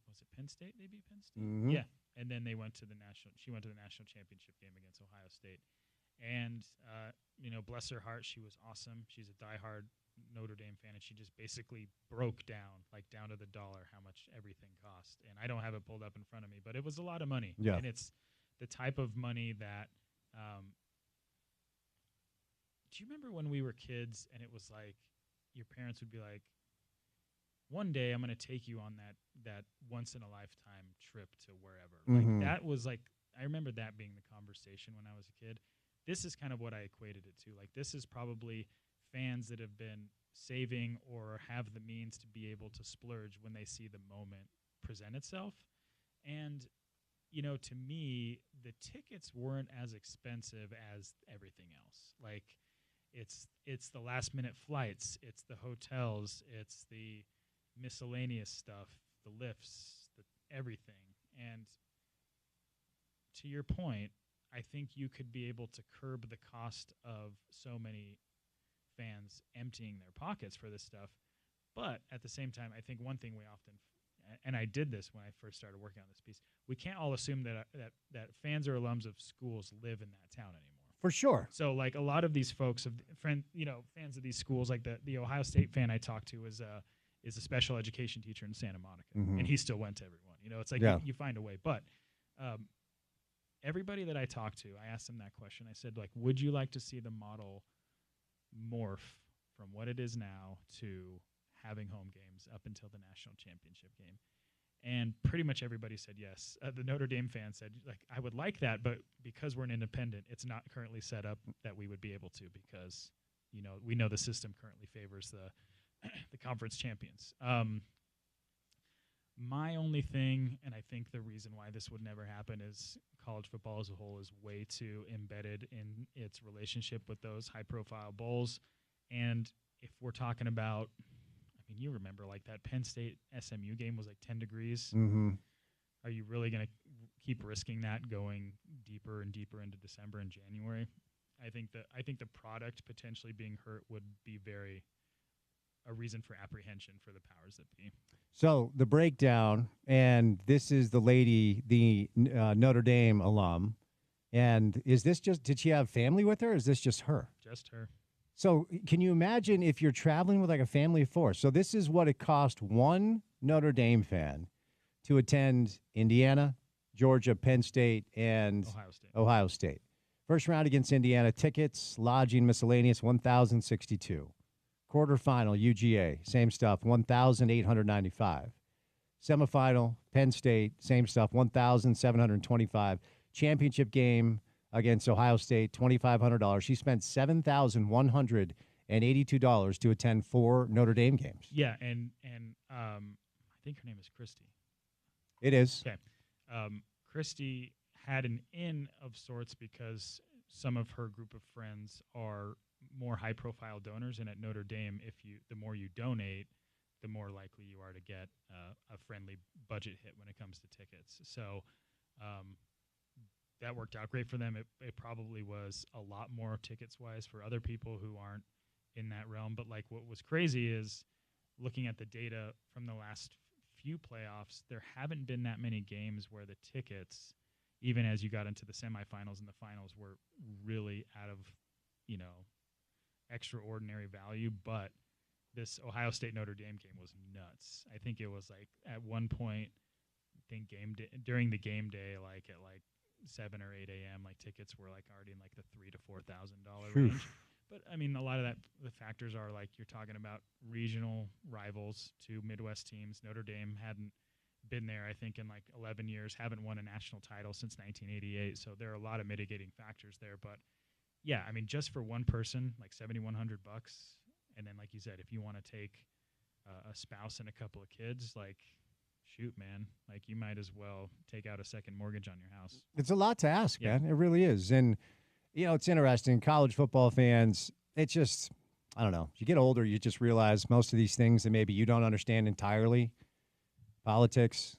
was it Penn State? They beat Penn State? Mm-hmm. Yeah. And then she went to the national championship game against Ohio State. And, bless her heart, she was awesome. She's a diehard Notre Dame fan, and she just basically broke down, down to the dollar, how much everything cost. And I don't have it pulled up in front of me, but it was a lot of money. Yeah. And it's the type of money that do you remember when we were kids and it was like your parents would be like, one day I'm going to take you on that once in a lifetime trip to wherever. Mm-hmm. That was I remember that being the conversation when I was a kid. This is kind of what I equated it to. This is probably fans that have been saving or have the means to be able to splurge when they see the moment present itself. And, to me, the tickets weren't as expensive as everything else. It's the last minute flights, it's the hotels, it's the miscellaneous stuff, the lifts, everything. And to your point, I think you could be able to curb the cost of so many fans emptying their pockets for this stuff. But at the same time, I think one thing we often, and I did this when I first started working on this piece, we can't all assume that fans or alums of schools live in that town anymore. For sure. So, like, a lot of these folks, fans of these schools, like the Ohio State fan I talked to is a special education teacher in Santa Monica, and he still went to everyone. It's like you find a way. But everybody that I talked to, I asked them that question. I said, like, would you like to see the model morph from what it is now to having home games up until the national championship game? And pretty much everybody said yes. The Notre Dame fan said, like, I would like that, but because we're an independent, it's not currently set up that we would be able to, because, we know the system currently favors the conference champions. My only thing, and I think the reason why this would never happen, is college football as a whole is way too embedded in its relationship with those high-profile bowls. And if we're talking about, you remember, like, that Penn State SMU game was like 10 degrees. Mm-hmm. Are you really going to keep risking that going deeper and deeper into December and January? I think the product potentially being hurt would be a reason for apprehension for the powers that be. So the breakdown, and this is the lady, the Notre Dame alum, and is this did she have family with her, or is this just her? Just her. So can you imagine if you're traveling with like a family of four? So this is what it cost one Notre Dame fan to attend Indiana, Georgia, Penn State, and Ohio State. First round against Indiana, tickets, lodging, miscellaneous, $1,062. Quarterfinal, UGA, same stuff, $1,895. Semifinal, Penn State, same stuff, $1,725. Championship game against Ohio State, $2,500. She spent $7,182 to attend 4 Notre Dame games. Yeah, and I think her name is Christy. It is. Okay. Christy had an in of sorts because some of her group of friends are more high-profile donors, and at Notre Dame, the more you donate, the more likely you are to get a friendly budget hit when it comes to tickets. So that worked out great for them. It probably was a lot more tickets-wise for other people who aren't in that realm. But, like, what was crazy is looking at the data from the last few playoffs, there haven't been that many games where the tickets, even as you got into the semifinals and the finals, were really out of, extraordinary value. But this Ohio State Notre Dame game was nuts. I think it was, like, at one point, during the game day, like at like 7 or 8 a.m., like, tickets were like already in like the $3,000 to $4,000 range. But I mean, a lot of the factors are, like, you're talking about regional rivals, 2 Midwest teams. Notre Dame hadn't been there, I think, in like 11 years, haven't won a national title since 1988. So there are a lot of mitigating factors there. But yeah, I mean, just for one person, like $7,100, and then, like you said, if you want to take a spouse and a couple of kids, like, shoot, man, like, you might as well take out a second mortgage on your house. It's a lot to ask, man. It really is. And, it's interesting. College football fans, it's just, I don't know. As you get older, you just realize most of these things that maybe you don't understand entirely. Politics,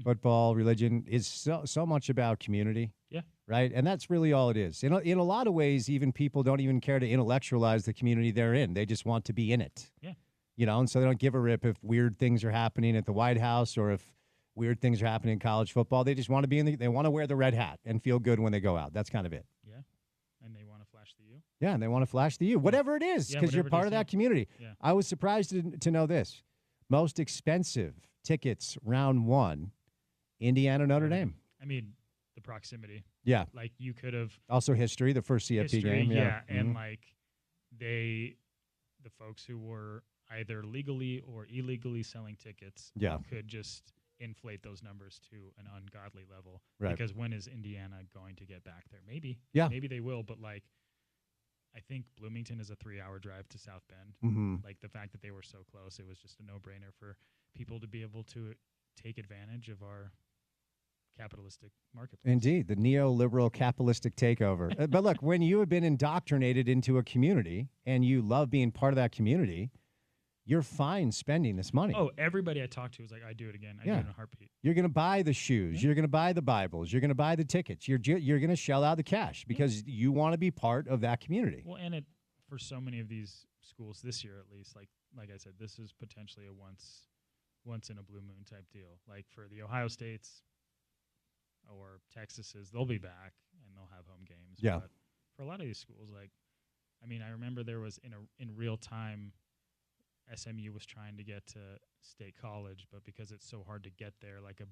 football, religion is so much about community. Yeah. Right? And that's really all it is. In a lot of ways, even people don't even care to intellectualize the community they're in. They just want to be in it. Yeah. And so they don't give a rip if weird things are happening at the White House or if weird things are happening in college football. They just want to be they want to wear the red hat and feel good when they go out. That's kind of it. Yeah. And they want to flash the U. Yeah, and they want to flash the U. Whatever it is, because you're part of that community. Yeah. I was surprised to know this. Most expensive tickets, round 1, Indiana, Notre Dame. I mean, the proximity. Yeah. Like, you could have. Also history, the first CFP game. Yeah. And, like, the folks who were either legally or illegally selling tickets could just inflate those numbers to an ungodly level. Right. Because when is Indiana going to get back there? Maybe. Yeah. Maybe they will, but, like, I think Bloomington is a 3-hour drive to South Bend. Mm-hmm. Like, the fact that they were so close, it was just a no-brainer for people to be able to take advantage of our capitalistic marketplace. Indeed, the neoliberal capitalistic takeover. But look, when you have been indoctrinated into a community and you love being part of that community, you're fine spending this money. Oh, everybody I talked to was like, "I do it again. I do it in a heartbeat." You're going to buy the shoes. You're going to buy the Bibles. You're going to buy the tickets. You're going to shell out the cash because you want to be part of that community. Well, and for so many of these schools this year, at least, like I said, this is potentially a once in a blue moon type deal. Like for the Ohio States or Texases, they'll be back and they'll have home games. Yeah. But for a lot of these schools, I remember there was in real time, SMU was trying to get to State College, but because it's so hard to get there, like a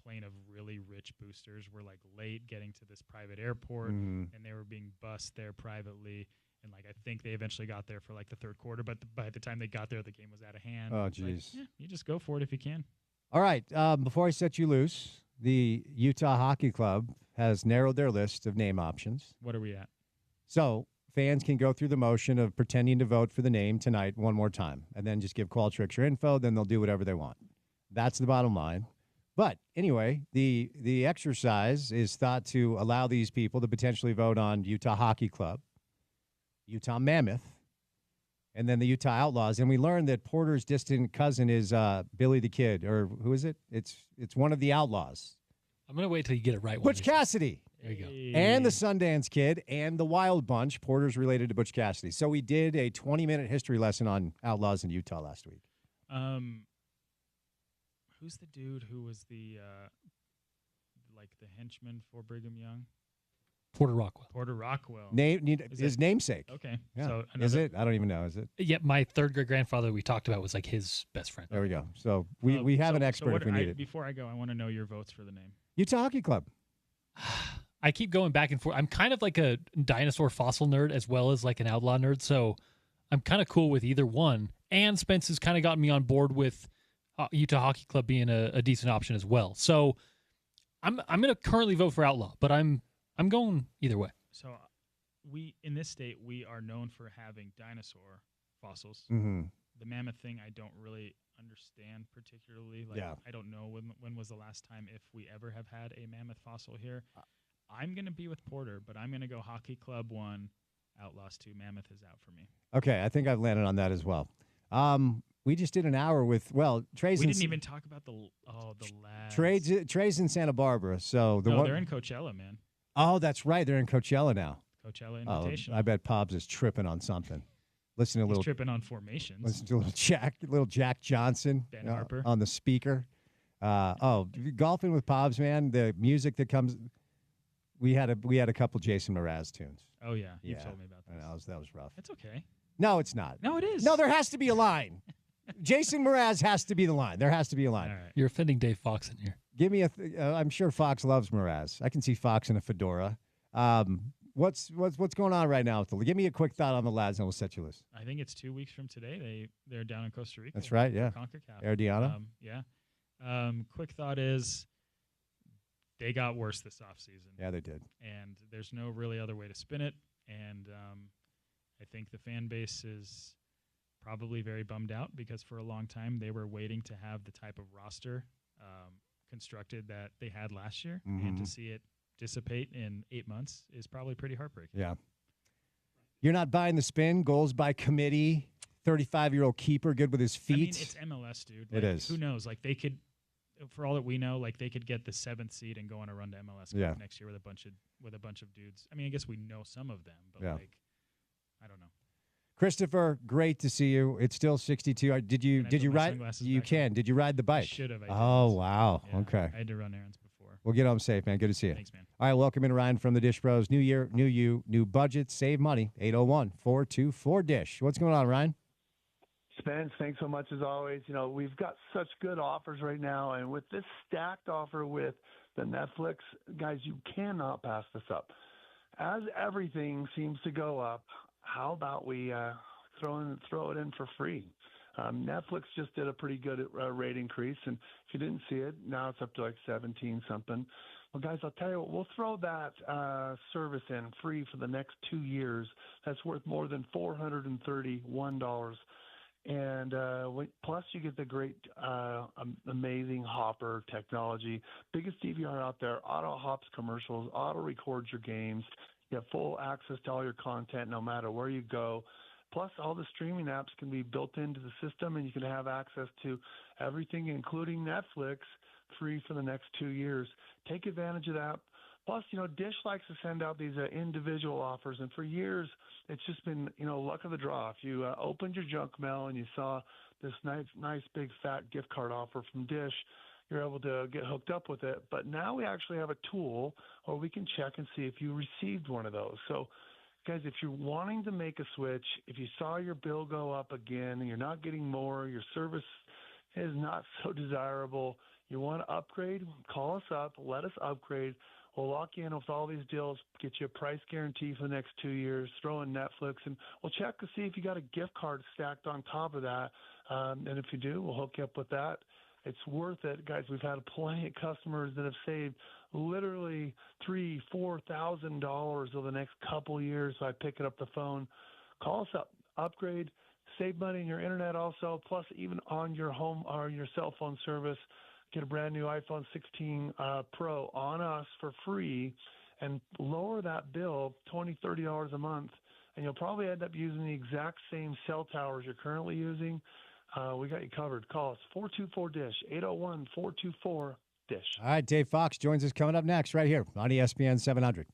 plane of really rich boosters were late getting to this private airport, and they were being bused there privately. And I think they eventually got there for the third quarter, but by the time they got there, the game was out of hand. Oh, jeez. You just go for it if you can. All right. Before I set you loose, the Utah Hockey Club has narrowed their list of name options. What are we at? So fans can go through the motion of pretending to vote for the name tonight one more time, and then just give Qualtrics your info. Then they'll do whatever they want. That's the bottom line. But anyway, the exercise is thought to allow these people to potentially vote on Utah Hockey Club, Utah Mammoth, and then the Utah Outlaws. And we learned that Porter's distant cousin is Billy the Kid, or who is it? It's one of the Outlaws. I'm going to wait till you get it right. Butch Cassidy. There you go. And the Sundance Kid and the Wild Bunch. Porter's related to Butch Cassidy. So we did a 20-minute history lesson on Outlaws in Utah last week. Who's the dude who was the henchman for Brigham Young? Porter Rockwell. Porter Rockwell. His namesake. Okay. Yeah. So Is it? I don't even know. Is it? Yeah, my third great grandfather we talked about was his best friend. There we go. So we have an expert if we need it. Before I go, I want to know your votes for the name. Utah Hockey Club. I keep going back and forth. I'm kind of like a dinosaur fossil nerd as well as an outlaw nerd, so I'm kind of cool with either one. And Spence has kind of gotten me on board with Utah Hockey Club being a decent option as well. So I'm going to currently vote for outlaw, but I'm going either way. So we in this state we are known for having dinosaur fossils. Mm-hmm. The mammoth thing I don't really understand particularly. I don't know when was the last time if we ever have had a mammoth fossil here. I'm going to be with Porter, but I'm going to go Hockey Club 1, Outlaws 2. Mammoth is out for me. Okay, I think I've landed on that as well. We just did an hour with Trey's. We didn't even talk about the lads. Trey's in Santa Barbara, so they're in Coachella, man. Oh, that's right, they're in Coachella now. Coachella Invitational. I bet Pobbs is tripping on something. He's tripping on formations. Listen to little Jack Johnson Ben Harper on the speaker. Golfing with Pobbs, man. The music that comes. We had a couple Jason Mraz tunes. Oh yeah, you've told me about that. That was rough. It's okay. No, it's not. No, it is. No, there has to be a line. Jason Mraz has to be the line. There has to be a line. All right. You're offending Dave Fox in here. Give me I'm sure Fox loves Mraz. I can see Fox in a fedora. What's going on right now? Give me a quick thought on the lads, and we'll set you loose. I think it's 2 weeks from today. They're down in Costa Rica. That's right. Yeah. CONCACAF. Aridiana. Yeah. Quick thought is they got worse this offseason. Yeah, they did. And there's no really other way to spin it. And I think the fan base is probably very bummed out because for a long time they were waiting to have the type of roster constructed that they had last year. Mm-hmm. And to see it dissipate in 8 months is probably pretty heartbreaking. Yeah. You're not buying the spin. Goals by committee. 35-year-old keeper, good with his feet. I mean, it's MLS, dude. It is. Who knows? They could, for all that we know, they could get the 7th seed and go on a run to MLS next year with a bunch of dudes. I mean, I guess we know some of them, but I don't know. Christopher, great to see you. It's still 62. Did you ride? You can. Did you ride the bike? I should have. Oh wow. Yeah, okay. I had to run errands before. Well, get home safe, man. Good to see you. Thanks, man. All right, welcome in Ryan from the Dish Bros. New year, new you, new budget, save money. 801-424-DISH. What's going on, Ryan? Spence, thanks so much as always. We've got such good offers right now, and with this stacked offer with the Netflix, guys, you cannot pass this up. As everything seems to go up, how about we throw it in for free? Netflix just did a pretty good rate increase, and if you didn't see it, now it's up to 17 something. Well, guys, I'll tell you what, we'll throw that service in free for the next 2 years. That's worth more than $431. And plus, you get the great, amazing Hopper technology. Biggest DVR out there, auto hops commercials, auto records your games. You have full access to all your content no matter where you go. Plus, all the streaming apps can be built into the system, and you can have access to everything, including Netflix, free for the next 2 years. Take advantage of that. Plus, Dish likes to send out these individual offers, and for years, it's just been, luck of the draw. If you opened your junk mail and you saw this nice big fat gift card offer from Dish, you're able to get hooked up with it. But now we actually have a tool where we can check and see if you received one of those. So, guys, if you're wanting to make a switch, if you saw your bill go up again and you're not getting more, your service is not so desirable, you want to upgrade, call us up, let us upgrade. We'll lock you in with all these deals, get you a price guarantee for the next 2 years, throw in Netflix, and we'll check to see if you got a gift card stacked on top of that. And if you do, we'll hook you up with that. It's worth it, guys. We've had plenty of customers that have saved literally $3,000-$4,000 over the next couple of years by picking up the phone. Call us up, upgrade, save money on your internet also, plus even on your home or your cell phone service. Get a brand new iPhone 16 Pro on us for free and lower that bill $20-$30 a month. And you'll probably end up using the exact same cell towers you're currently using. We got you covered. Call us 424-DISH, 801-424-DISH. All right, Dave Fox joins us coming up next right here on ESPN 700.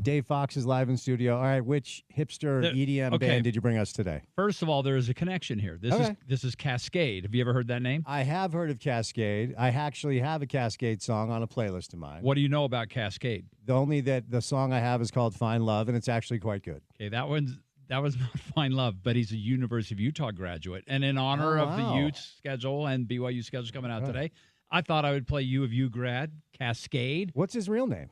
Dave Fox is live in studio. All right, which hipster EDM band did you bring us today? First of all, there is a connection here. This is Cascade. Have you ever heard that name? I have heard of Cascade. I actually have a Cascade song on a playlist of mine. What do you know about Cascade? Only that the song I have is called Fine Love, and it's actually quite good. Okay, that was not Fine Love, but he's a University of Utah graduate. And in honor of the Utes schedule and BYU schedule coming out today, I thought I would play U of U grad, Cascade. What's his real name?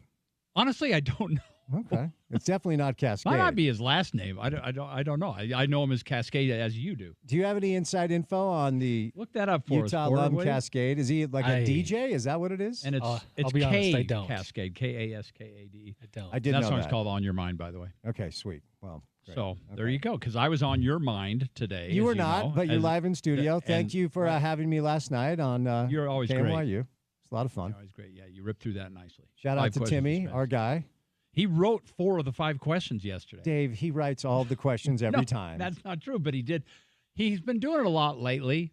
Honestly, I don't know. Okay, it's definitely not Cascade. Might not be his last name. I don't know. I know him as Cascade as you do. Do you have any inside info on the look that up for Utah Lum Cascade? Is he like a DJ? Is that what it is? And it's I'll be honest, I don't. Cascade, Kaskade. I don't. I did know that song's that. called On Your Mind, by the way. Okay, sweet. Well, great. So there you go. Because I was on your mind today. You were not, but you're live in studio. Thank you for having me last night on. You're always KMYU. Great. It's a lot of fun. You're always great. Yeah, you ripped through that nicely. Shout out to Timmy, our guy. He wrote 4 of the 5 questions yesterday. Dave, he writes all the questions every time. That's not true, but he did. He's been doing it a lot lately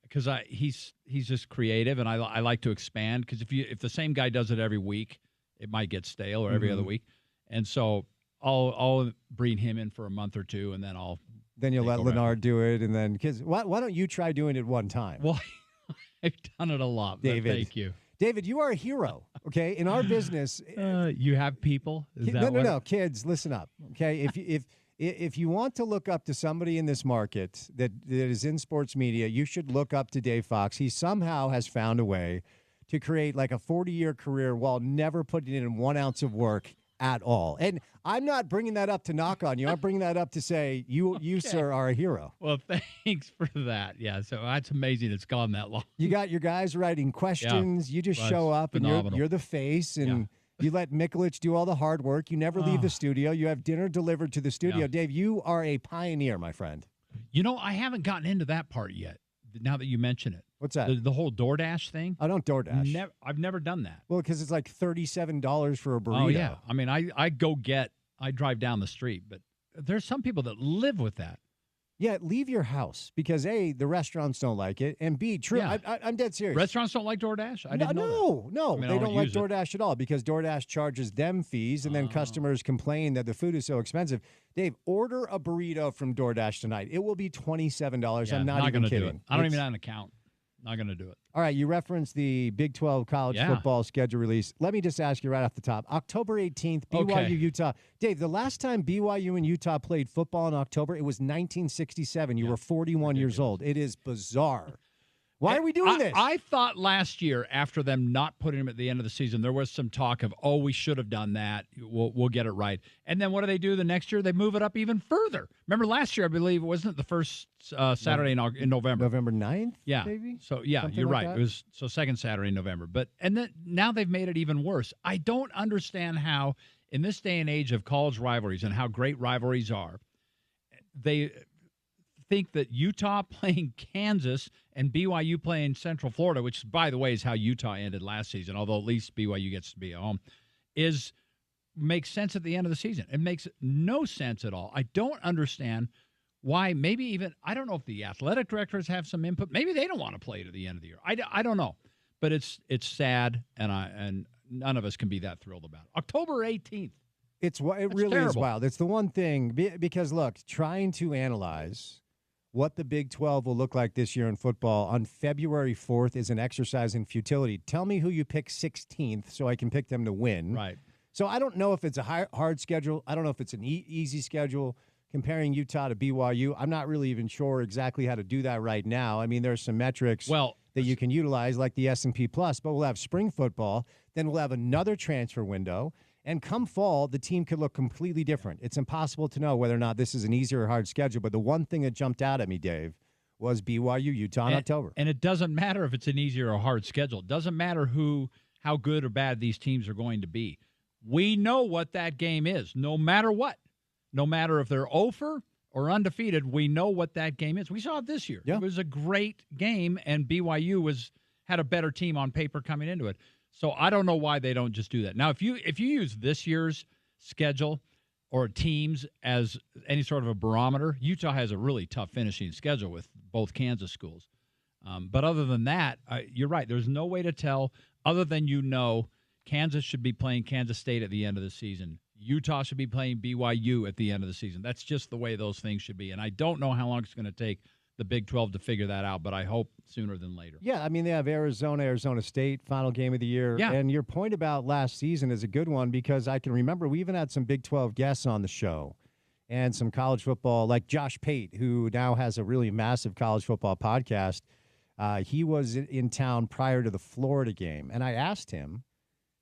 because he's just creative, and I like to expand. Because if the same guy does it every week, it might get stale, or every other week. And so I'll bring him in for a month or two, and then you'll let Leonard do it, and then because why don't you try doing it one time? Well, I've done it a lot, David. Thank you. David, you are a hero, okay? In our business, you have people. No, kids, listen up, okay? If you want to look up to somebody in this market that is in sports media, you should look up to Dave Fox. He somehow has found a way to create like a 40-year career while never putting in 1 ounce of work at all. And I'm not bringing that up to knock on you. I'm bringing that up to say you sir, are a hero. Well, thanks for that. Yeah, so that's amazing it's gone that long. You got your guys writing questions. You just show up, and you're the face, and you let Mikulich do all the hard work. You never leave the studio. You have dinner delivered to the studio. Yeah. Dave, you are a pioneer, my friend. You know, I haven't gotten into that part yet, now that you mention it. What's that? The whole DoorDash thing? I don't DoorDash. I've never done that. Well, because it's like $37 for a burrito. Oh, yeah. I mean, I drive down the street, but there's some people that live with that. Yeah, leave your house because, A, the restaurants don't like it, and B, true, Yeah. I'm dead serious. Restaurants don't like DoorDash? I didn't know that. No, I mean, they I don't like use it. DoorDash at all because DoorDash charges them fees, and then customers complain that the food is so expensive. Dave, order a burrito from DoorDash tonight. It will be $27. Yeah, I'm not even kidding. Do it. I don't even have an account. Not going to do it. All right, you referenced the Big 12 college football schedule release. Let me just ask you right off the top. October 18th, BYU, Utah. Dave, the last time BYU and Utah played football in October, it was 1967. You were 41 years old. It is bizarre. Why are we doing this? I thought last year, after them not putting him at the end of the season, there was some talk of, we should have done that. We'll get it right. And then what do the next year? They move it up even further. Remember last year, I believe, wasn't it the first Saturday in November? November 9th, yeah. maybe? So, yeah, Something you're like right. that? It was second Saturday in November. And then now they've made it even worse. I don't understand how, in this day and age of college rivalries and how great rivalries are, they think that Utah playing Kansas and BYU playing Central Florida, which, by the way, is how Utah ended last season, although at least BYU gets to be at home, makes sense at the end of the season. It makes no sense at all. I don't understand why. Maybe even, I don't know if the athletic directors have some input. Maybe they don't want to play to the end of the year. I don't know. But it's sad, and none of us can be that thrilled about it. October 18th. It really terrible. is wild. It's the one thing, because, look, trying to analyze what the Big 12 will look like this year in football on February 4th is an exercise in futility. Tell me who you pick 16th so I can pick them to win. Right. So I don't know if it's a hard schedule. I don't know if it's an easy schedule. Comparing Utah to BYU, I'm not really even sure exactly how to do that right now. I mean, there's some metrics that you can utilize, like the S&P Plus, but we'll have spring football. Then we'll have another transfer window. And come fall, the team could look completely different. It's impossible to know whether or not this is an easy or hard schedule. But the one thing that jumped out at me, Dave, was BYU, Utah in October. And it doesn't matter if it's an easy or a hard schedule. It doesn't matter how good or bad these teams are going to be. We know what that game is, no matter what. No matter if they're 0-for or undefeated, we know what that game is. We saw it this year. Yeah. It was a great game, and BYU had a better team on paper coming into it. So I don't know why they don't just do that. Now, if you use this year's schedule or teams as any sort of a barometer, Utah has a really tough finishing schedule with both Kansas schools. But other than that, you're right. There's no way to tell other than Kansas should be playing Kansas State at the end of the season. Utah should be playing BYU at the end of the season. That's just the way those things should be. And I don't know how long it's going to take the Big 12 to figure that out, but I hope sooner than later. Yeah, I mean, they have Arizona State, final game of the year. Yeah. And your point about last season is a good one because I can remember we even had some Big 12 guests on the show and some college football, like Josh Pate, who now has a really massive college football podcast. He was in town prior to the Florida game, and I asked him,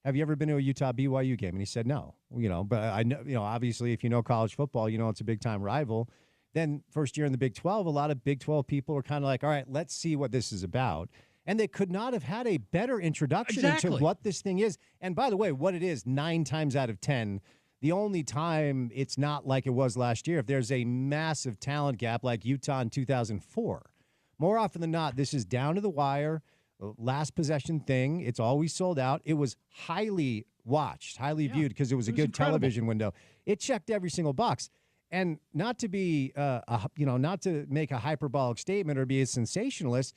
have you ever been to a Utah BYU game? And he said no. But I know, obviously, if you know college football, it's a big-time rival. Then first year in the Big 12, a lot of Big 12 people are kind of like, all right, let's see what this is about. And they could not have had a better introduction into what this thing is. And by the way, what it is, 9 times out of 10, the only time it's not like it was last year, if there's a massive talent gap like Utah in 2004. More often than not, this is down to the wire, last possession thing. It's always sold out. It was highly watched, highly viewed because it was a good television window. It checked every single box. And not to be, not to make a hyperbolic statement or be a sensationalist,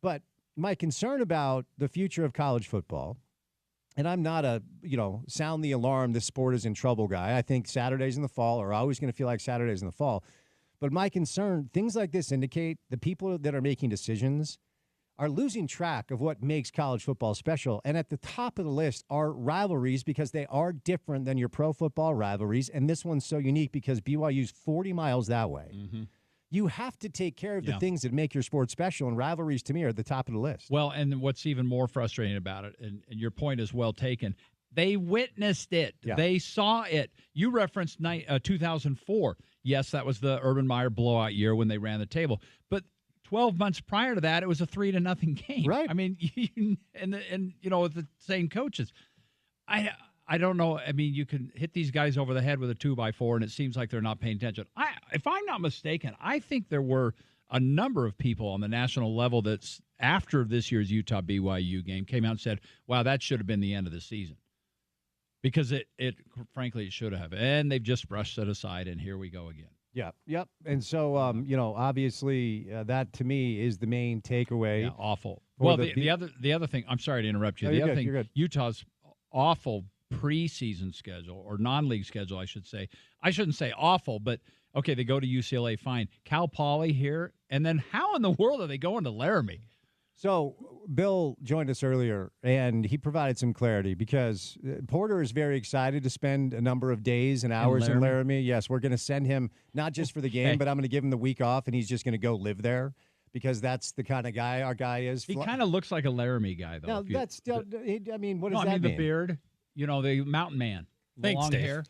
but my concern about the future of college football, and I'm not a, sound the alarm, this sport is in trouble guy. I think Saturdays in the fall are always going to feel like Saturdays in the fall. But my concern, things like this indicate the people that are making decisions are losing track of what makes college football special. And at the top of the list are rivalries because they are different than your pro football rivalries. And this one's so unique because BYU's 40 miles that way. Mm-hmm. You have to take care of the things that make your sport special, and rivalries to me are at the top of the list. Well, and what's even more frustrating about it, and your point is well taken, they witnessed it. Yeah. They saw it. You referenced 2004. Yes, that was the Urban Meyer blowout year when they ran the table. But 12 months prior to that, it was a 3-0 game. Right. I mean, and with the same coaches. I don't know. I mean, you can hit these guys over the head with a 2x4, and it seems like they're not paying attention. If I'm not mistaken, I think there were a number of people on the national level that's after this year's Utah BYU game came out and said, wow, that should have been the end of the season. Because it frankly, it should have. And they've just brushed it aside, and here we go again. Yeah, yep. And so, obviously, that to me is the main takeaway. Yeah, awful. Well, the other thing, I'm sorry to interrupt you. The other thing, Utah's awful preseason schedule, or non-league schedule, I should say. I shouldn't say awful, but, okay, they go to UCLA, fine. Cal Poly here, and then how in the world are they going to Laramie? So Bill joined us earlier, and he provided some clarity because Porter is very excited to spend a number of days and hours in Laramie. Yes, we're going to send him not just for the game, but I'm going to give him the week off, and he's just going to go live there because that's the kind of guy our guy is. He kind of looks like a Laramie guy, though. No, that's still, I mean, what does that mean? The beard, the mountain man. Thanks, long Dave. hair.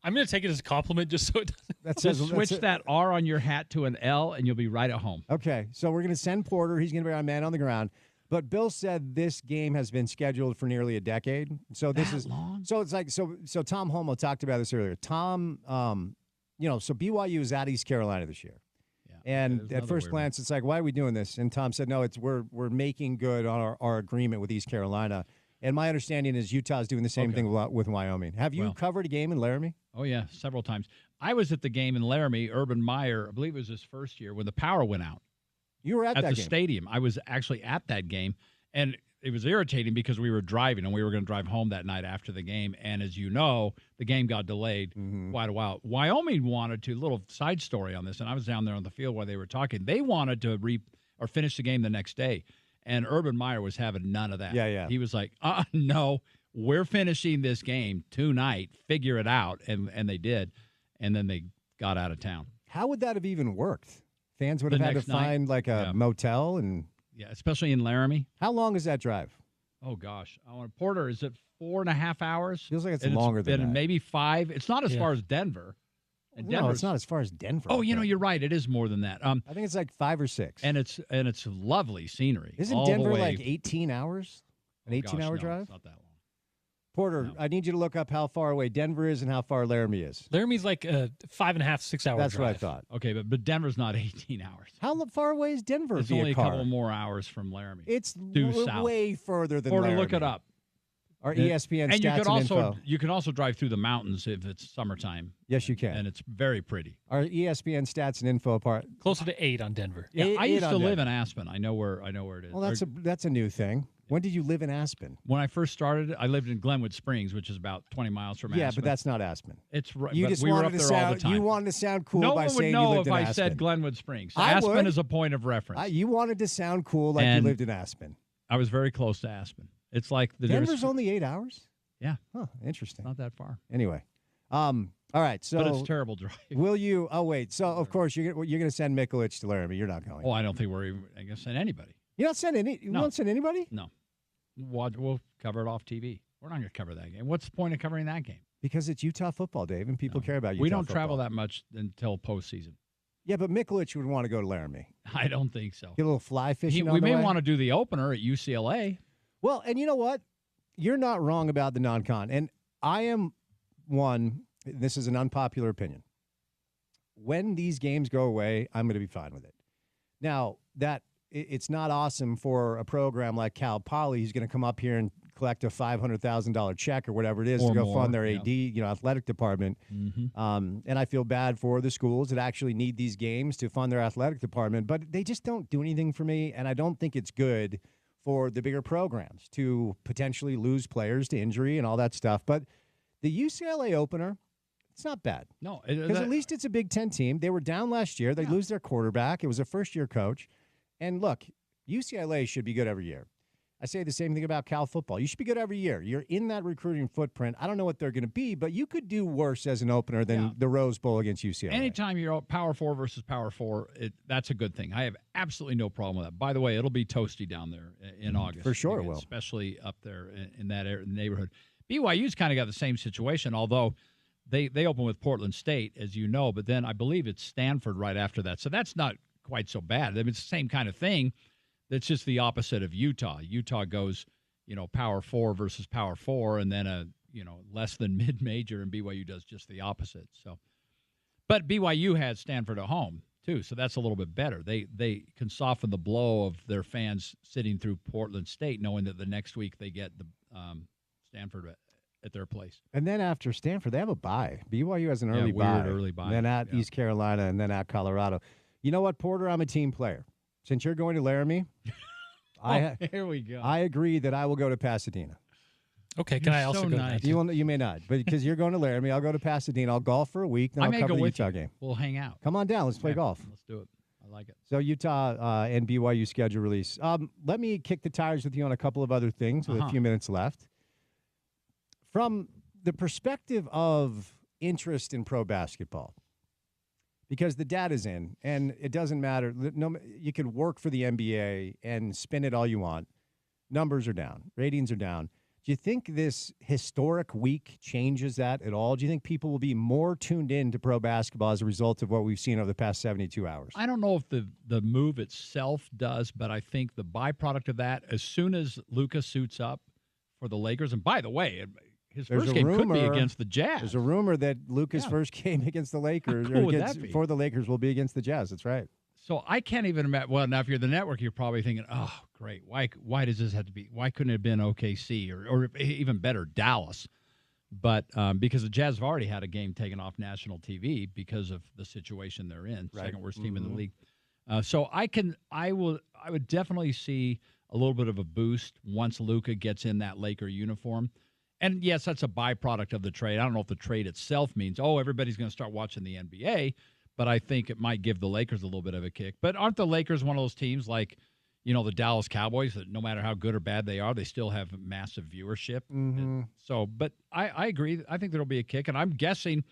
I'm going to take it as a compliment just so it doesn't. Just switch that R on your hat to an L, and you'll be right at home. Okay, so we're going to send Porter. He's going to be our man on the ground. But Bill said this game has been scheduled for nearly a decade. So this is long? So it's like so Tom Homo talked about this earlier. Tom, so BYU is at East Carolina this year. Yeah, and at first glance, it's like, why are we doing this? And Tom said, no, we're making good on our agreement with East Carolina. And my understanding is Utah's doing the same thing with Wyoming. Have you covered a game in Laramie? Oh, yeah, several times. I was at the game in Laramie. Urban Meyer, I believe it was his first year, when the power went out. You were at that the game. Stadium. I was actually at that game, and it was irritating because we were driving, and we were going to drive home that night after the game. And as you know, the game got delayed quite a while. Wyoming wanted to, little side story on this, and I was down there on the field while they were talking. They wanted to finish the game the next day, and Urban Meyer was having none of that. Yeah. He was like, no, we're finishing this game tonight. Figure it out, and they did, and then they got out of town. How would that have even worked? Fans would have had to find like a motel and especially in Laramie. How long is that drive? Oh gosh, Porter, is it 4.5 hours? Feels like it's longer than that. Maybe 5. It's not as far as Denver. No, it's not as far as Denver. Oh, you're right. It is more than that. I think it's like 5 or 6. And it's lovely scenery. Isn't Denver like 18 hours? An 18-hour drive? It's not that long. Porter, I need you to look up how far away Denver is and how far Laramie is. Laramie's like a 5.5, 6 hour That's drive. what I thought. Okay, but Denver's not 18 hours. How far away is Denver It's via only car? a couple more hours from Laramie. It's south. way further than Porter, Laramie. look it up. Our ESPN and stats info. You can also drive through the mountains if it's summertime. Yes, you can. And it's very pretty. Our ESPN stats and info part. Closer to 8 on Denver. Yeah, I used to live in Aspen. I know where it is. Well, that's a new thing. When did you live in Aspen? When I first started, I lived in Glenwood Springs, which is about 20 miles from Aspen. Yeah, but that's not Aspen. It's right. You but just we were wanted up to there all the sound. time. You wanted to sound cool no by one would saying you know lived if in I Aspen. said Glenwood Springs. So I Aspen would. is a point of reference. You wanted to sound cool like And you lived in Aspen. I was very close to Aspen. It's like the Denver's nearest. only 8 hours. Yeah, Huh. Interesting. not that far. Anyway, all right. So But it's a terrible drive. will you? Oh wait. So of course you're going to send Mikulich to Laramie. You're not going. Oh, I don't think we're even going to send anybody. You don't send any. You No. won't send anybody No. We'll cover it off TV. We're not going to cover that game. What's the point of covering that game? because it's Utah football, Dave, and people care about Utah. We don't football. travel that much until postseason. Yeah, but Mikulich would want to go to Laramie. I don't think so. Get a little fly fishing. We on the may way. want to do the opener at UCLA. Well, and you know what? You're not wrong about the non-con. And I am one, this is an unpopular opinion. When these games go away, I'm going to be fine with it. Now, it's not awesome for a program like Cal Poly who's going to come up here and collect a $500,000 check or whatever it is Or to go more, fund their yeah. AD, athletic department. Mm-hmm. And I feel bad for the schools that actually need these games to fund their athletic department, but they just don't do anything for me, and I don't think it's good for the bigger programs to potentially lose players to injury and all that stuff. But the UCLA opener, it's not bad. No, Because at least it's a Big Ten team. They were down last year. They lose their quarterback. It was a first-year coach. And look, UCLA should be good every year. I say the same thing about Cal football. You should be good every year. You're in that recruiting footprint. I don't know what they're going to be, but you could do worse as an opener than the Rose Bowl against UCLA. Anytime you're Power 4 versus Power 4, that's a good thing. I have absolutely no problem with that. By the way, it'll be toasty down there in August. For sure it will. Especially up there in that neighborhood. BYU's kind of got the same situation, although they open with Portland State, as you know, but then I believe it's Stanford right after that. So that's not quite so bad. I mean, it's the same kind of thing. That's just the opposite of Utah. Utah goes, Power 4 versus Power 4, and then a, less than mid-major, and BYU does just the opposite. So, but BYU had Stanford at home too, so that's a little bit better. They can soften the blow of their fans sitting through Portland State, knowing that the next week they get the Stanford at their place. And then after Stanford, they have a bye. BYU has an early early bye. Then at East Carolina, and then at Colorado. You know what, Porter? I'm a team player. Since you're going to Laramie, here we go. I agree that I will go to Pasadena. Okay, can I also go? nice. You may not, but because you're going to Laramie, I'll go to Pasadena. I'll golf for a week, then I I'll may cover go the with Utah you. game. We'll hang out. Come on down. Let's play golf. Let's do it. I like it. So Utah and BYU schedule release. Let me kick the tires with you on a couple of other things with a few minutes left. From the perspective of interest in pro basketball, because the data's in, and it doesn't matter. No, you could work for the NBA and spin it all you want. Numbers are down. Ratings are down. Do you think this historic week changes that at all? Do you think people will be more tuned in to pro basketball as a result of what we've seen over the past 72 hours? I don't know if the move itself does, but I think the byproduct of that, as soon as Luka suits up for the Lakers, and by the way, his first game could be against the Jazz. There's a rumor that Luka's first game against the Lakers How cool would that be? for the Lakers will be against the Jazz. That's right. So I can't even imagine. Well, now if you're the network, you're probably thinking, "Oh, great! Why does this have to be? Why couldn't it have been OKC or even better, Dallas?" But because the Jazz have already had a game taken off national TV because of the situation they're in, second worst team in the league. So I would definitely see a little bit of a boost once Luka gets in that Laker uniform. And yes, that's a byproduct of the trade. I don't know if the trade itself means, everybody's going to start watching the NBA, but I think it might give the Lakers a little bit of a kick. But aren't the Lakers one of those teams like, the Dallas Cowboys that no matter how good or bad they are, they still have massive viewership? Mm-hmm. So, but I agree. I think there'll be a kick. And I'm guessing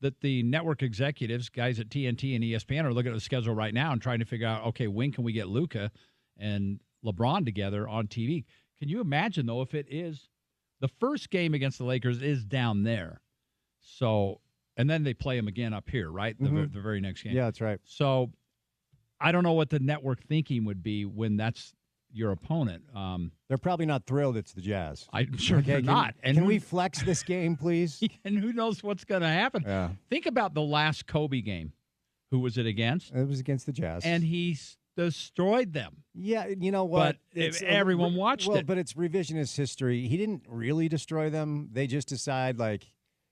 that the network executives, guys at TNT and ESPN, are looking at the schedule right now and trying to figure out, okay, when can we get Luka and LeBron together on TV? Can you imagine, though, if it is the first game against the Lakers is down there. So, and then they play them again up here, right? The very next game. Yeah, that's right. So I don't know what the network thinking would be when that's your opponent. They're probably not thrilled it's the Jazz. I'm sure they're not. And can we flex this game, please? And who knows what's going to happen? Yeah. Think about the last Kobe game. Who was it against? It was against the Jazz. And he destroyed them. Yeah, you know what? But everyone watched it. But it's revisionist history. He didn't really destroy them. They just decide,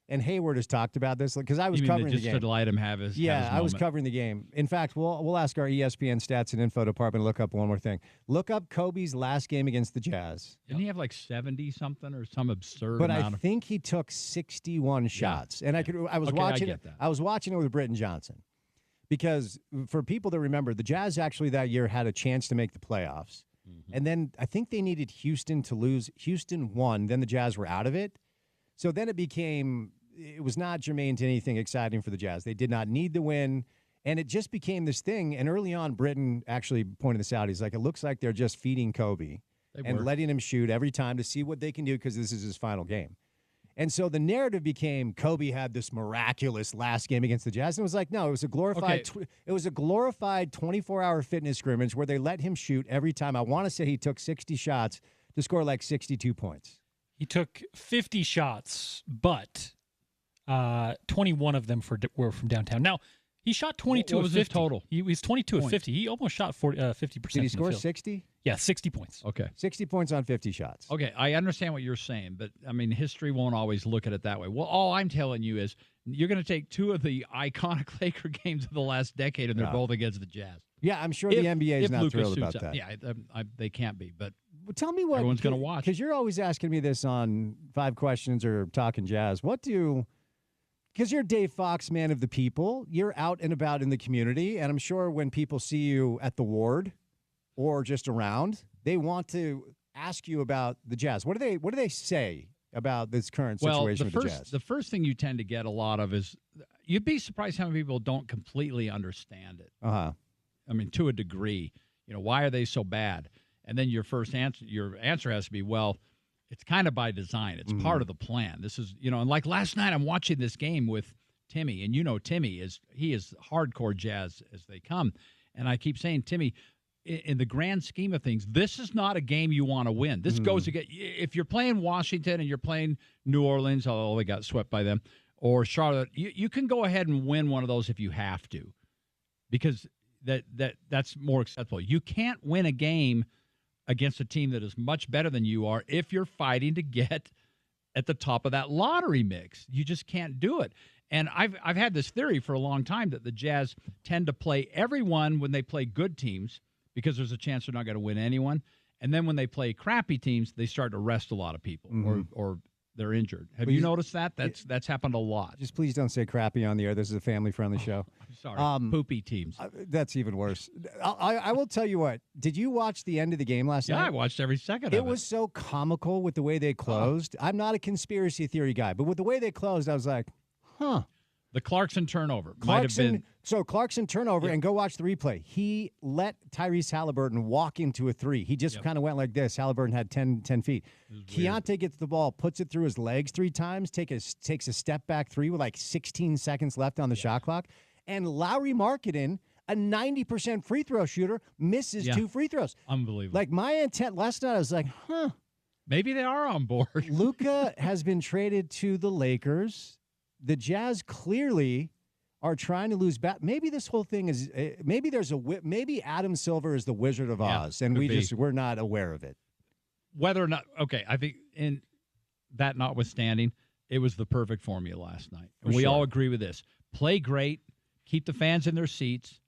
and Hayward has talked about this because I was You mean covering the just game. to let him have his I was moment. covering the game. In fact, we'll ask our ESPN stats and info department to look up one more thing. Look up Kobe's last game against the Jazz. Didn't he have like 70-something or some absurd But amount I think he took 61 shots. And I was Okay, I watching get that. I was watching it with Britton Johnson. Because for people that remember, the Jazz actually that year had a chance to make the playoffs. Mm-hmm. And then I think they needed Houston to lose. Houston won. Then the Jazz were out of it. So then it was not germane to anything exciting for the Jazz. They did not need the win. And it just became this thing. And early on, Britton actually pointed this out. He's like, it looks like they're just feeding Kobe and letting him shoot every time to see what they can do because this is his final game. And so the narrative became Kobe had this miraculous last game against the Jazz. And it was like, no, it was a glorified it was a glorified 24-hour fitness scrimmage where they let him shoot every time. I want to say he took 60 shots to score like 62 points. He took 50 shots, but 21 of them were from downtown. Now, he shot 22 What was of 50. his total? He was 22 of Points. 50. He almost shot 50%. Did he score 60? Yeah, 60 points. Okay. 60 points on 50 shots. Okay, I understand what you're saying, but, I mean, history won't always look at it that way. Well, all I'm telling you is you're going to take two of the iconic Laker games of the last decade, and they're both against the Jazz. Yeah, I'm sure the NBA is not Lucas thrilled suits about up. that. Yeah, they can't be, but Well, tell me what everyone's going to watch. because you're always asking me this on 5 Questions or Talking Jazz. Because you're Dave Fox, man of the people. You're out and about in the community, and I'm sure when people see you at the Ward or just around, they want to ask you about the Jazz. What do they say about this current situation with the Jazz? The first thing you tend to get a lot of is you'd be surprised how many people don't completely understand it. Uh-huh. I mean, to a degree. Why are they so bad? And then your answer has to be, well, it's kind of by design. It's part of the plan. This is, and like last night I'm watching this game with Timmy, and Timmy is hardcore Jazz as they come. And I keep saying, Timmy, in the grand scheme of things, this is not a game you want to win. This goes against, if you're playing Washington and you're playing New Orleans, although they got swept by them, or Charlotte, you can go ahead and win one of those if you have to, because that's more acceptable. You can't win a game against a team that is much better than you are if you're fighting to get at the top of that lottery mix. You just can't do it. And I've had this theory for a long time that the Jazz tend to play everyone when they play good teams because there's a chance they're not going to win anyone. And then when they play crappy teams, they start to rest a lot of people or they're injured. Have you noticed that? That's happened a lot. Just please don't say crappy on the air. This is a family-friendly show. I'm sorry. Poopy teams. That's even worse. I will tell you what. Did you watch the end of the game last night? Yeah, I watched every second of it. It was so comical with the way they closed. I'm not a conspiracy theory guy, but with the way they closed, I was like, huh. The Clarkson turnover might have been. So Clarkson turnover, and go watch the replay. He let Tyrese Halliburton walk into a three. He just kind of went like this. Halliburton had 10 feet. Keontae gets the ball, puts it through his legs 3 times, takes a step back 3 with like 16 seconds left on the shot clock. And Lauri Markkanen, a 90% free throw shooter, misses 2 free throws. Unbelievable. Like my intent last night, I was like, huh. Maybe they are on board. Luka has been traded to the Lakers. The Jazz clearly are trying to lose back. Maybe this whole thing is maybe Adam Silver is the Wizard of Oz, and we're not aware of it. Whether or not, okay, I think in that notwithstanding, it was the perfect formula last night. And we all agree with this. Play great, keep the fans in their seats,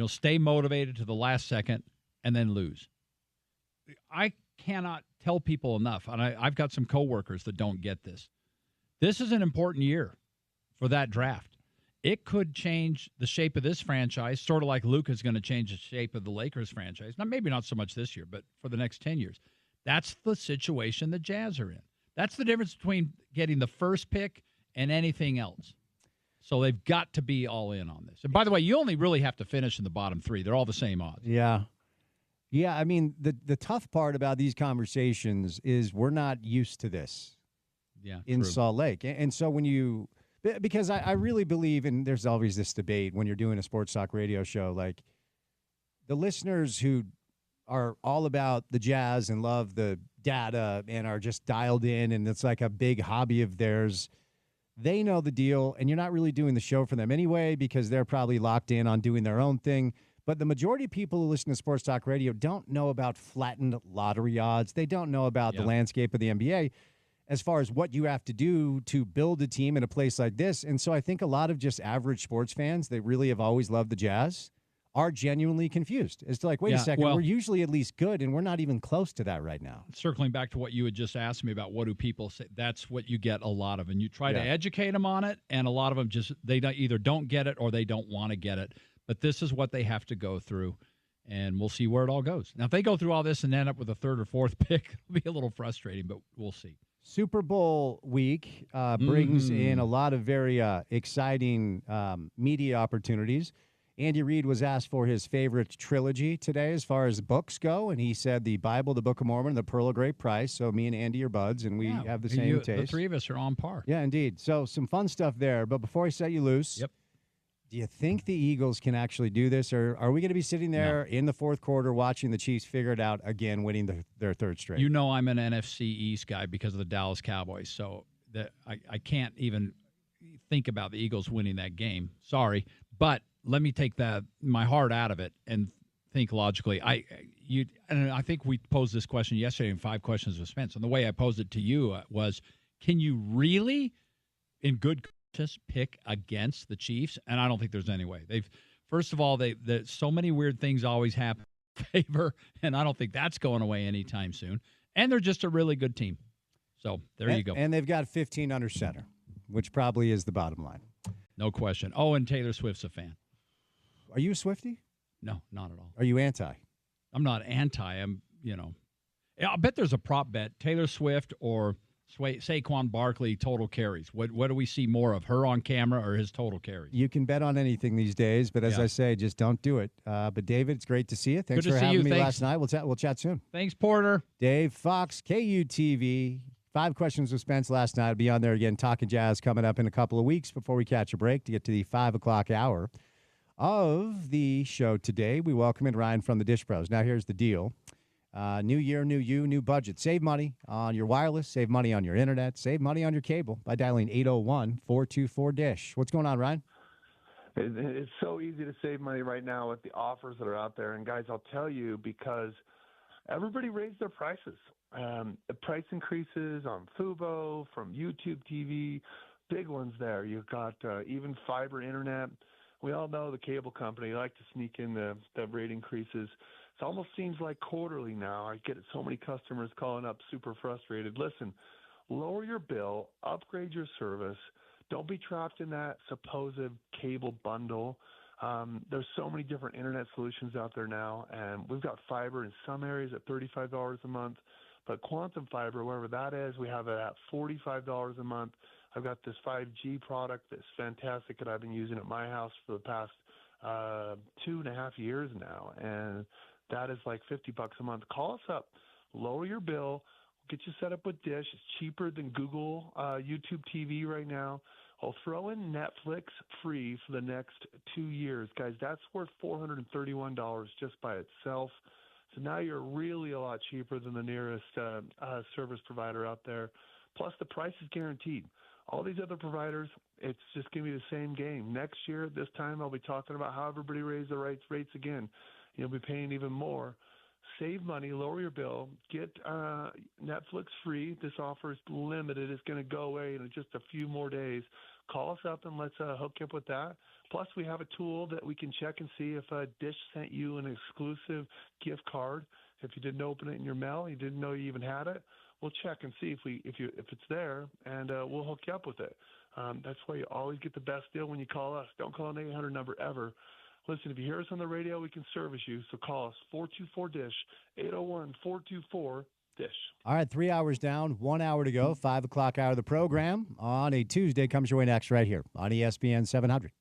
stay motivated to the last second, and then lose. I cannot tell people enough, and I've got some coworkers that don't get this. This is an important year for that draft. It could change the shape of this franchise, sort of like Luka's going to change the shape of the Lakers franchise. Now, maybe not so much this year, but for the next 10 years. That's the situation the Jazz are in. That's the difference between getting the first pick and anything else. So they've got to be all in on this. And by the way, you only really have to finish in the bottom 3. They're all the same odds. Yeah. Yeah, I mean, the tough part about these conversations is we're not used to this in Salt Lake. And so because I really believe, and there's always this debate when you're doing a sports talk radio show, like the listeners who are all about the Jazz and love the data and are just dialed in and it's like a big hobby of theirs, they know the deal, and you're not really doing the show for them anyway because they're probably locked in on doing their own thing. But the majority of people who listen to sports talk radio don't know about flattened lottery odds. They don't know about the landscape of the NBA. as far as what you have to do to build a team in a place like this. And so I think a lot of just average sports fans that really have always loved the Jazz are genuinely confused as to like, wait a second, we're usually at least good, and we're not even close to that right now. Circling back to what you had just asked me about, what do people say? That's what you get a lot of, and you try to educate them on it, and a lot of them just either don't get it or they don't want to get it. But this is what they have to go through, and we'll see where it all goes. Now, if they go through all this and end up with a third or fourth pick, it'll be a little frustrating, but we'll see. Super Bowl week brings in a lot of very exciting media opportunities. Andy Reid was asked for his favorite trilogy today as far as books go, and he said the Bible, the Book of Mormon, the Pearl of Great Price. So me and Andy are buds, and we have the same taste. The three of us are on par. Yeah, indeed. So some fun stuff there. But before I set you loose, do you think the Eagles can actually do this, or are we going to be sitting there in the fourth quarter watching the Chiefs figure it out again, winning their third straight? You know I'm an NFC East guy because of the Dallas Cowboys, so I can't even think about the Eagles winning that game. Sorry, but let me take my heart out of it and think logically. I think we posed this question yesterday in 5 questions with Spence, and the way I posed it to you was, can you really, in good conscience, pick against the Chiefs? And I don't think there's any way. First of all, so many weird things always happen in favor, and I don't think that's going away anytime soon. And they're just a really good team. So there you go. And they've got 15 under center, which probably is the bottom line. No question. Oh, and Taylor Swift's a fan. Are you a Swiftie? No, not at all. Are you anti? I'm not anti. I'll bet there's a prop bet. Taylor Swift or Saquon Barkley total carries. What do we see more of, her on camera or his total carries? You can bet on anything these days, but as I say, just don't do it. But David, it's great to see you. Thanks for having me last night. We'll chat soon. Thanks, Porter. Dave Fox, KUTV. 5 questions with Spence last night. I'll be on there again, talking Jazz, coming up in a couple of weeks before we catch a break to get to the 5 o'clock hour of the show today. We welcome in Ryan from the Dish Bros. Now, here's the deal. New year, new you, new budget. Save money on your wireless, save money on your internet, save money on your cable by dialing 801-424-DISH. What's going on, Ryan? It's so easy to save money right now with the offers that are out there. And, guys, I'll tell you, because everybody raised their prices. The price increases on Fubo, from YouTube TV, big ones there. You've got even fiber internet. We all know the cable company like to sneak in the rate increases. It almost seems like quarterly now. I get so many customers calling up super frustrated. Listen, lower your bill, upgrade your service. Don't be trapped in that supposed cable bundle. There's so many different internet solutions out there now, and we've got fiber in some areas at $35 a month. But Quantum Fiber, wherever that is, we have it at $45 a month. I've got this 5G product that's fantastic that I've been using at my house for the past 2.5 years now, and that is like $50 a month. Call us up, lower your bill, get you set up with Dish. It's cheaper than Google YouTube TV right now. I'll throw in Netflix free for the next 2 years. Guys, that's worth $431 just by itself. So now you're really a lot cheaper than the nearest service provider out there. Plus, the price is guaranteed. All these other providers, it's just going to be the same game. Next year, at this time, I'll be talking about how everybody raised the rates again. You'll be paying even more. Save money, lower your bill, get Netflix free. This offer is limited. It's going to go away in just a few more days. Call us up and let's hook you up with that. Plus, we have a tool that we can check and see if Dish sent you an exclusive gift card. If you didn't open it in your mail, you didn't know you even had it, we'll check and see if it's there, and we'll hook you up with it. That's why you always get the best deal when you call us. Don't call an 800 number ever. Listen, if you hear us on the radio, we can service you. So call us 424-DISH, 801-424-DISH. All right, 3 hours down, 1 hour to go. 5 o'clock hour of the program on a Tuesday comes your way next right here on ESPN 700.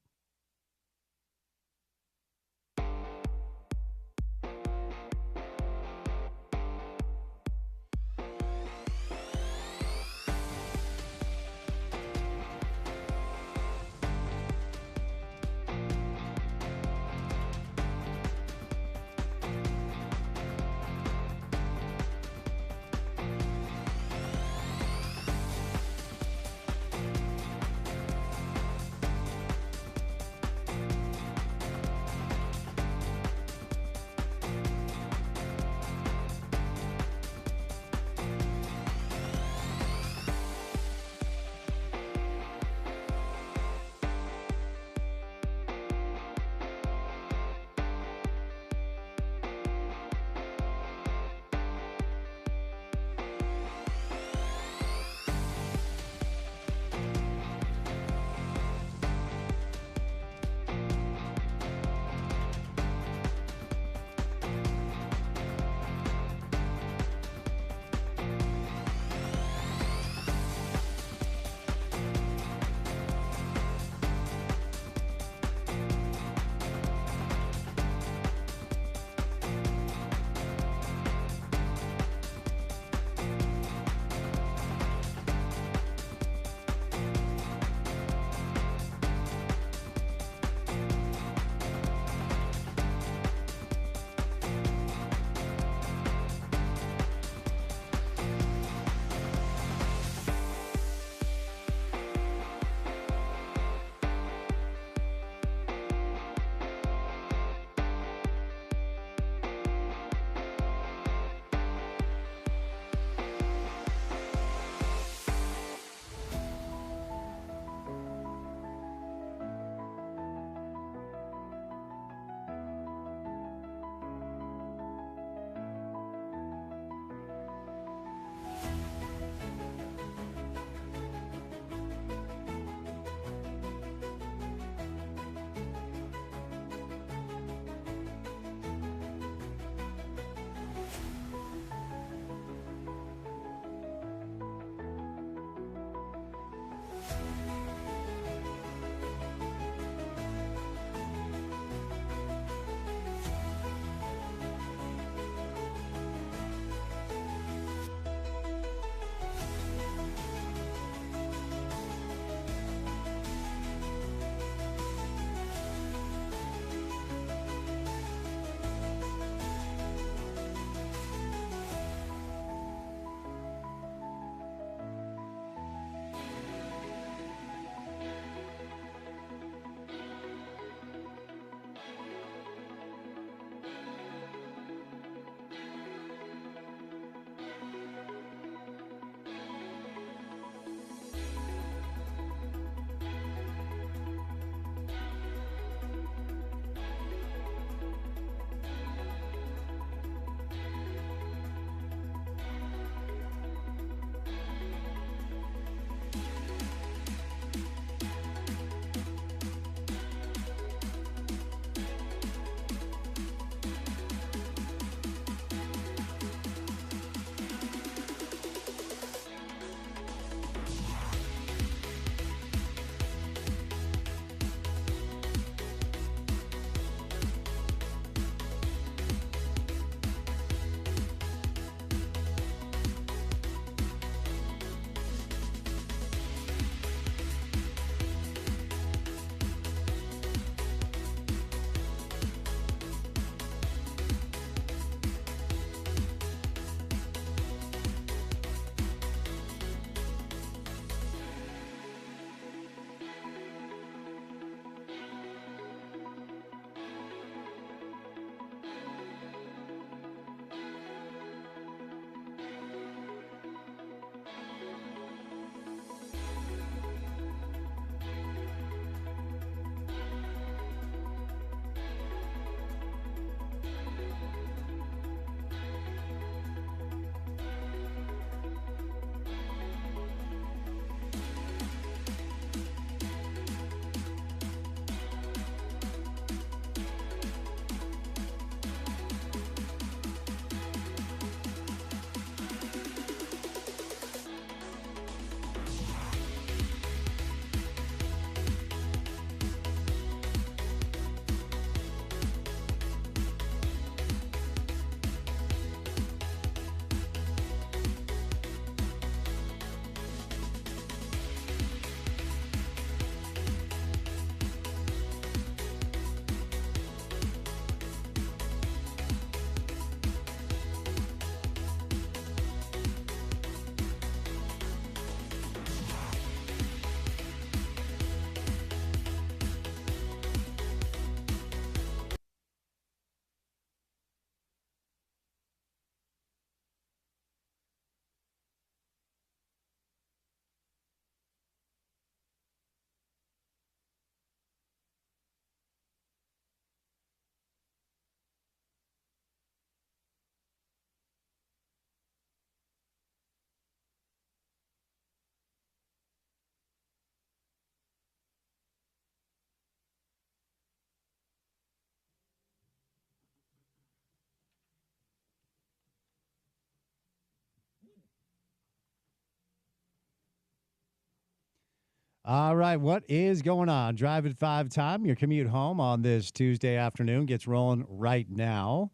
All right, what is going on? Drive at 5 time. Your commute home on this Tuesday afternoon gets rolling right now.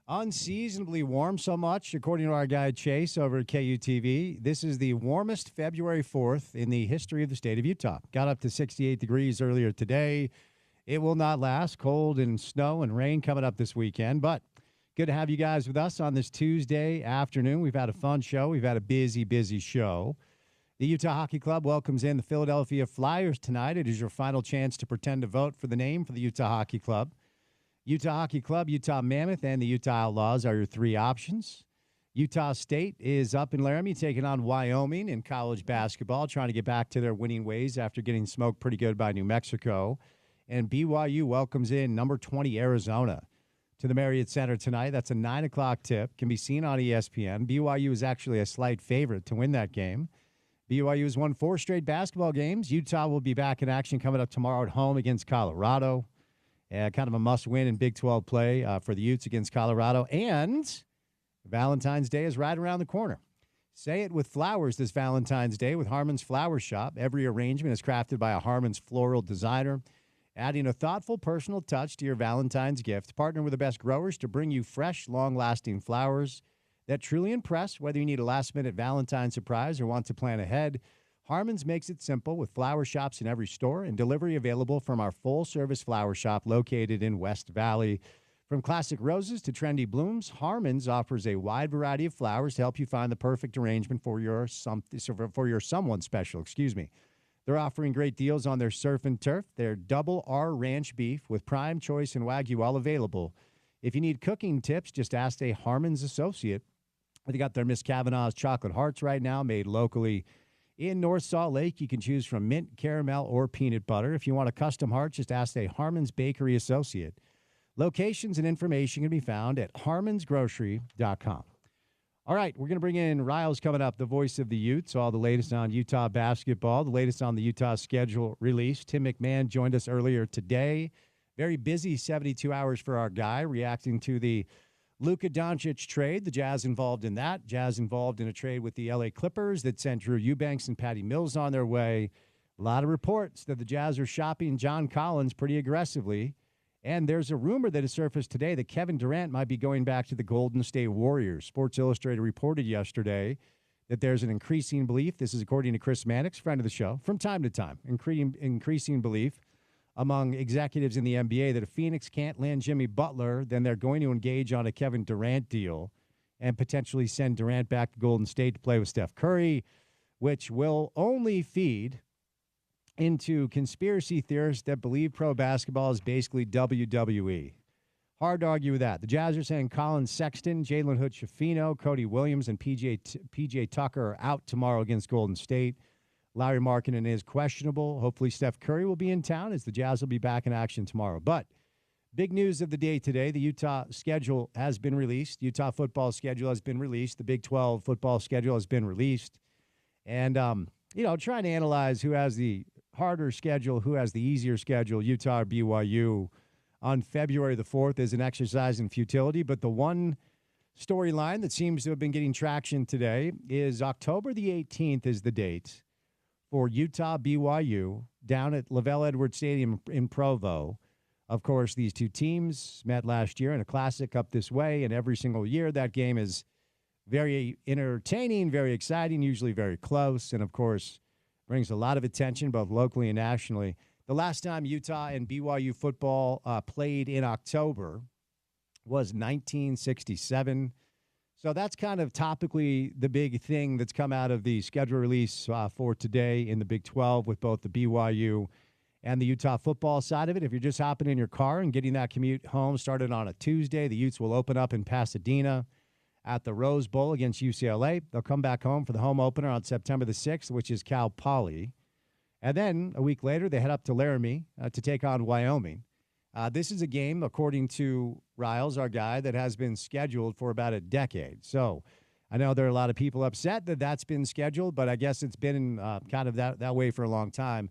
Unseasonably warm so much, according to our guy Chase over at KUTV. This is the warmest February 4th in the history of the state of Utah. Got up to 68 degrees earlier today. It will not last. Cold and snow and rain coming up this weekend, but good to have you guys with us on this Tuesday afternoon. We've had a fun show. We've had a busy show. The Utah Hockey Club welcomes in the Philadelphia Flyers tonight. It is your final chance to pretend to vote for the name for the Utah Hockey Club. Utah Hockey Club, Utah Mammoth, and the Utah Outlaws are your three options. Utah State is up in Laramie taking on Wyoming in college basketball, trying to get back to their winning ways after getting smoked pretty good by New Mexico. And BYU welcomes in number 20 Arizona to the Marriott Center tonight. That's a 9 o'clock tip. Can be seen on ESPN. BYU is actually a slight favorite to win that game. BYU has won 4 straight basketball games. Utah will be back in action coming up tomorrow at home against Colorado. Kind of a must-win in Big 12 play for the Utes against Colorado. And Valentine's Day is right around the corner. Say it with flowers this Valentine's Day with Harmon's Flower Shop. Every arrangement is crafted by a Harmon's floral designer, adding a thoughtful, personal touch to your Valentine's gift. Partner with the best growers to bring you fresh, long-lasting flowers that truly impress, whether you need a last-minute Valentine's surprise or want to plan ahead. Harmon's makes it simple with flower shops in every store and delivery available from our full-service flower shop located in West Valley. From classic roses to trendy blooms, Harmon's offers a wide variety of flowers to help you find the perfect arrangement for your someone special. They're offering great deals on their surf and turf, their double R ranch beef with prime choice and Wagyu all available. If you need cooking tips, just ask a Harmon's associate. They got their Miss Kavanaugh's chocolate hearts right now, made locally in North Salt Lake. You can choose from mint, caramel, or peanut butter. If you want a custom heart, just ask a Harmon's Bakery associate. Locations and information can be found at harmonsgrocery.com. All right, we're going to bring in Riles coming up, the voice of the Utes, all the latest on Utah basketball, the latest on the Utah schedule release. Tim McMahon joined us earlier today. Very busy 72 hours for our guy, reacting to the Luka Doncic trade, the Jazz involved in that. Jazz involved in a trade with the LA Clippers that sent Drew Eubanks and Patty Mills on their way. A lot of reports that the Jazz are shopping John Collins pretty aggressively. And there's a rumor that has surfaced today that Kevin Durant might be going back to the Golden State Warriors. Sports Illustrated reported yesterday that there's an increasing belief, this is according to Chris Mannix, friend of the show, from time to time, increasing belief among executives in the NBA that if Phoenix can't land Jimmy Butler, then they're going to engage on a Kevin Durant deal and potentially send Durant back to Golden State to play with Steph Curry, which will only feed into conspiracy theorists that believe pro basketball is basically WWE. Hard to argue with that. The Jazz are saying Colin Sexton, Jalen Hood-Schifino, Cody Williams, and PJ Tucker are out tomorrow against Golden State. Larry Markkinen is questionable. Hopefully Steph Curry will be in town as the Jazz will be back in action tomorrow. But big news of the day today, the Utah schedule has been released. Utah football schedule has been released. The Big 12 football schedule has been released. And, trying to analyze who has the harder schedule, who has the easier schedule, Utah or BYU, on February the 4th is an exercise in futility. But the one storyline that seems to have been getting traction today is October the 18th is the date for Utah BYU down at LaVell Edwards Stadium in Provo. Of course, these two teams met last year in a classic up this way, and every single year that game is very entertaining, very exciting, usually very close, and of course brings a lot of attention both locally and nationally. The last time Utah and BYU football played in October was 1967. So that's kind of topically the big thing that's come out of the schedule release for today in the Big 12 with both the BYU and the Utah football side of it. If you're just hopping in your car and getting that commute home started on a Tuesday, the Utes will open up in Pasadena at the Rose Bowl against UCLA. They'll come back home for the home opener on September the 6th, which is Cal Poly. And then a week later, they head up to Laramie to take on Wyoming. This is a game, according to Riles, our guy, that has been scheduled for about a decade. So I know there are a lot of people upset that that's been scheduled, but I guess it's been kind of that way for a long time.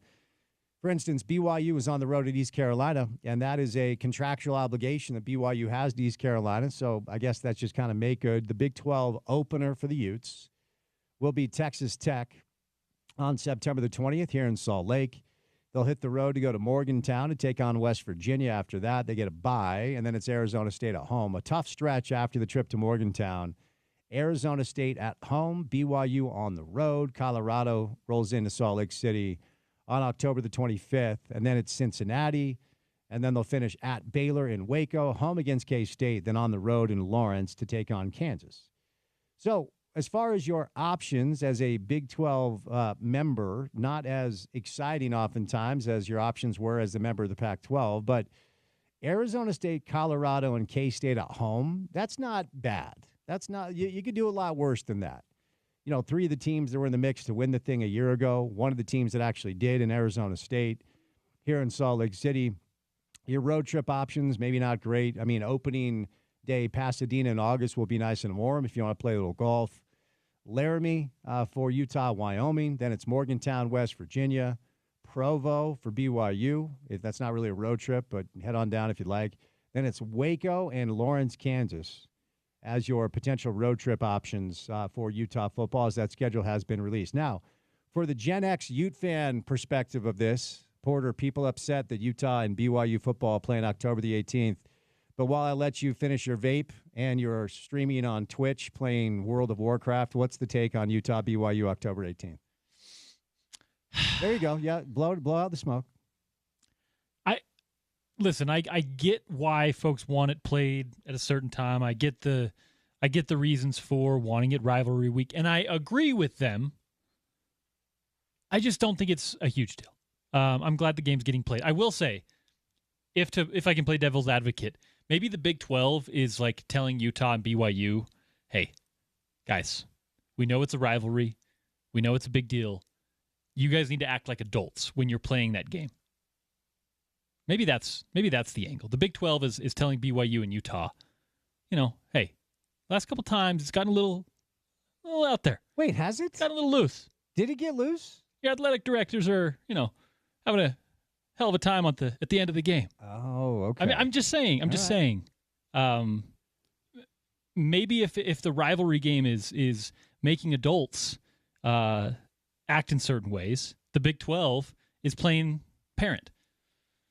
For instance, BYU is on the road at East Carolina, and that is a contractual obligation that BYU has to East Carolina. So I guess that's just kind of make good. The Big 12 opener for the Utes will be Texas Tech on September the 20th here in Salt Lake. They'll hit the road to go to Morgantown to take on West Virginia. After that, they get a bye, and then it's Arizona State at home. A tough stretch after the trip to Morgantown. Arizona State at home, BYU on the road. Colorado rolls into Salt Lake City on October the 25th, and then it's Cincinnati, and then they'll finish at Baylor in Waco, home against K-State, then on the road in Lawrence to take on Kansas. So as far as your options as a Big 12 member, not as exciting oftentimes as your options were as a member of the Pac-12, but Arizona State, Colorado, and K-State at home, that's not bad. That's not, you could do a lot worse than that. You know, 3 of the teams that were in the mix to win the thing a year ago, one of the teams that actually did in Arizona State here in Salt Lake City. Your road trip options, maybe not great. I mean, opening day, Pasadena in August will be nice and warm if you want to play a little golf. Laramie for Utah, Wyoming. Then it's Morgantown, West Virginia. Provo for BYU. That's not really a road trip, but head on down if you'd like. Then it's Waco and Lawrence, Kansas as your potential road trip options for Utah football as that schedule has been released. Now, for the Gen X Ute fan perspective of this, Porter, people upset that Utah and BYU football play on October the 18th. But while I let you finish your vape and you're streaming on Twitch playing World of Warcraft, what's the take on Utah BYU October 18th? There you go. Yeah, blow out the smoke. Listen, I get why folks want it played at a certain time. I get the reasons for wanting it rivalry week, and I agree with them. I just don't think it's a huge deal. I'm glad the game's getting played. I will say, if I can play devil's advocate, maybe the Big 12 is like telling Utah and BYU, hey, guys, we know it's a rivalry. We know it's a big deal. You guys need to act like adults when you're playing that game. Maybe that's the angle. The Big 12 is telling BYU and Utah, you know, hey, last couple times it's gotten a little out there. Wait, has it? Got a little loose. Did it get loose? Your athletic directors are, you know, having a hell of a time at the end of the game. Oh, okay. I mean, I'm just saying. Maybe if the rivalry game is making adults act in certain ways, the Big 12 is playing parent.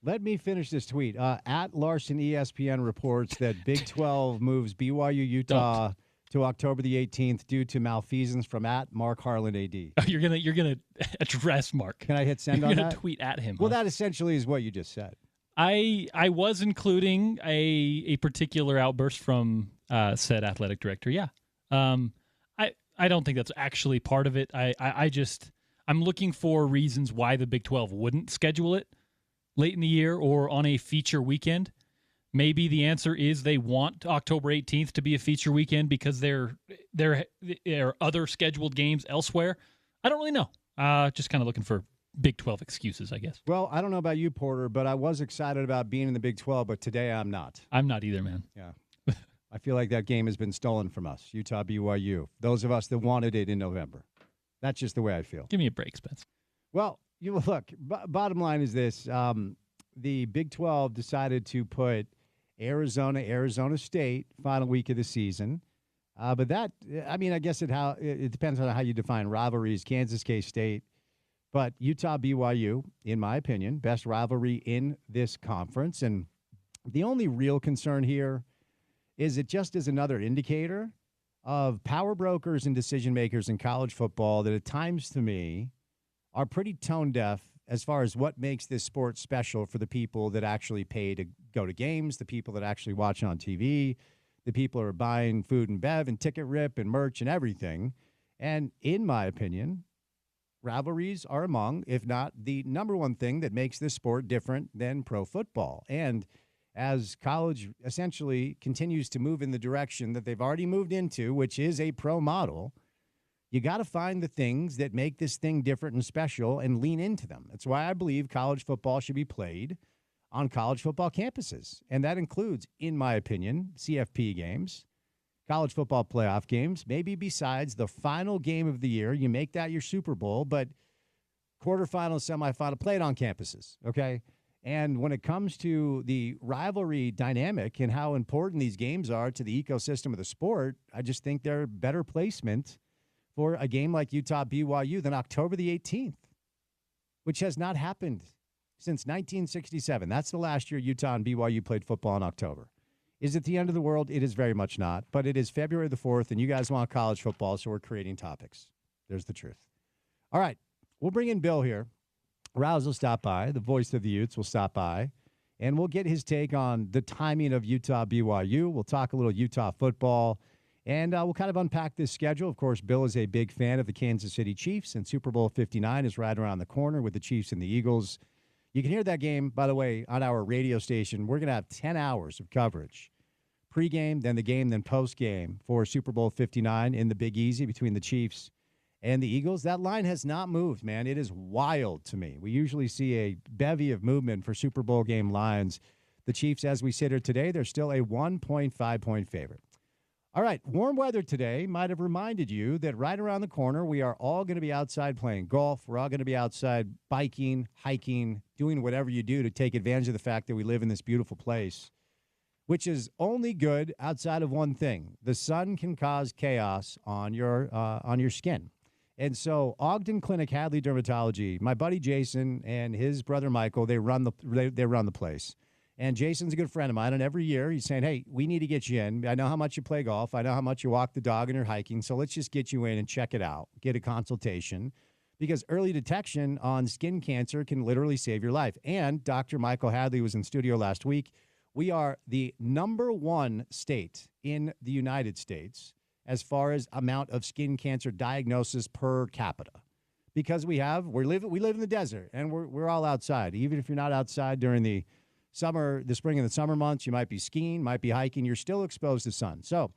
Let me finish this tweet. At Larson ESPN reports that Big 12 moves BYU Utah to October the 18th due to malfeasance from at Mark Harlan AD. Oh, you're gonna address Mark. Can I hit send on that? You're gonna tweet at him. Well, that essentially is what you just said. I was including a particular outburst from said athletic director. Yeah. I don't think that's actually part of it. I'm looking for reasons why the Big 12 wouldn't schedule it late in the year or on a feature weekend. Maybe the answer is they want October 18th to be a feature weekend because there are other scheduled games elsewhere. I don't really know. Just kind of looking for Big 12 excuses, I guess. Well, I don't know about you, Porter, but I was excited about being in the Big 12, but today I'm not. I'm not either, man. Yeah. I feel like that game has been stolen from us, Utah BYU, those of us that wanted it in November. That's just the way I feel. Give me a break, Spence. Well, look, bottom line is this. The Big 12 decided to put Arizona State final week of the season. But that, I mean, I guess it depends on how you define rivalries, Kansas, K-State. But Utah BYU, in my opinion, best rivalry in this conference. And the only real concern here is it just is another indicator of power brokers and decision makers in college football that at times, to me, are pretty tone deaf as far as what makes this sport special for the people that actually pay to go to games, the people that actually watch on TV, the people who are buying food and bev and ticket rip and merch and everything. And in my opinion, rivalries are among, if not the number one thing that makes this sport different than pro football. And as college essentially continues to move in the direction that they've already moved into, which is a pro model, you got to find the things that make this thing different and special and lean into them. That's why I believe college football should be played on college football campuses. And that includes, in my opinion, CFP games, college football playoff games, maybe besides the final game of the year, you make that your Super Bowl, but quarterfinal, semifinal, played on campuses, okay? And when it comes to the rivalry dynamic and how important these games are to the ecosystem of the sport, I just think they're better placement for a game like Utah BYU than October the 18th, which has not happened since 1967. That's the last year Utah and BYU played football in October. Is it the end of the world? It is very much not. But it is February the 4th, and you guys want college football, so we're creating topics. There's the truth. All right, we'll bring in Bill here. Rouse will stop by. The voice of the Utes will stop by. And we'll get his take on the timing of Utah BYU. We'll talk a little Utah football. And we'll kind of unpack this schedule. Of course, Bill is a big fan of the Kansas City Chiefs, and Super Bowl 59 is right around the corner with the Chiefs and the Eagles. You can hear that game, by the way, on our radio station. We're going to have 10 hours of coverage. Pre-game, then the game, then post-game for Super Bowl 59 in the Big Easy between the Chiefs and the Eagles. That line has not moved, man. It is wild to me. We usually see a bevy of movement for Super Bowl game lines. The Chiefs, as we sit here today, they're still a 1.5-point favorite. All right, warm weather today might have reminded you that right around the corner, we are all going to be outside playing golf. We're all going to be outside biking, hiking, doing whatever you do to take advantage of the fact that we live in this beautiful place, which is only good outside of one thing. The sun can cause chaos on your skin. And so Ogden Clinic Hadley Dermatology, my buddy Jason and his brother Michael, they run the place. And Jason's a good friend of mine, and every year he's saying, hey, we need to get you in. I know how much you play golf. I know how much you walk the dog and you're hiking, so let's just get you in and check it out, get a consultation, because early detection on skin cancer can literally save your life. And Dr. Michael Hadley was in studio last week. We are the #1 state in the United States as far as amount of skin cancer diagnosis per capita, because we live in the desert, and we're all outside. Even if you're not outside during the spring and the summer months, you might be skiing, might be hiking, you're still exposed to sun. So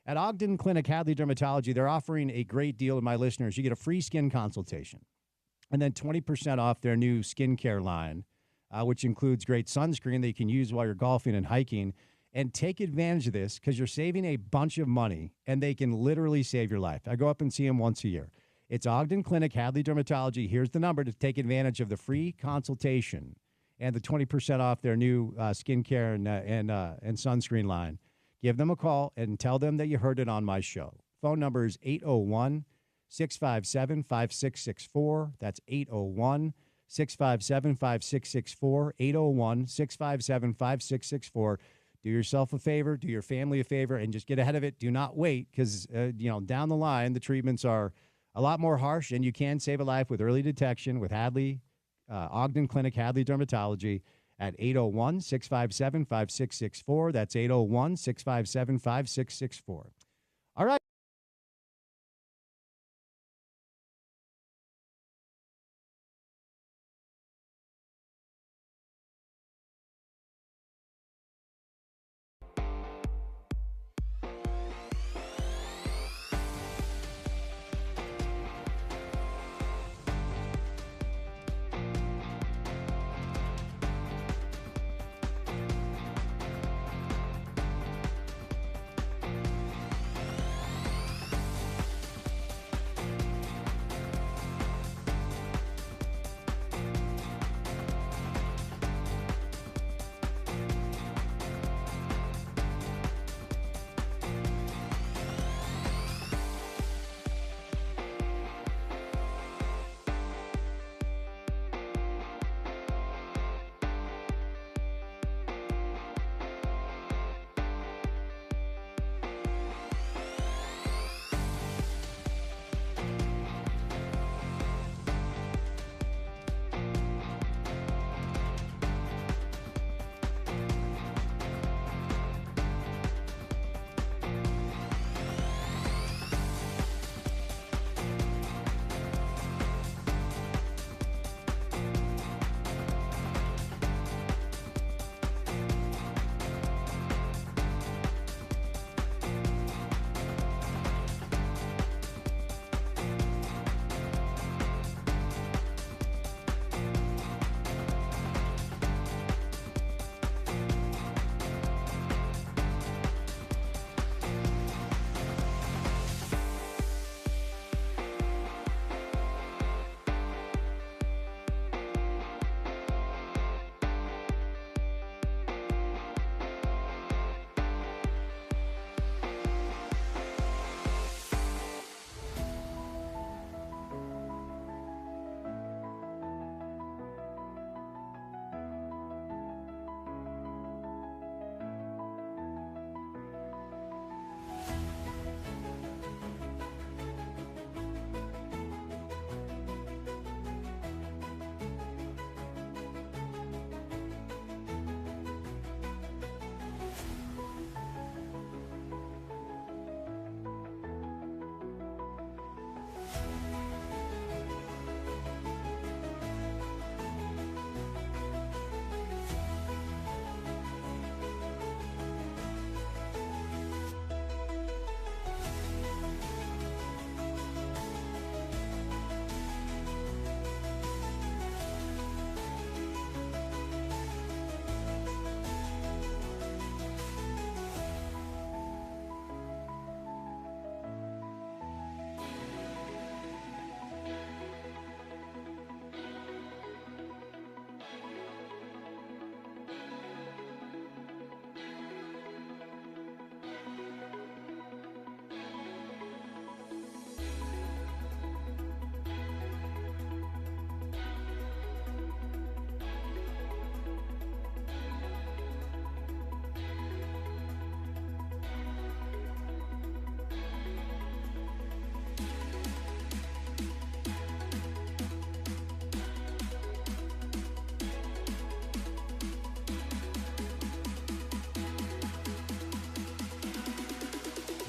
at Ogden Clinic Hadley Dermatology, they're offering a great deal to my listeners. You get a free skin consultation and then 20% off their new skincare line, which includes great sunscreen that you can use while you're golfing and hiking. And take advantage of this because you're saving a bunch of money, and they can literally save your life. I go up and see them once a year. It's Ogden Clinic Hadley Dermatology. Here's the number to take advantage of the free consultation and the 20% off their new skincare and sunscreen line. Give them a call and tell them that you heard it on my show. Phone number is 801-657-5664. That's 801-657-5664, 801-657-5664. Do yourself a favor, do your family a favor, and just get ahead of it. Do not wait because, down the line, the treatments are a lot more harsh, and you can save a life with early detection with Hadley, Ogden Clinic Hadley Dermatology at 801-657-5664. That's 801-657-5664. All right.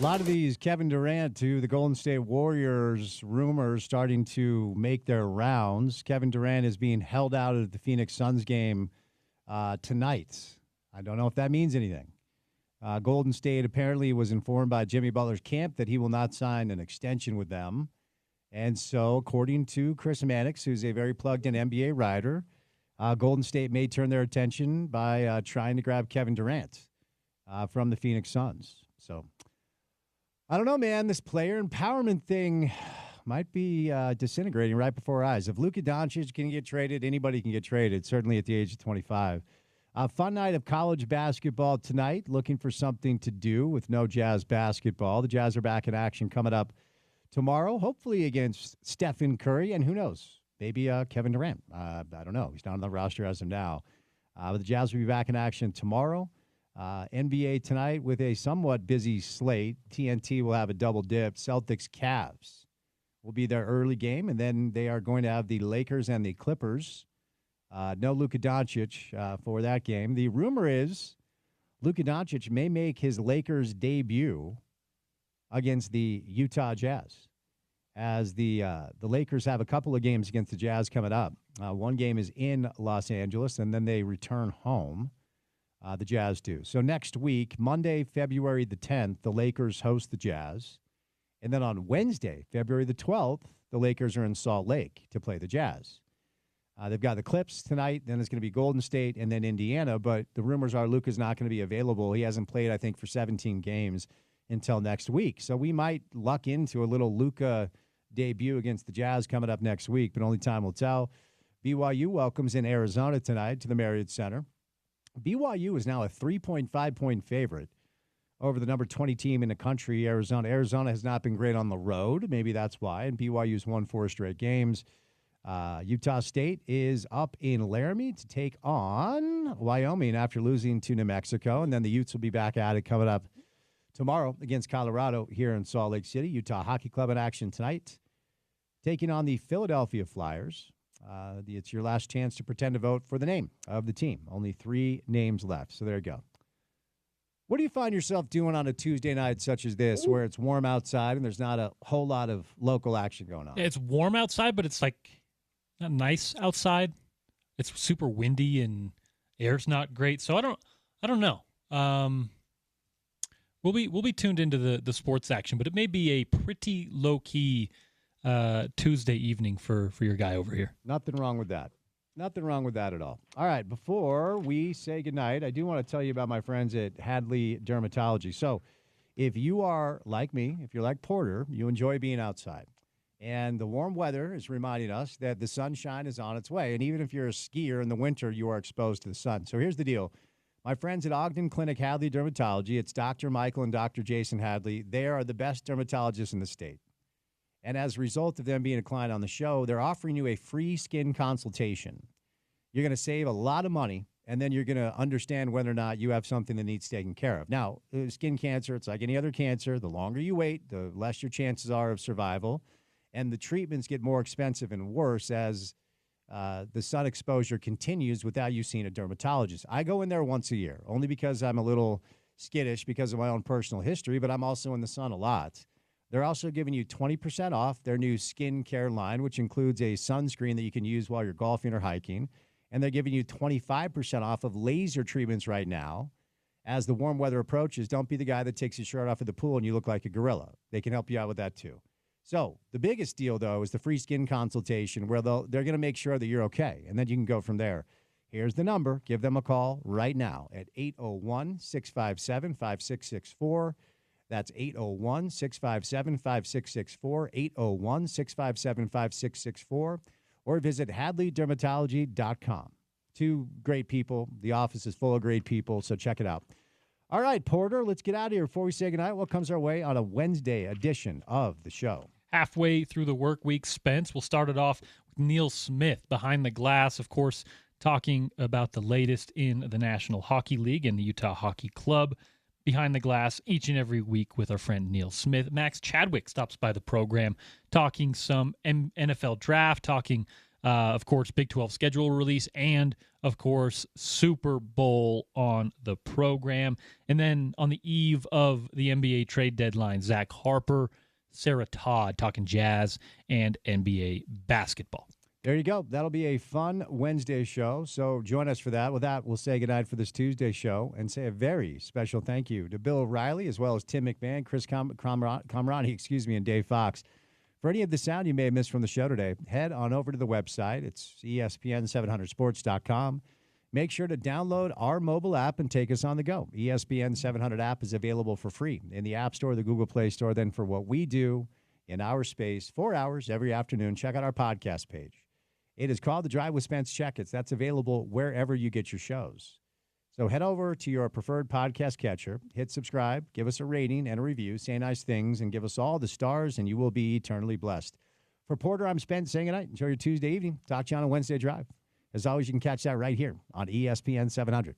A lot of these Kevin Durant to the Golden State Warriors rumors starting to make their rounds. Kevin Durant is being held out at the Phoenix Suns game tonight. I don't know if that means anything. Golden State apparently was informed by Jimmy Butler's camp that he will not sign an extension with them. And so, according to Chris Mannix, who's a very plugged-in NBA writer, Golden State may turn their attention by trying to grab Kevin Durant from the Phoenix Suns. So, I don't know, man. This player empowerment thing might be disintegrating right before our eyes. If Luka Doncic can get traded, anybody can get traded, certainly at the age of 25. Fun night of college basketball tonight. Looking for something to do with no Jazz basketball. The Jazz are back in action coming up tomorrow, hopefully against Stephen Curry, and who knows, maybe Kevin Durant. I don't know. He's not on the roster as of now. But the Jazz will be back in action tomorrow. NBA tonight with a somewhat busy slate. TNT will have a double dip. Celtics-Cavs will be their early game, and then they are going to have the Lakers and the Clippers. No Luka Doncic for that game. The rumor is Luka Doncic may make his Lakers debut against the Utah Jazz, as the Lakers have a couple of games against the Jazz coming up. One game is in Los Angeles, and then they return home. The Jazz do. So next week, Monday, February the 10th, the Lakers host the Jazz. And then on Wednesday, February the 12th, the Lakers are in Salt Lake to play the Jazz. They've got the Clips tonight, then it's going to be Golden State, and then Indiana. But the rumors are Luka's not going to be available. He hasn't played, I think, for 17 games until next week. So we might luck into a little Luka debut against the Jazz coming up next week, but only time will tell. BYU welcomes in Arizona tonight to the Marriott Center. BYU is now a 3.5-point favorite over the number 20 team in the country, Arizona. Arizona has not been great on the road. Maybe that's why. And BYU's won 4 straight games. Utah State is up in Laramie to take on Wyoming after losing to New Mexico. And then the Utes will be back at it coming up tomorrow against Colorado here in Salt Lake City. Utah Hockey Club in action tonight, taking on the Philadelphia Flyers. It's your last chance to pretend to vote for the name of the team. Only 3 names left, so there you go. What do you find yourself doing on a Tuesday night such as this, where it's warm outside and there's not a whole lot of local action going on? It's warm outside, but it's like not nice outside. It's super windy and air's not great, so I don't know. We'll be tuned into the sports action, but it may be a pretty low key Tuesday evening for your guy over here. Nothing wrong with that. Nothing wrong with that at all. All right, before we say goodnight, I do want to tell you about my friends at Hadley Dermatology. So if you are like me, if you're like Porter, you enjoy being outside. And the warm weather is reminding us that the sunshine is on its way. And even if you're a skier in the winter, you are exposed to the sun. So here's the deal. My friends at Ogden Clinic Hadley Dermatology, it's Dr. Michael and Dr. Jason Hadley. They are the best dermatologists in the state. And as a result of them being a client on the show, they're offering you a free skin consultation. You're going to save a lot of money, and then you're going to understand whether or not you have something that needs taken care of. Now, skin cancer, it's like any other cancer. The longer you wait, the less your chances are of survival. And the treatments get more expensive and worse as the sun exposure continues without you seeing a dermatologist. I go in there once a year, only because I'm a little skittish because of my own personal history, but I'm also in the sun a lot. They're also giving you 20% off their new skincare line, which includes a sunscreen that you can use while you're golfing or hiking. And they're giving you 25% off of laser treatments right now. As the warm weather approaches, don't be the guy that takes his shirt off at the pool and you look like a gorilla. They can help you out with that too. So the biggest deal, though, is the free skin consultation where they're going to make sure that you're okay, and then you can go from there. Here's the number. Give them a call right now at 801-657-5664. That's 801-657-5664, 801-657-5664, or visit HadleyDermatology.com. 2 great people. The office is full of great people, so check it out. All right, Porter, let's get out of here before we say goodnight. What comes our way on a Wednesday edition of the show? Halfway through the work week, Spence. We'll start it off with Neil Smith, Behind the Glass, of course, talking about the latest in the National Hockey League and the Utah Hockey Club. Behind the Glass each and every week with our friend Neil Smith. Max Chadwick stops by the program talking some NFL draft, talking, of course, Big 12 schedule release and of course, Super Bowl on the program. And then on the eve of the NBA trade deadline, Zach Harper, Sarah Todd talking Jazz and NBA basketball. There you go. That'll be a fun Wednesday show. So join us for that. With that, we'll say goodnight for this Tuesday show and say a very special thank you to Bill O'Reilly, as well as Tim McMahon, Chris Comrani, and Dave Fox. For any of the sound you may have missed from the show today, head on over to the website. It's ESPN700sports.com. Make sure to download our mobile app and take us on the go. ESPN 700 app is available for free in the App Store, the Google Play Store. Then for what we do in our space, 4 hours every afternoon, check out our podcast page. It is called The Drive with Spence Checketts. That's available wherever you get your shows. So head over to your preferred podcast catcher, hit subscribe, give us a rating and a review, say nice things, and give us all the stars, and you will be eternally blessed. For Porter, I'm Spence saying goodnight. Enjoy your Tuesday evening. Talk to you on a Wednesday drive. As always, you can catch that right here on ESPN 700.